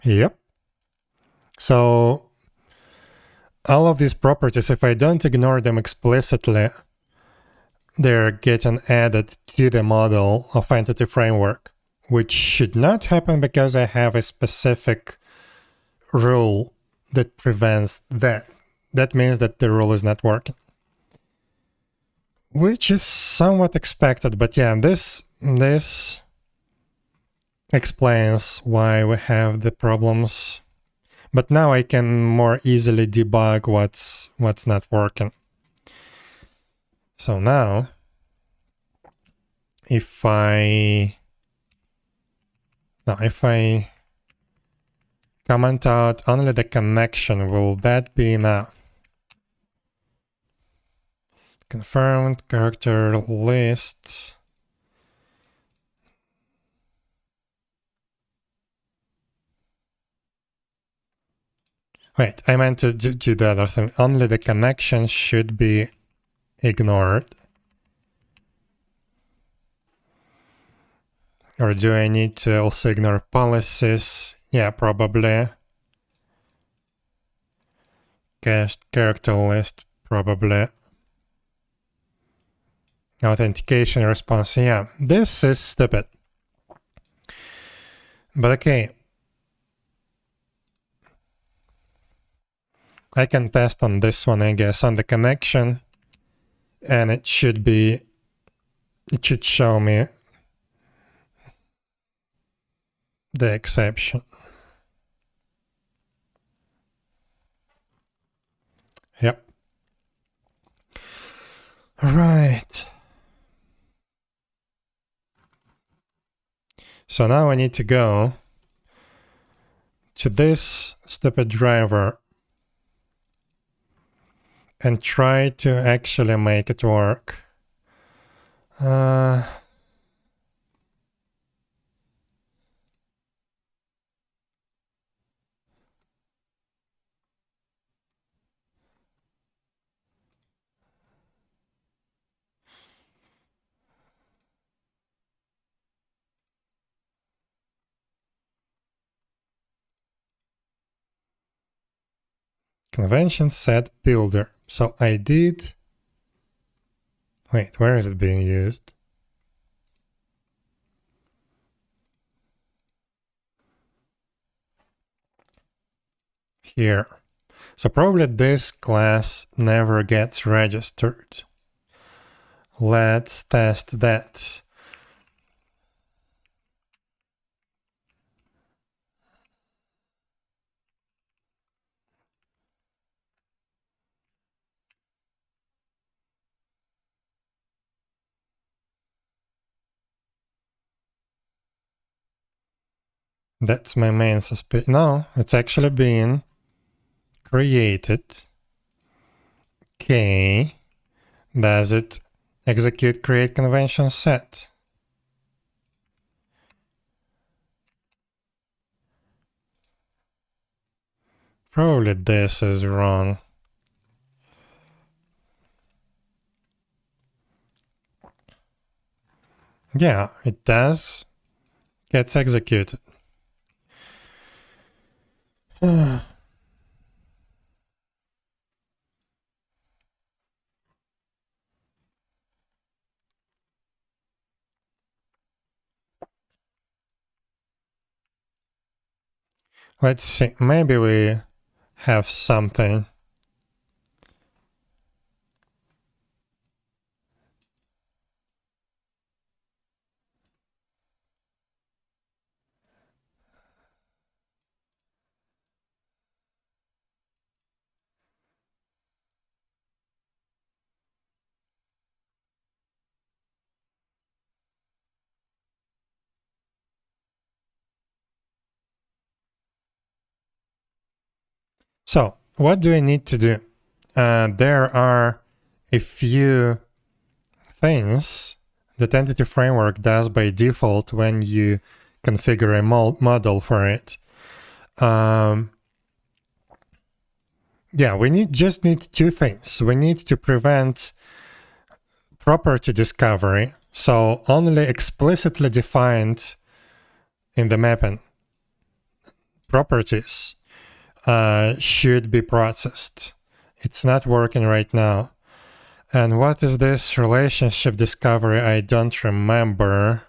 Yep. So all of these properties, if I don't ignore them explicitly, they're getting added to the model of entity framework, which should not happen because I have a specific rule that prevents that. That means that the rule is not working, which is somewhat expected. But yeah, this explains why we have the problems. But now I can more easily debug what's not working. So now, if I comment out only the connection, will that be enough? Confirmed character list. Wait, I meant to do the other thing. Only the connection should be ignored. Or do I need to also ignore policies? Yeah, probably. Cached character list, probably. Authentication response, yeah. This is stupid. But okay. I can test on this one, I guess, on the connection. And it should show me the exception. Yep. Right. So now I need to go to this stupid driver and try to actually make it work. Convention set builder. So I did... Wait, where is it being used? Here. So probably this class never gets registered. Let's test that. That's my main suspicion. No, it's actually being created. Okay. Does it execute create convention set? Probably this is wrong. Yeah, it does. Gets executed. Let's see, maybe we have something. So what do I need to do? There are a few things that Entity Framework does by default when you configure a model for it. Yeah, we just need two things. We need to prevent property discovery, so only explicitly defined in the mapping properties should be processed. It's not working right now. And what is this relationship discovery? I don't remember.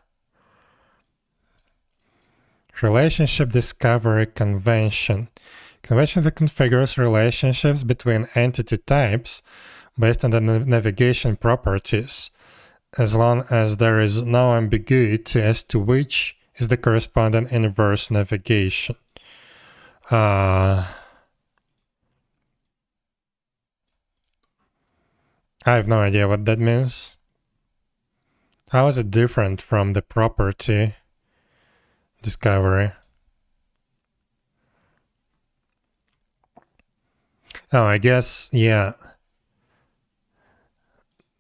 Relationship discovery convention. Convention that configures relationships between entity types based on the navigation properties, as long as there is no ambiguity as to which is the corresponding inverse navigation. I have no idea what that means. How is it different from the property discovery? Oh, I guess, yeah.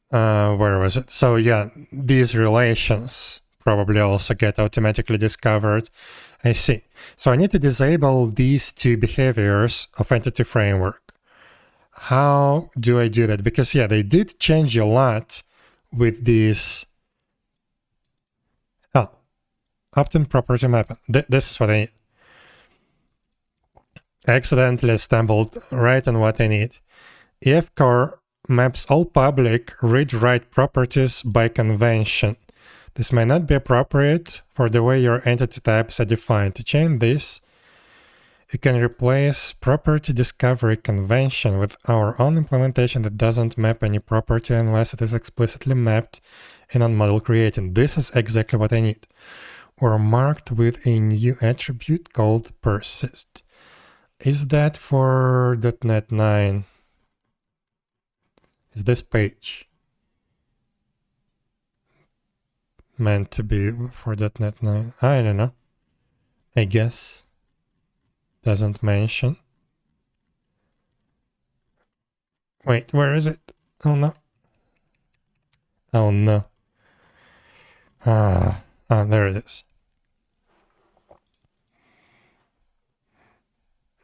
Where was it? So yeah, these relations probably also get automatically discovered. I see. So I need to disable these two behaviors of Entity Framework. How do I do that? Because yeah, they did change a lot with these. Oh, opt-in property mapping. This is what I need. I accidentally stumbled right on what I need. EF core maps all public read-write properties by convention. This may not be appropriate for the way your entity types are defined. To change this, you can replace property discovery convention with our own implementation that doesn't map any property unless it is explicitly mapped in on model creating. This is exactly what I need. Or marked with a new attribute called persist. Is that for .NET 9? Is this page meant to be for .NET 9? I don't know. I guess. Doesn't mention. Wait, where is it? Oh no. Oh no. There it is.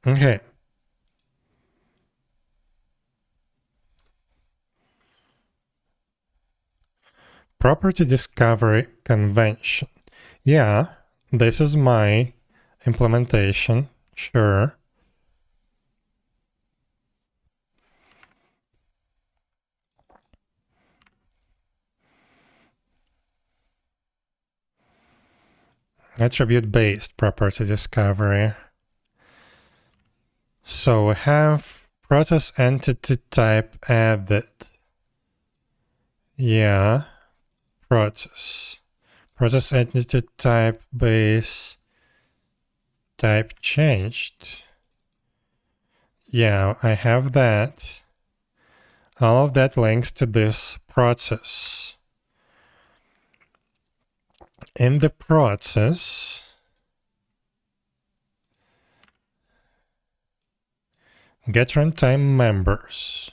Okay. Property discovery convention. Yeah, this is my implementation. Sure. Attribute-based property discovery. So we have process entity type added. Yeah. Process entity type base type changed. Yeah, I have that. All of that links to this process. In the process, get runtime members.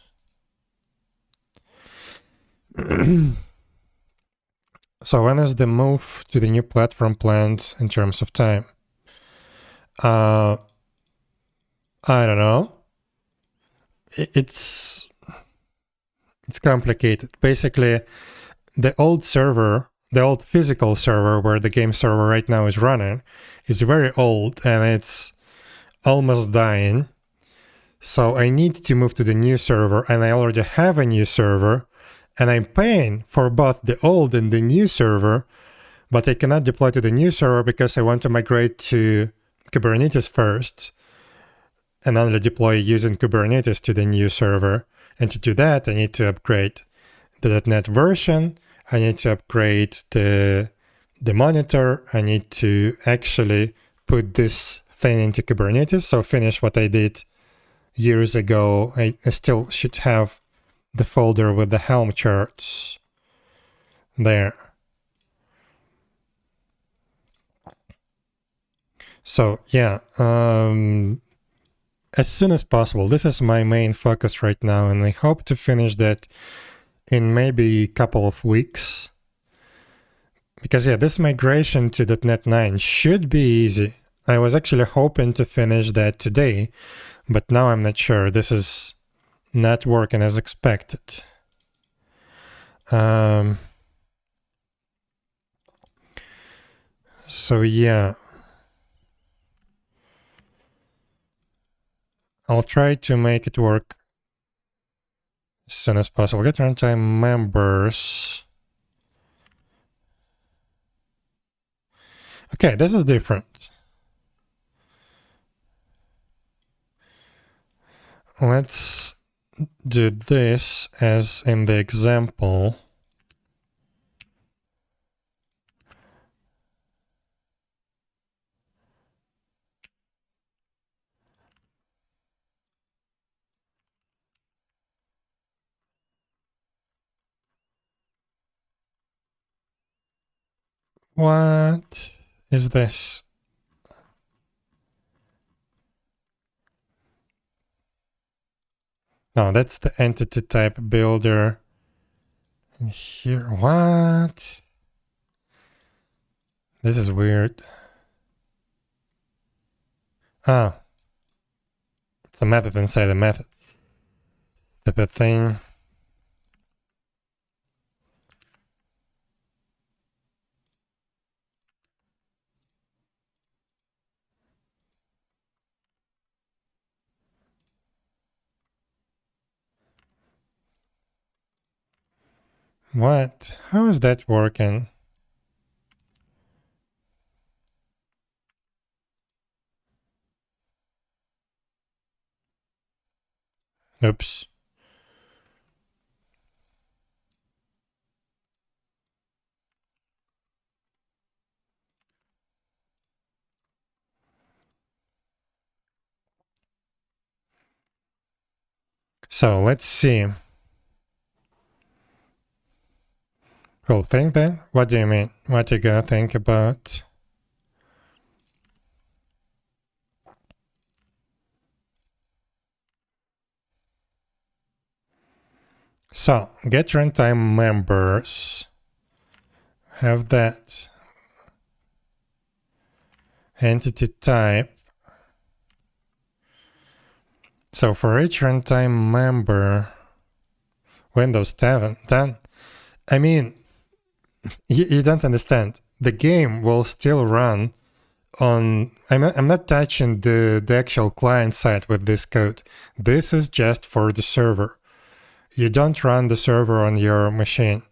So when is the move to the new platform planned in terms of time? I don't know. It's complicated. Basically, the old server, the old physical server where the game server right now is running, is very old and it's almost dying. So I need to move to the new server, and I already have a new server, and I'm paying for both the old and the new server, but I cannot deploy to the new server because I want to migrate to Kubernetes first and only deploy using Kubernetes to the new server. And to do that, I need to upgrade the .NET version. I need to upgrade the monitor. I need to actually put this thing into Kubernetes. So finish what I did years ago. I still should have the folder with the Helm charts there. So yeah, as soon as possible. This is my main focus right now, and I hope to finish that in maybe a couple of weeks. Because yeah, this migration to .NET 9 should be easy. I was actually hoping to finish that today, but now I'm not sure. This is not working as expected. So yeah, I'll try to make it work as soon as possible. Get runtime members. Okay, this is different. Let's do this as in the example. What is this? No, that's the entity type builder. Here, what? This is weird. Oh. It's a method inside a method. Stupid thing. What? How is that working? Oops. So let's see. Well, think then? What do you mean? What you gonna think about? So, get runtime members. Have that. Entity type. So for each runtime member, Windows 10, I mean, you don't understand. The game will still run on... I'm not touching the actual client side with this code. This is just for the server. You don't run the server on your machine.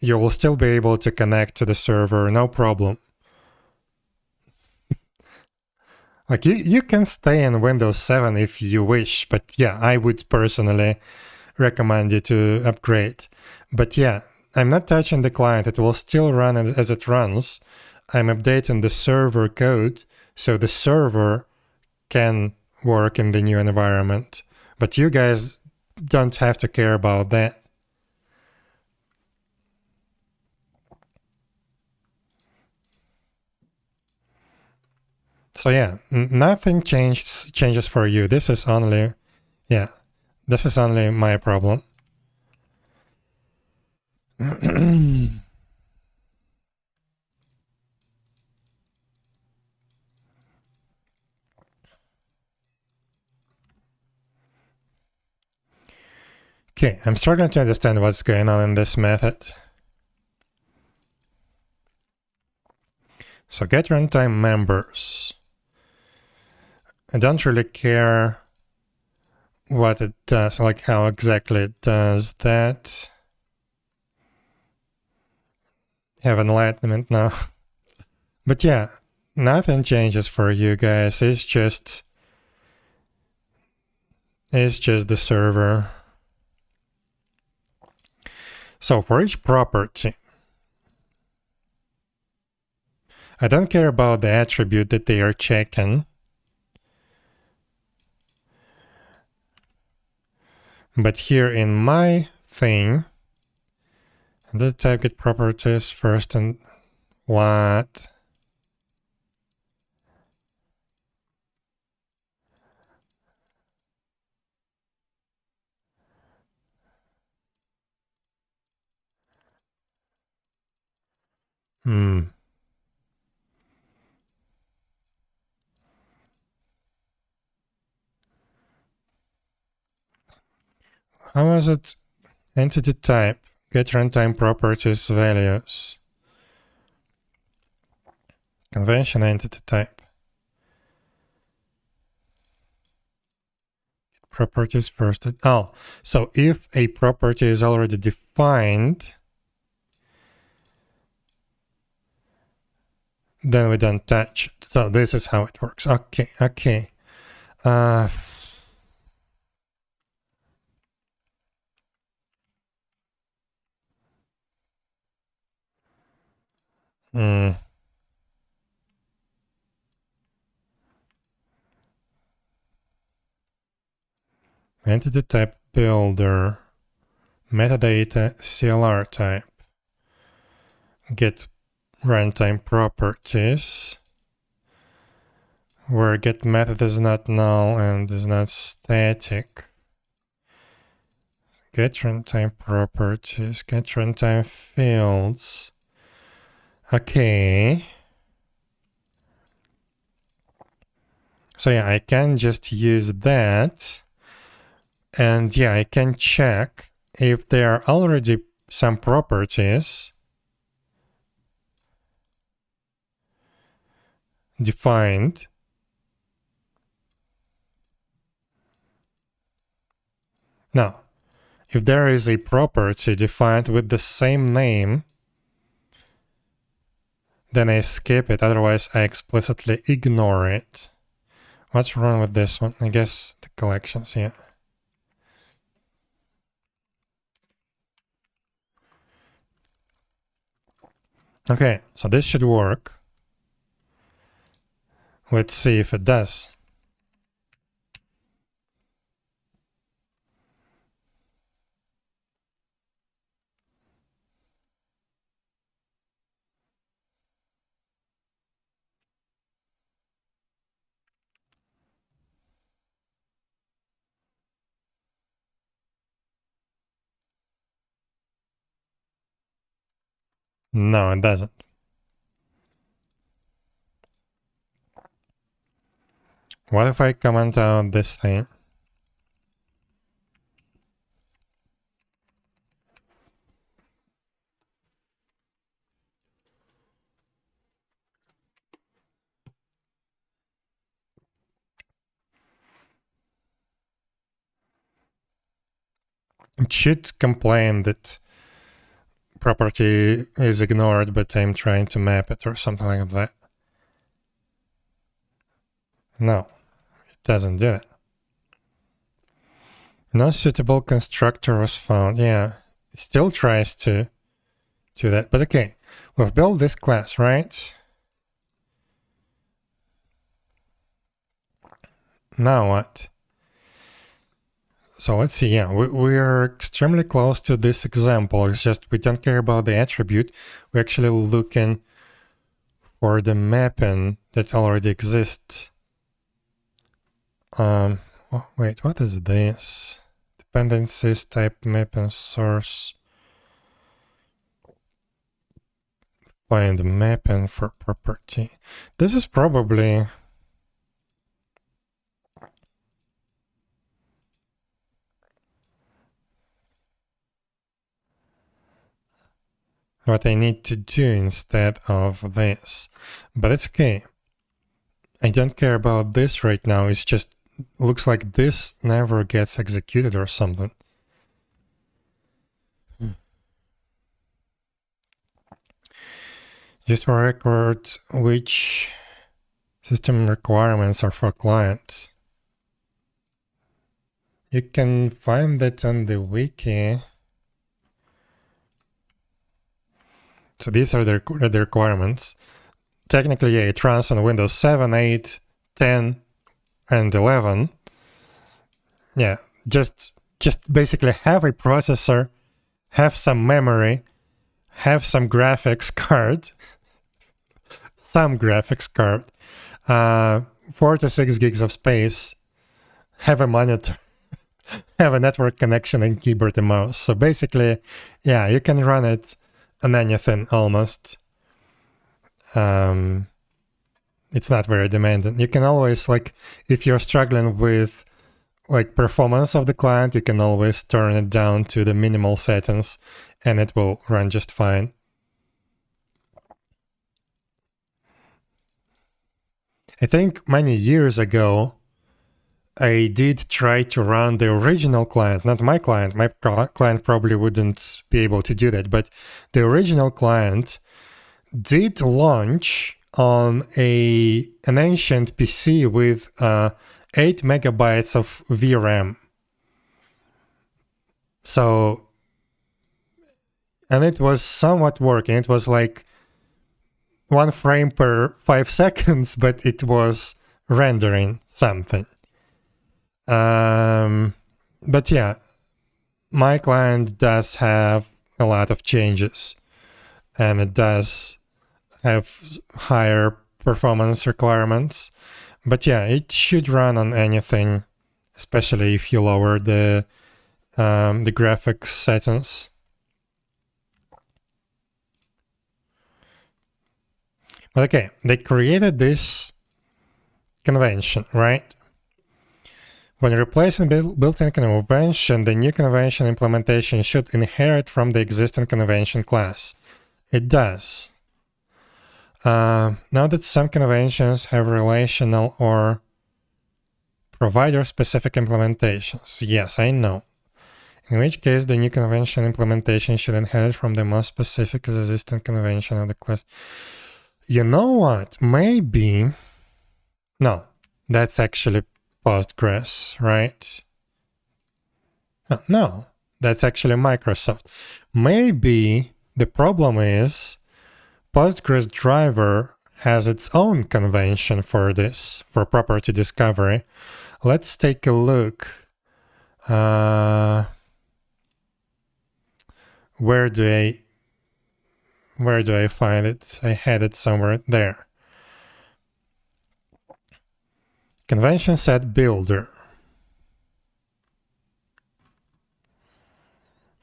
You will still be able to connect to the server, no problem. Like, you can stay in Windows 7 if you wish, but yeah, I would personally recommend you to upgrade. But yeah, I'm not touching the client. It will still run as it runs. I'm updating the server code so the server can work in the new environment. But you guys don't have to care about that. So yeah, nothing changes for you. This is only, yeah, this is only my problem. Okay, I'm starting to understand what's going on in this method. So get runtime members. I don't really care what it does, like how exactly it does that. Have enlightenment now. But yeah, nothing changes for you guys. It's just the server. So for each property, I don't care about the attribute that they are checking. But here in my thing, the type get properties first and what? Hmm. How was it? Entity type. Get runtime properties values. Convention entity type. Properties first. Oh, so if a property is already defined, then we don't touch it. So this is how it works. Okay, okay. Hmm. Entity type builder. Metadata CLR type. Get runtime properties. Where get method is not null and is not static. Get runtime properties. Get runtime fields. Okay. So yeah, I can just use that. And yeah, I can check if there are already some properties defined. Now, if there is a property defined with the same name, then I skip it. Otherwise, I explicitly ignore it. What's wrong with this one? I guess the collections, yeah. Okay, so this should work. Let's see if it does. No, it doesn't. What if I comment out this thing? It should complain that property is ignored, but I'm trying to map it or something like that. No, it doesn't do it. No suitable constructor was found. Yeah, it still tries to do that. But okay, we've built this class, right? Now what? So let's see. Yeah, we're extremely close to this example. It's just we don't care about the attribute. We're actually looking for the mapping that already exists. Oh, wait, what is this? Dependencies, type mapping, source. Find mapping for property. This is probably what I need to do instead of this. But it's okay. I don't care about this right now. It's just looks like this never gets executed or something. Just for record, which system requirements are for clients? You can find that on the wiki. So these are the requirements. Technically, yeah, it runs on Windows 7, 8, 10, and 11. Yeah, just basically have a processor, have some memory, have some graphics card, 4 to 6 gigs of space, have a monitor, have a network connection and keyboard and mouse. So basically, yeah, you can run it on anything almost. it's not very demanding. You can always, like, if you're struggling with like performance of the client, you can always turn it down to the minimal settings and it will run just fine. I think many years ago, I did try to run the original client, not my client. My client probably wouldn't be able to do that, but the original client did launch on an ancient PC with 8 megabytes of VRAM. So, and it was somewhat working. It was like 1 frame per 5 seconds, but it was rendering something. But yeah, my client does have a lot of changes, and it does have higher performance requirements. But yeah, it should run on anything, especially if you lower the graphics settings. But okay, they created this convention, right? When replacing built-in convention, the new convention implementation should inherit from the existing convention class. It does. Now that some conventions have relational or provider-specific implementations. Yes, I know. In which case, the new convention implementation should inherit from the most specific existing convention of the class. You know what? Maybe... No, that's actually Postgres, right? No, that's actually Microsoft. Maybe the problem is Postgres driver has its own convention for this, for property discovery. Let's take a look. Where do I find it? I had it somewhere there. Convention set builder.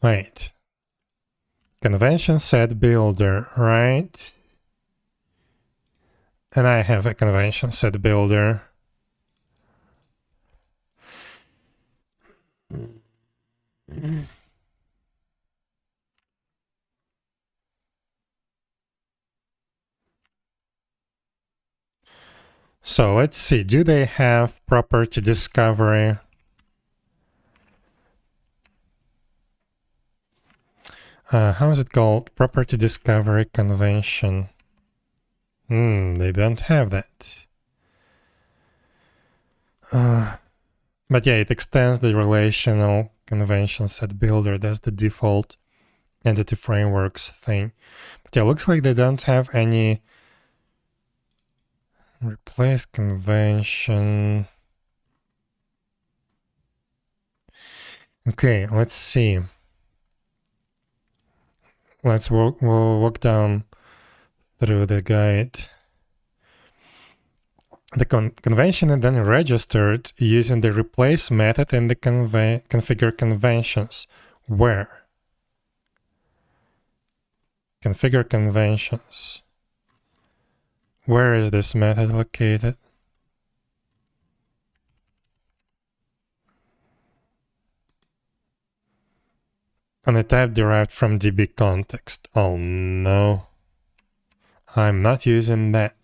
Wait. Convention set builder, right? And I have a convention set builder. So let's see, do they have property discovery? How is it called? Property discovery convention. They don't have that. But yeah, it extends the relational convention set builder. That's the default entity frameworks thing. But yeah, looks like they don't have any replace convention. Okay, let's see. Let's walk down through the guide. The convention is then registered using the replace method in the configure conventions. Where? Configure conventions. Where is this method located? On a type derived from DB context. Oh no. I'm not using that.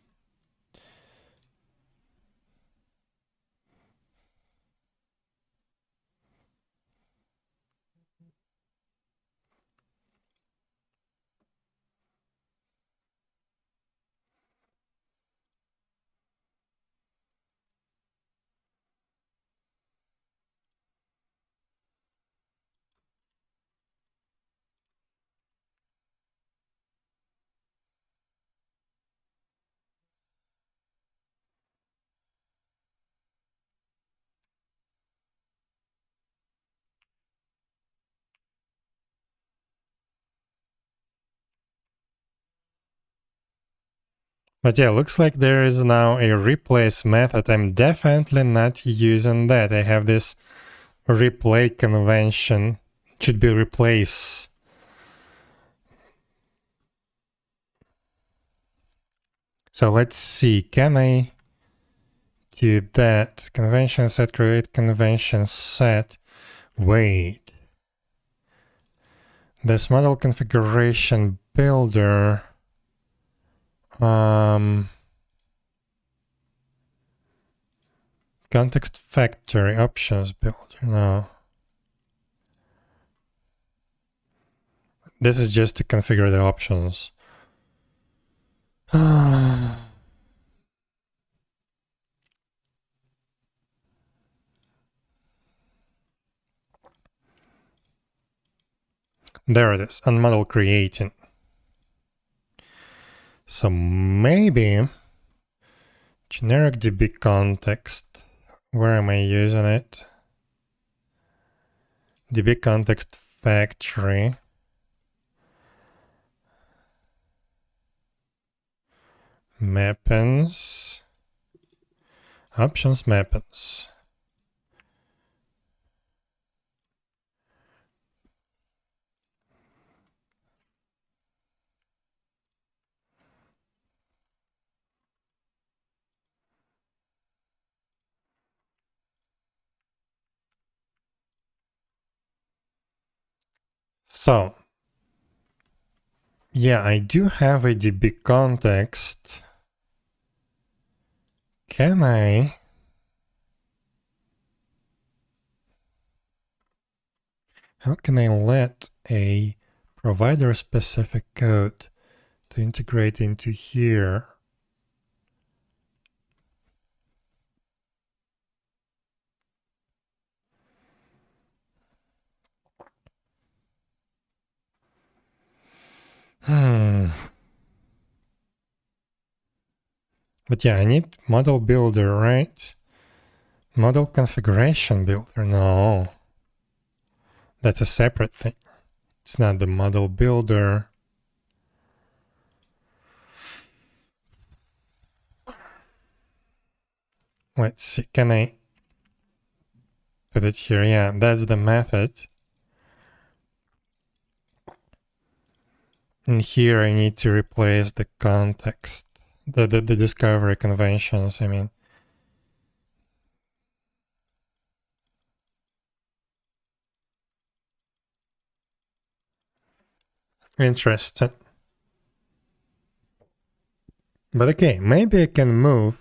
But yeah, looks like there is now a replace method. I'm definitely not using that. I have this replay convention. It should be replace. 。So let's see, can I do that? Convention set, create convention set. Wait. This model configuration builder. Context factory options builder. No. This is just to configure the options. There it is, unmodel creating. So maybe generic DB context. Where am I using it? DB context factory. Mappings. Options mappings. So, yeah, I do have a DB context. Can I? How can I let a provider-specific code to integrate into here? But yeah, I need model builder, right? Model configuration builder. No. That's a separate thing. It's not the model builder. Let's see. Can I put it here? Yeah, that's the method. And here I need to replace the context. The discovery conventions, I mean. Interesting. But okay, maybe I can move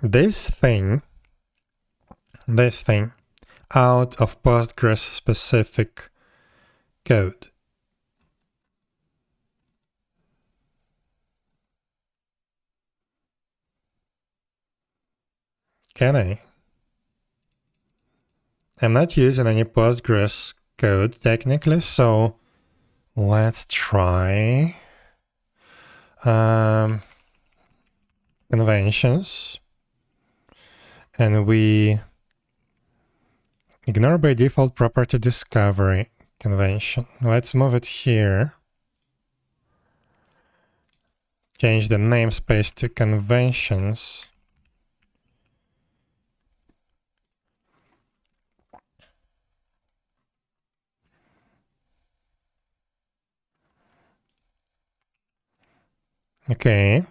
this thing out of Postgres specific code. Can I? I'm not using any Postgres code technically, so let's try conventions, and we ignore by default property discovery convention. Let's move it here. Change the namespace to conventions. Okay.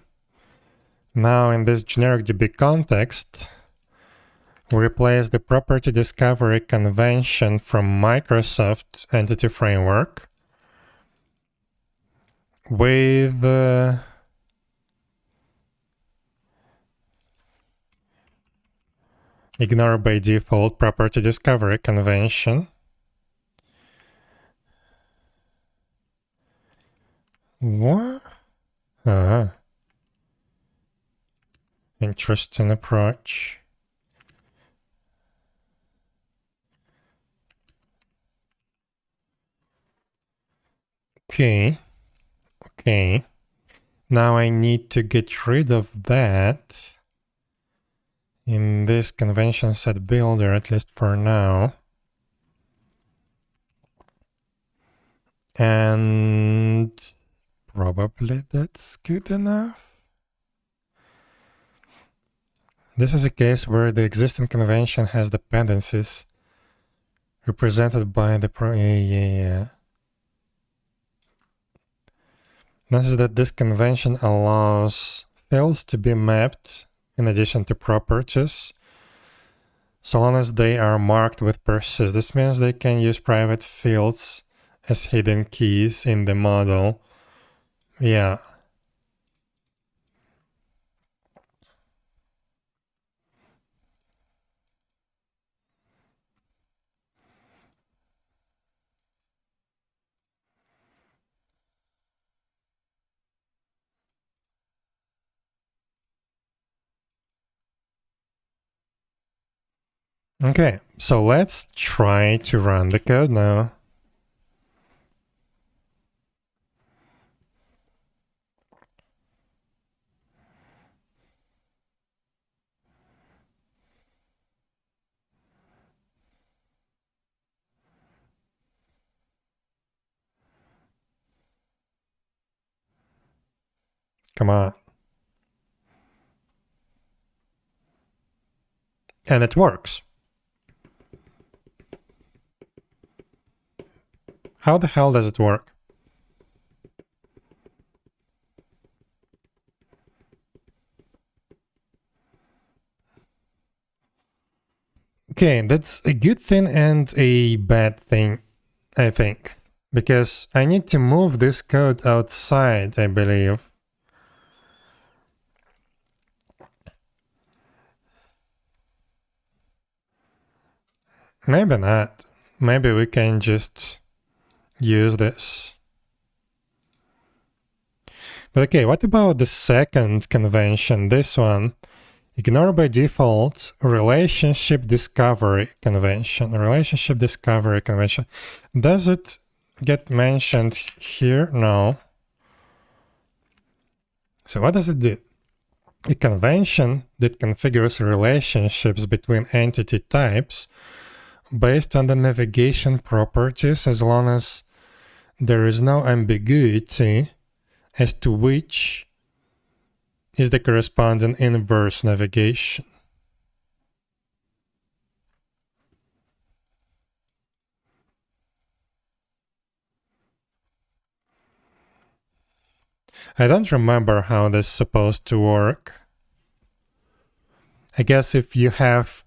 Now in this generic DB context, we replace the property discovery convention from Microsoft Entity Framework with ignore by default property discovery convention. What? Interesting approach. Okay. Now I need to get rid of that in this convention set builder, at least for now. And probably that's good enough. This is a case where the existing convention has dependencies represented by the Notice that this convention allows fields to be mapped in addition to properties, so long as they are marked with persist. This means they can use private fields as hidden keys in the model. Yeah. Okay, so let's try to run the code now. Come on. And it works. How the hell does it work? Okay, that's a good thing and a bad thing, I think. Because I need to move this code outside, I believe. Maybe not. Maybe we can just use this. But okay, what about the second convention, this one? Ignore by default relationship discovery convention. Relationship discovery convention. Does it get mentioned here? No. So what does it do? A convention that configures relationships between entity types based on the navigation properties, as long as there is no ambiguity as to which is the corresponding inverse navigation. I don't remember how this is supposed to work. I guess if you have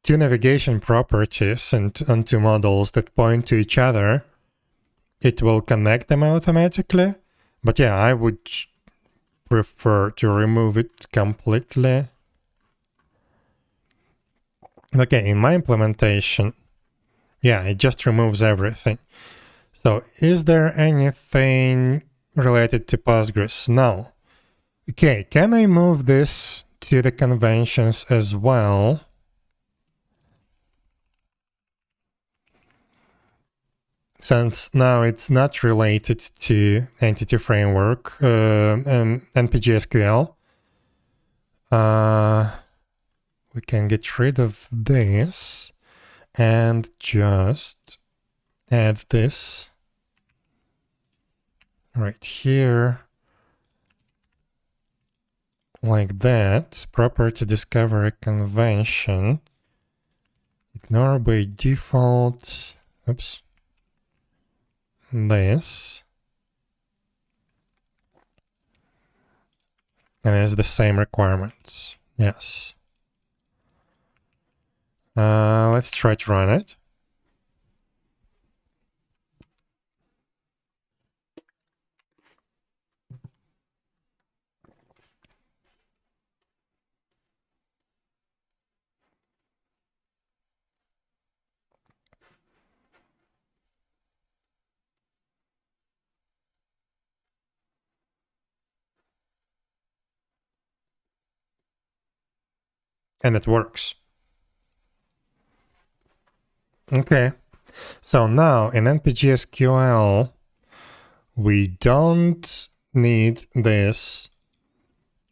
two navigation properties and two models that point to each other, it will connect them automatically. But yeah, I would prefer to remove it completely. Okay, in my implementation, yeah, it just removes everything. So is there anything related to Postgres? No. Okay, can I move this to the conventions as well? Since now it's not related to Entity Framework and npgsql, we can get rid of this and just add this right here, like that. Property discovery convention. Ignore by default. Oops. This. And it's the same requirements. Yes. Let's try to run it. And it works. Okay, so now in npgsql, we don't need this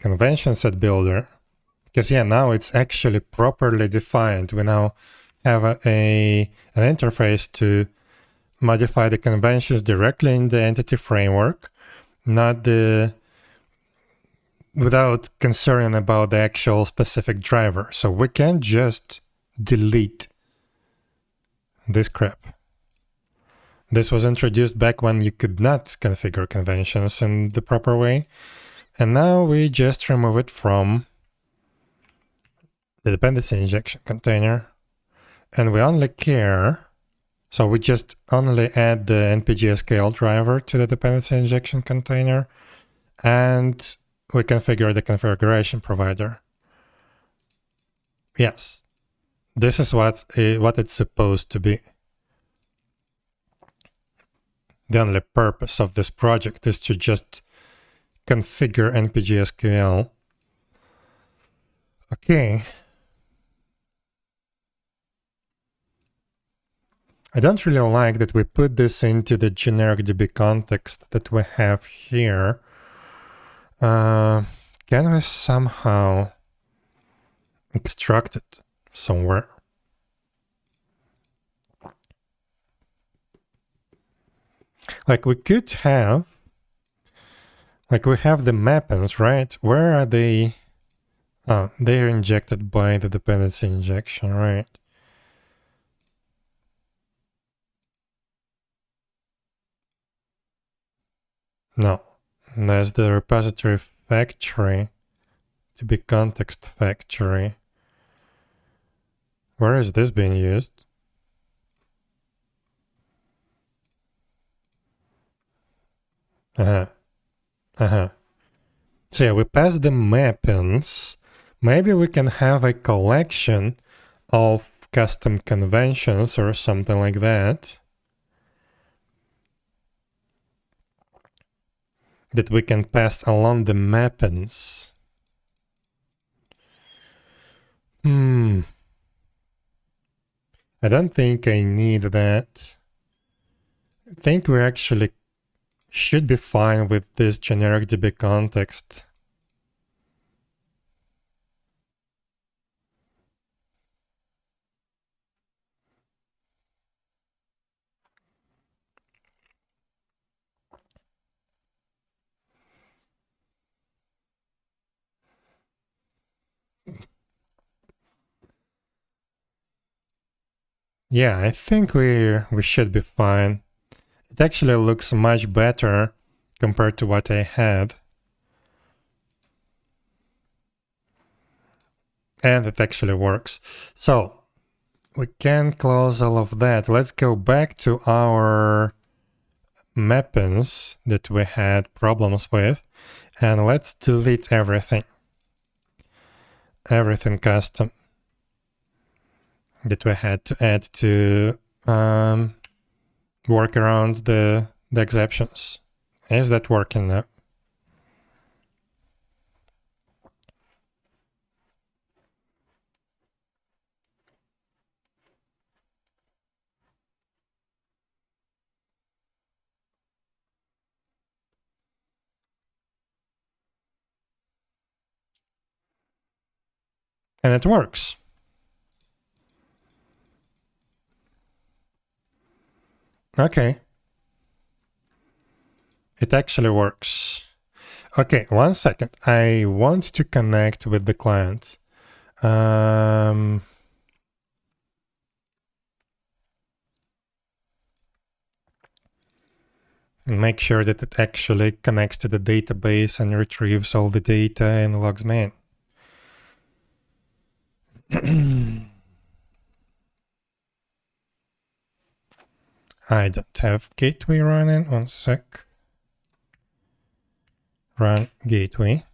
convention set builder, because yeah, now it's actually properly defined. We now have an interface to modify the conventions directly in the entity framework, not without concern about the actual specific driver. So we can just delete this crap. This was introduced back when you could not configure conventions in the proper way. And now we just remove it from the dependency injection container. And we only care, so we just only add the npg-scale driver to the dependency injection container, and we configure the configuration provider. Yes, this is what it's supposed to be. The only purpose of this project is to just configure npg-scale. Okay. I don't really like that we put this into the generic DB context that we have here. Can we somehow extract it somewhere? Like we could have, like we have the mappings, right? Where are they? Oh, they are injected by the dependency injection, right? No, there's the repository factory to be context factory. Where is this being used? So yeah, we pass the mappings. Maybe we can have a collection of custom conventions or something like that. That we can pass along the mappings. I don't think I need that. I think we actually should be fine with this generic DB context. Yeah, I think we should be fine. It actually looks much better compared to what I had. And it actually works. So we can close all of that. Let's go back to our mappings that we had problems with, and let's delete everything. Everything custom that we had to add to work around the exceptions. Is that working now? And it works. Okay. It actually works. Okay, 1 second. I want to connect with the client. Make sure that it actually connects to the database and retrieves all the data and logs me in. I don't have gateway running. 1 sec. Run gateway.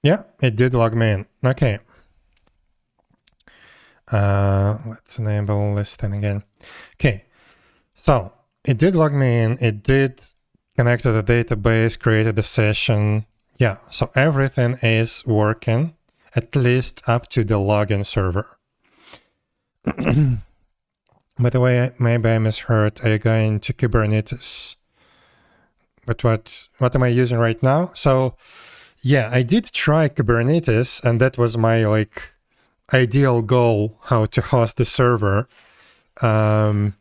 Yeah, it did log me in. Okay. Let's enable this thing again. Okay. So it did log me in. It did connect to the database, created a session. Yeah, so everything is working, at least up to the login server. By the way, maybe I misheard. I go into Kubernetes. But what am I using right now? So yeah, I did try Kubernetes, and that was my like ideal goal, how to host the server. And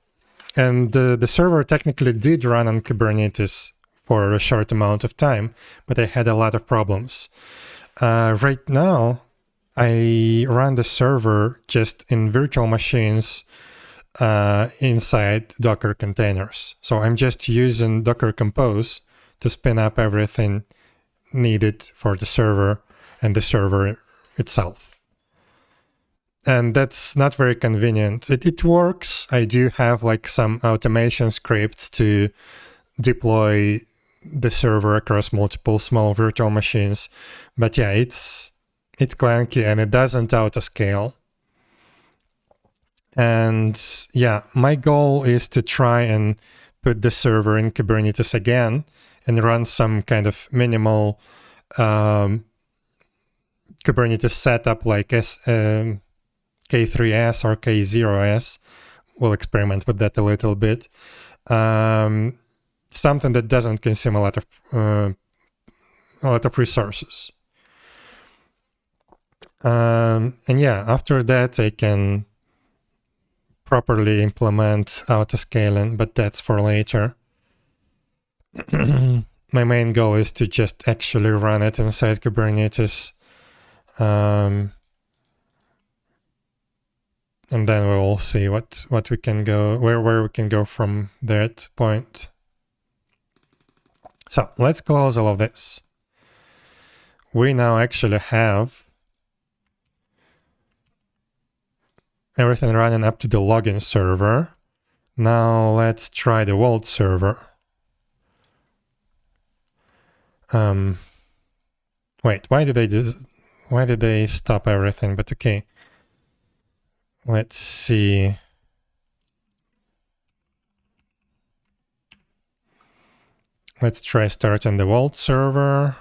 the server technically did run on Kubernetes for a short amount of time, but I had a lot of problems. Right now, I run the server just in virtual machines inside Docker containers. So I'm just using Docker Compose to spin up everything needed for the server and the server itself. And that's not very convenient. It works. I do have like some automation scripts to deploy the server across multiple small virtual machines. But yeah, it's clunky and it doesn't auto-scale. And yeah, my goal is to try and put the server in Kubernetes again and run some kind of minimal Kubernetes setup like K3s or K0s. We'll experiment with that a little bit. Something that doesn't consume a lot of resources. And yeah, after that I can properly implement auto-scaling, but that's for later. My main goal is to just actually run it inside Kubernetes. And then we'll see what we can go, where we can go from that point. So let's close all of this. We now actually have everything running up to the login server. Now let's try the vault server. Wait, why did they stop everything? But okay. Let's see. Let's try starting the vault server.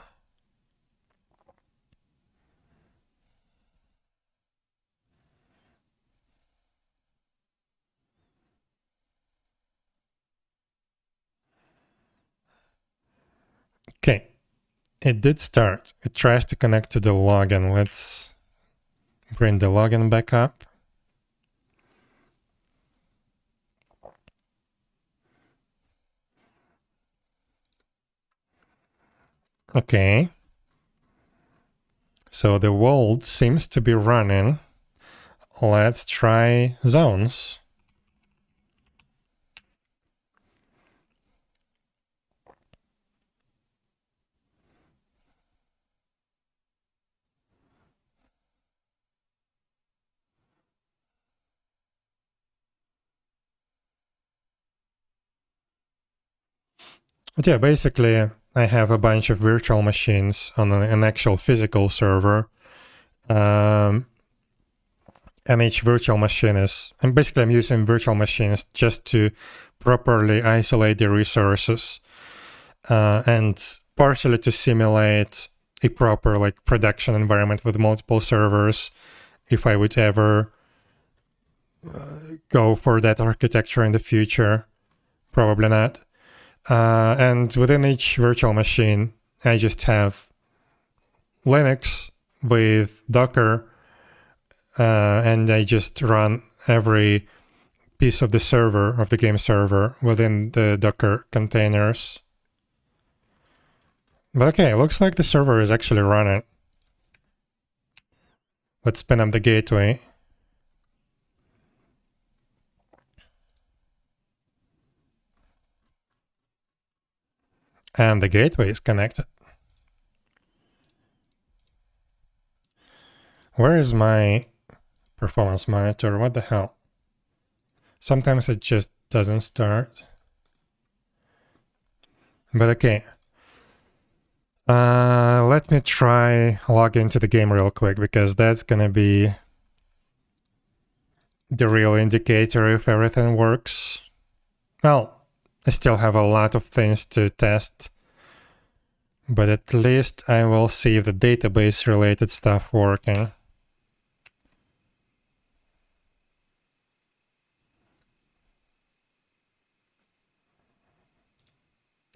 Okay, it did start. It tries to connect to the login. Let's bring the login back up. Okay. So the vault seems to be running. Let's try zones. But yeah, basically, I have a bunch of virtual machines on an actual physical server. And each virtual machine is, and basically I'm using virtual machines just to properly isolate the resources and partially to simulate a proper like production environment with multiple servers if I would ever go for that architecture in the future. Probably not. And within each virtual machine, I just have Linux with Docker, and I just run every piece of the server, of the game server, within the Docker containers. But okay, it looks like the server is actually running. Let's spin up the gateway. And the gateway is connected. Where is my performance monitor? What the hell? Sometimes it just doesn't start. But okay. Let me try log into the game real quick, because that's gonna be the real indicator if everything works. Well, I still have a lot of things to test, but at least I will see if the database related stuff working.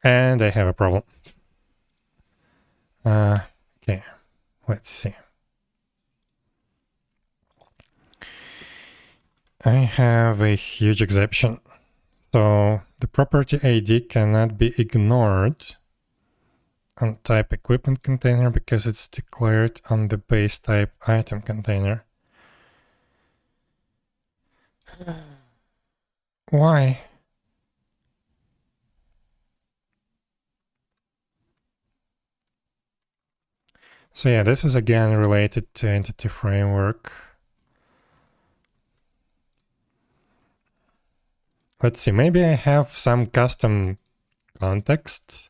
And I have a problem. Okay, let's see. I have a huge exception. So the property ID cannot be ignored on type equipment container because it's declared on the base type item container. Why? So yeah, this is again related to entity framework. Let's see, maybe I have some custom context.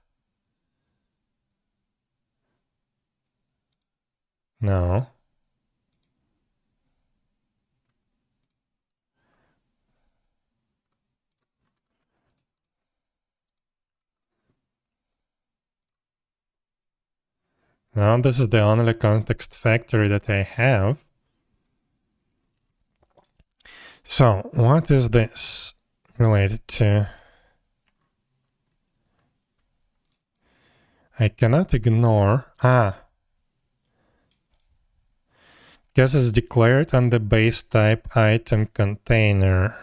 No. No, this is the only context factory that I have. So what is this related to? I cannot ignore. Because it's declared on the base type item container.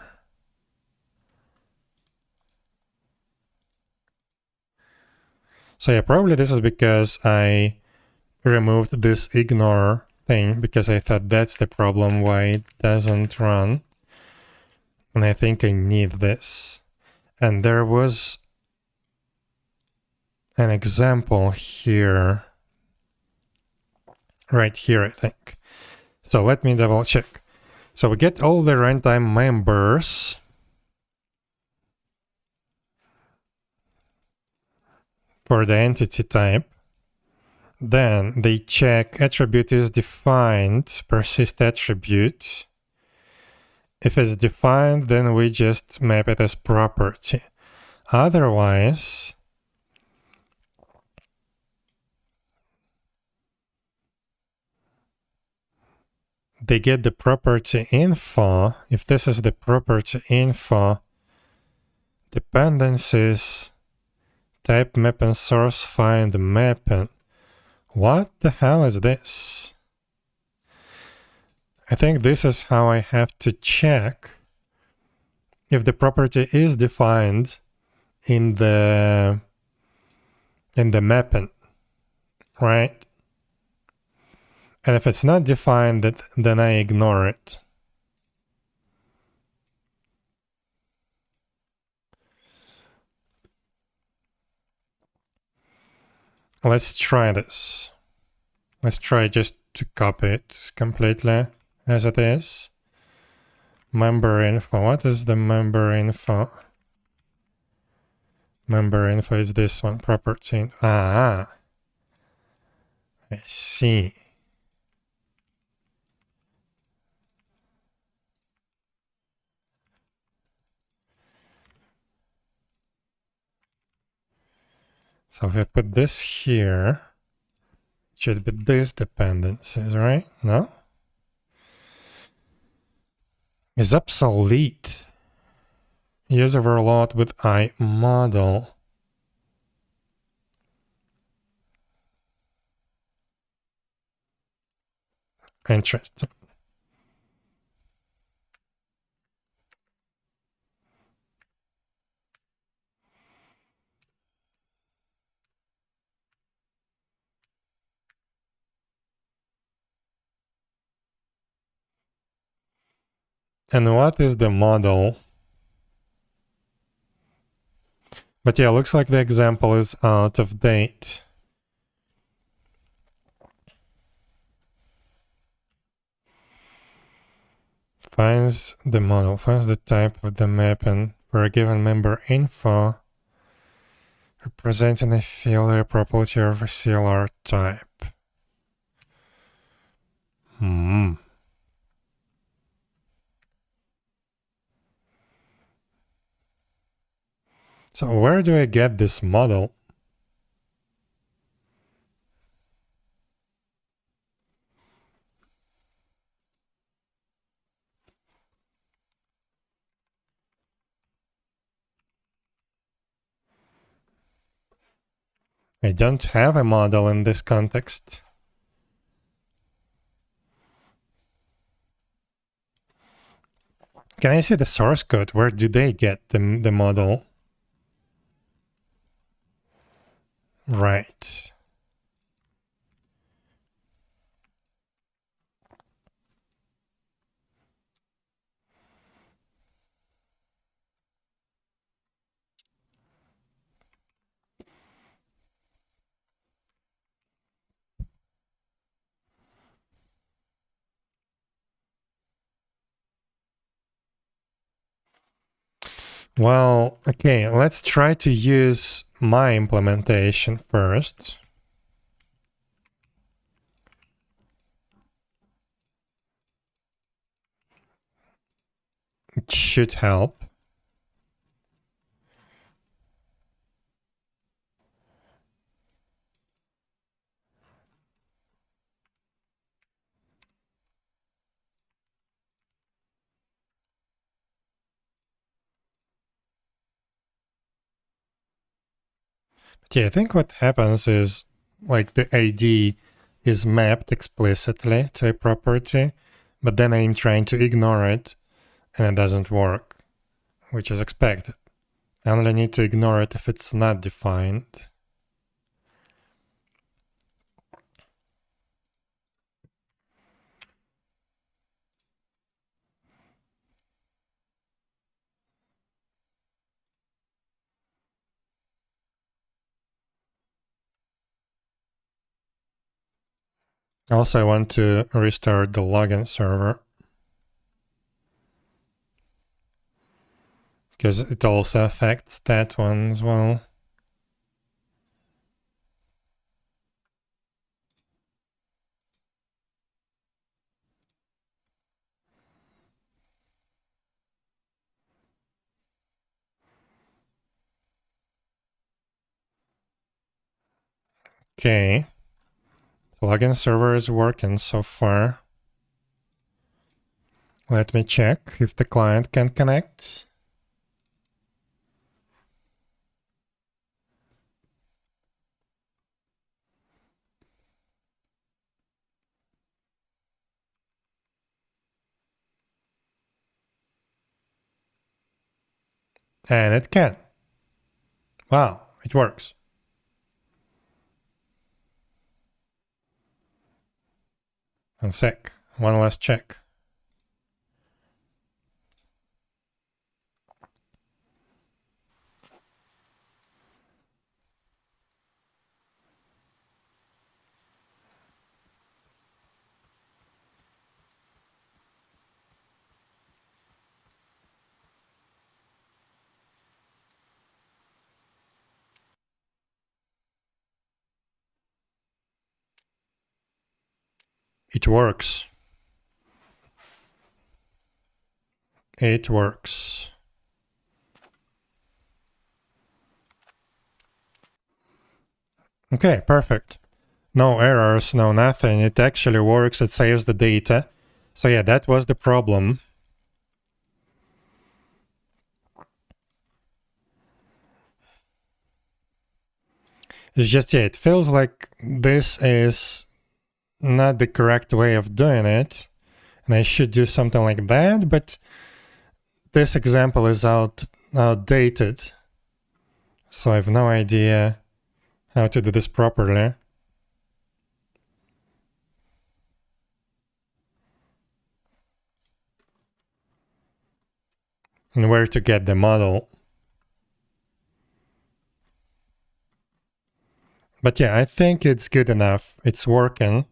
So yeah, probably this is because I removed this ignore thing because I thought that's the problem why it doesn't run. And I think I need this. And there was an example here. Right here, I think. So let me double check. So we get all the runtime members. For the entity type. Then they check attribute is defined, persist attribute. If it's defined, then we just map it as property. Otherwise, they get the property info. If this is the property info, dependencies, type mapping source find mapping. What the hell is this? I think this is how I have to check if the property is defined in the mapping, right? And if it's not defined, then I ignore it. Let's try this. Let's try just to copy it completely as it is. Member info. What is the member info? Member info is this one, property. I see. So if I put this here, it should be these dependencies, right? No? Is obsolete. Use overload with I model. Interesting. And what is the model? But yeah, looks like the example is out of date. Finds the model, finds the type of the mapping for a given member info representing a field or property of a CLR type. So where do I get this model? I don't have a model in this context. Can I see the source code? Where do they get the model? Right. Well, okay, let's try to use my implementation first. It should help. Yeah, I think what happens is like the ID is mapped explicitly to a property, but then I'm trying to ignore it and it doesn't work, which is expected. I only need to ignore it if it's not defined. Also, I want to restart the login server because it also affects that one as well. Okay, the login server is working so far. Let me check if the client can connect. And it can. Wow, it works. One sec, one last check. It works. It works. Okay, perfect. No errors, no nothing. It actually works. It saves the data. So yeah, that was the problem. It's just, yeah, it feels like this is not the correct way of doing it. And I should do something like that, but this example is outdated. So I have no idea how to do this properly. And where to get the model. But yeah, I think it's good enough. It's working.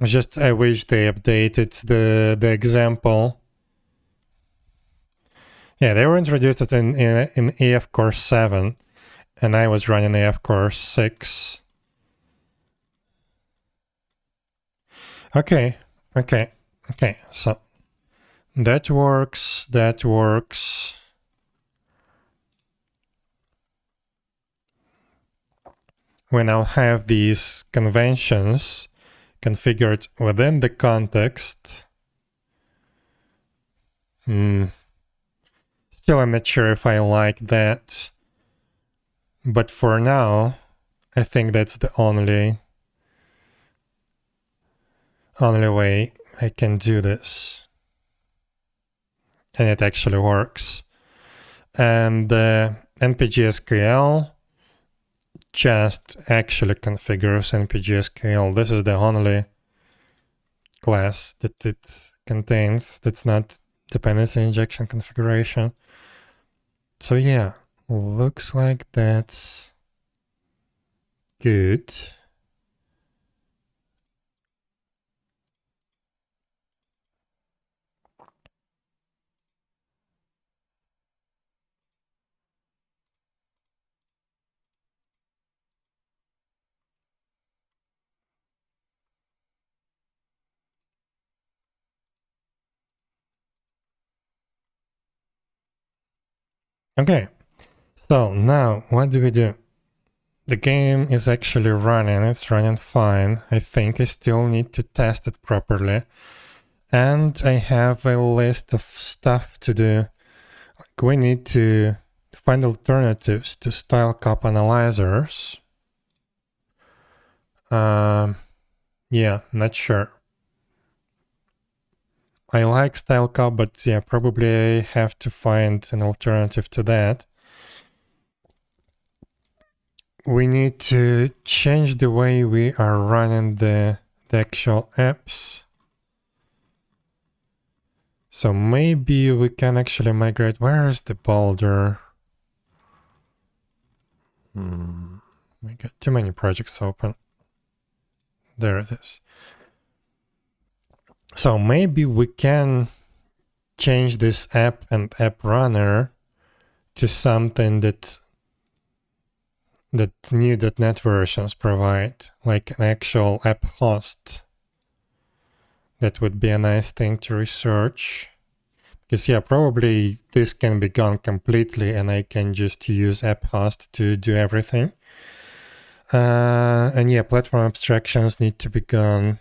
Just I wish they updated the example. Yeah, they were introduced in AF Core 7, and I was running AF Core 6. Okay, so that works. We now have these conventions configured within the context. Still, I'm not sure if I like that. But for now, I think that's the only way I can do this. And it actually works. And npgsql just actually configures npgsql. This is the only class that it contains that's not dependency injection configuration. So yeah, looks like that's good. Okay, so now what do we do? The game is actually running, it's running fine. I think I still need to test it properly. And I have a list of stuff to do. Like we need to find alternatives to style cop analyzers. Yeah, not sure. I like style cop, but yeah, probably I have to find an alternative to that. We need to change the way we are running the actual apps. So maybe we can actually migrate. Where is the boulder? We got too many projects open. There it is. So maybe we can change this app and app runner to something that new .NET versions provide, like an actual app host. That would be a nice thing to research. Because yeah, probably this can be gone completely and I can just use app host to do everything. And yeah, platform abstractions need to be gone.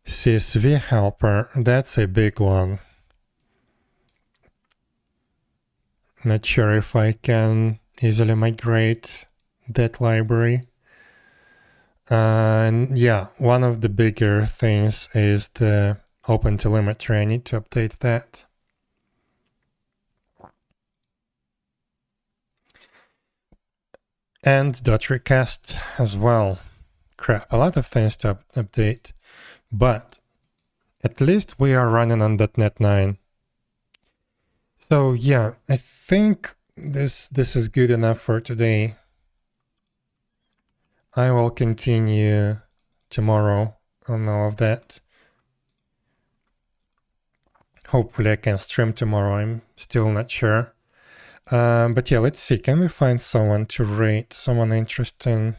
CSV helper, that's a big one. Not sure if I can easily migrate that library. And yeah, one of the bigger things is the OpenTelemetry. I need to update that. And .recast as well. Crap, a lot of things to update. But at least we are running on .NET 9. So yeah, I think this is good enough for today. I will continue tomorrow on all of that. Hopefully I can stream tomorrow, I'm still not sure. But yeah, let's see, can we find someone to rate, someone interesting?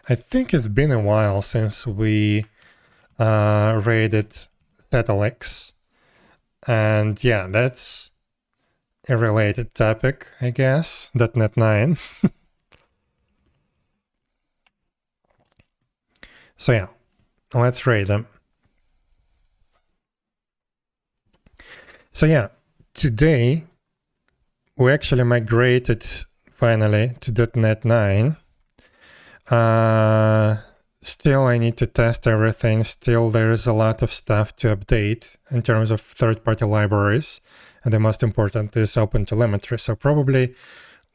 I think it's been a while since we rated 𝙽𝙀𝚂. And yeah, that's a related topic, I guess, .NET 9. So yeah, let's rate them. So yeah, today we actually migrated finally to .NET 9. Still, I need to test everything. Still, there's a lot of stuff to update in terms of third-party libraries. And the most important is OpenTelemetry. So probably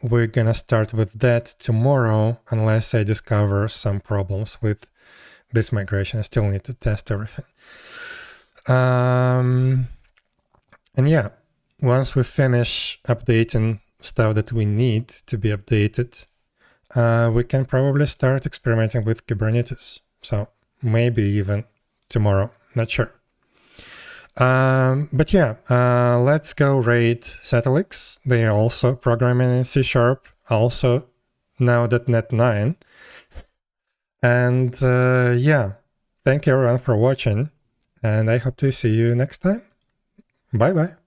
we're going to start with that tomorrow, unless I discover some problems with this migration. I still need to test everything. And yeah, once we finish updating stuff that we need to be updated, we can probably start experimenting with Kubernetes. So maybe even tomorrow, not sure. But yeah, let's go rate 𝙀𝚂𝚂. They are also programming in C#, also now .NET 9. And yeah, thank you everyone for watching, and I hope to see you next time. Bye bye.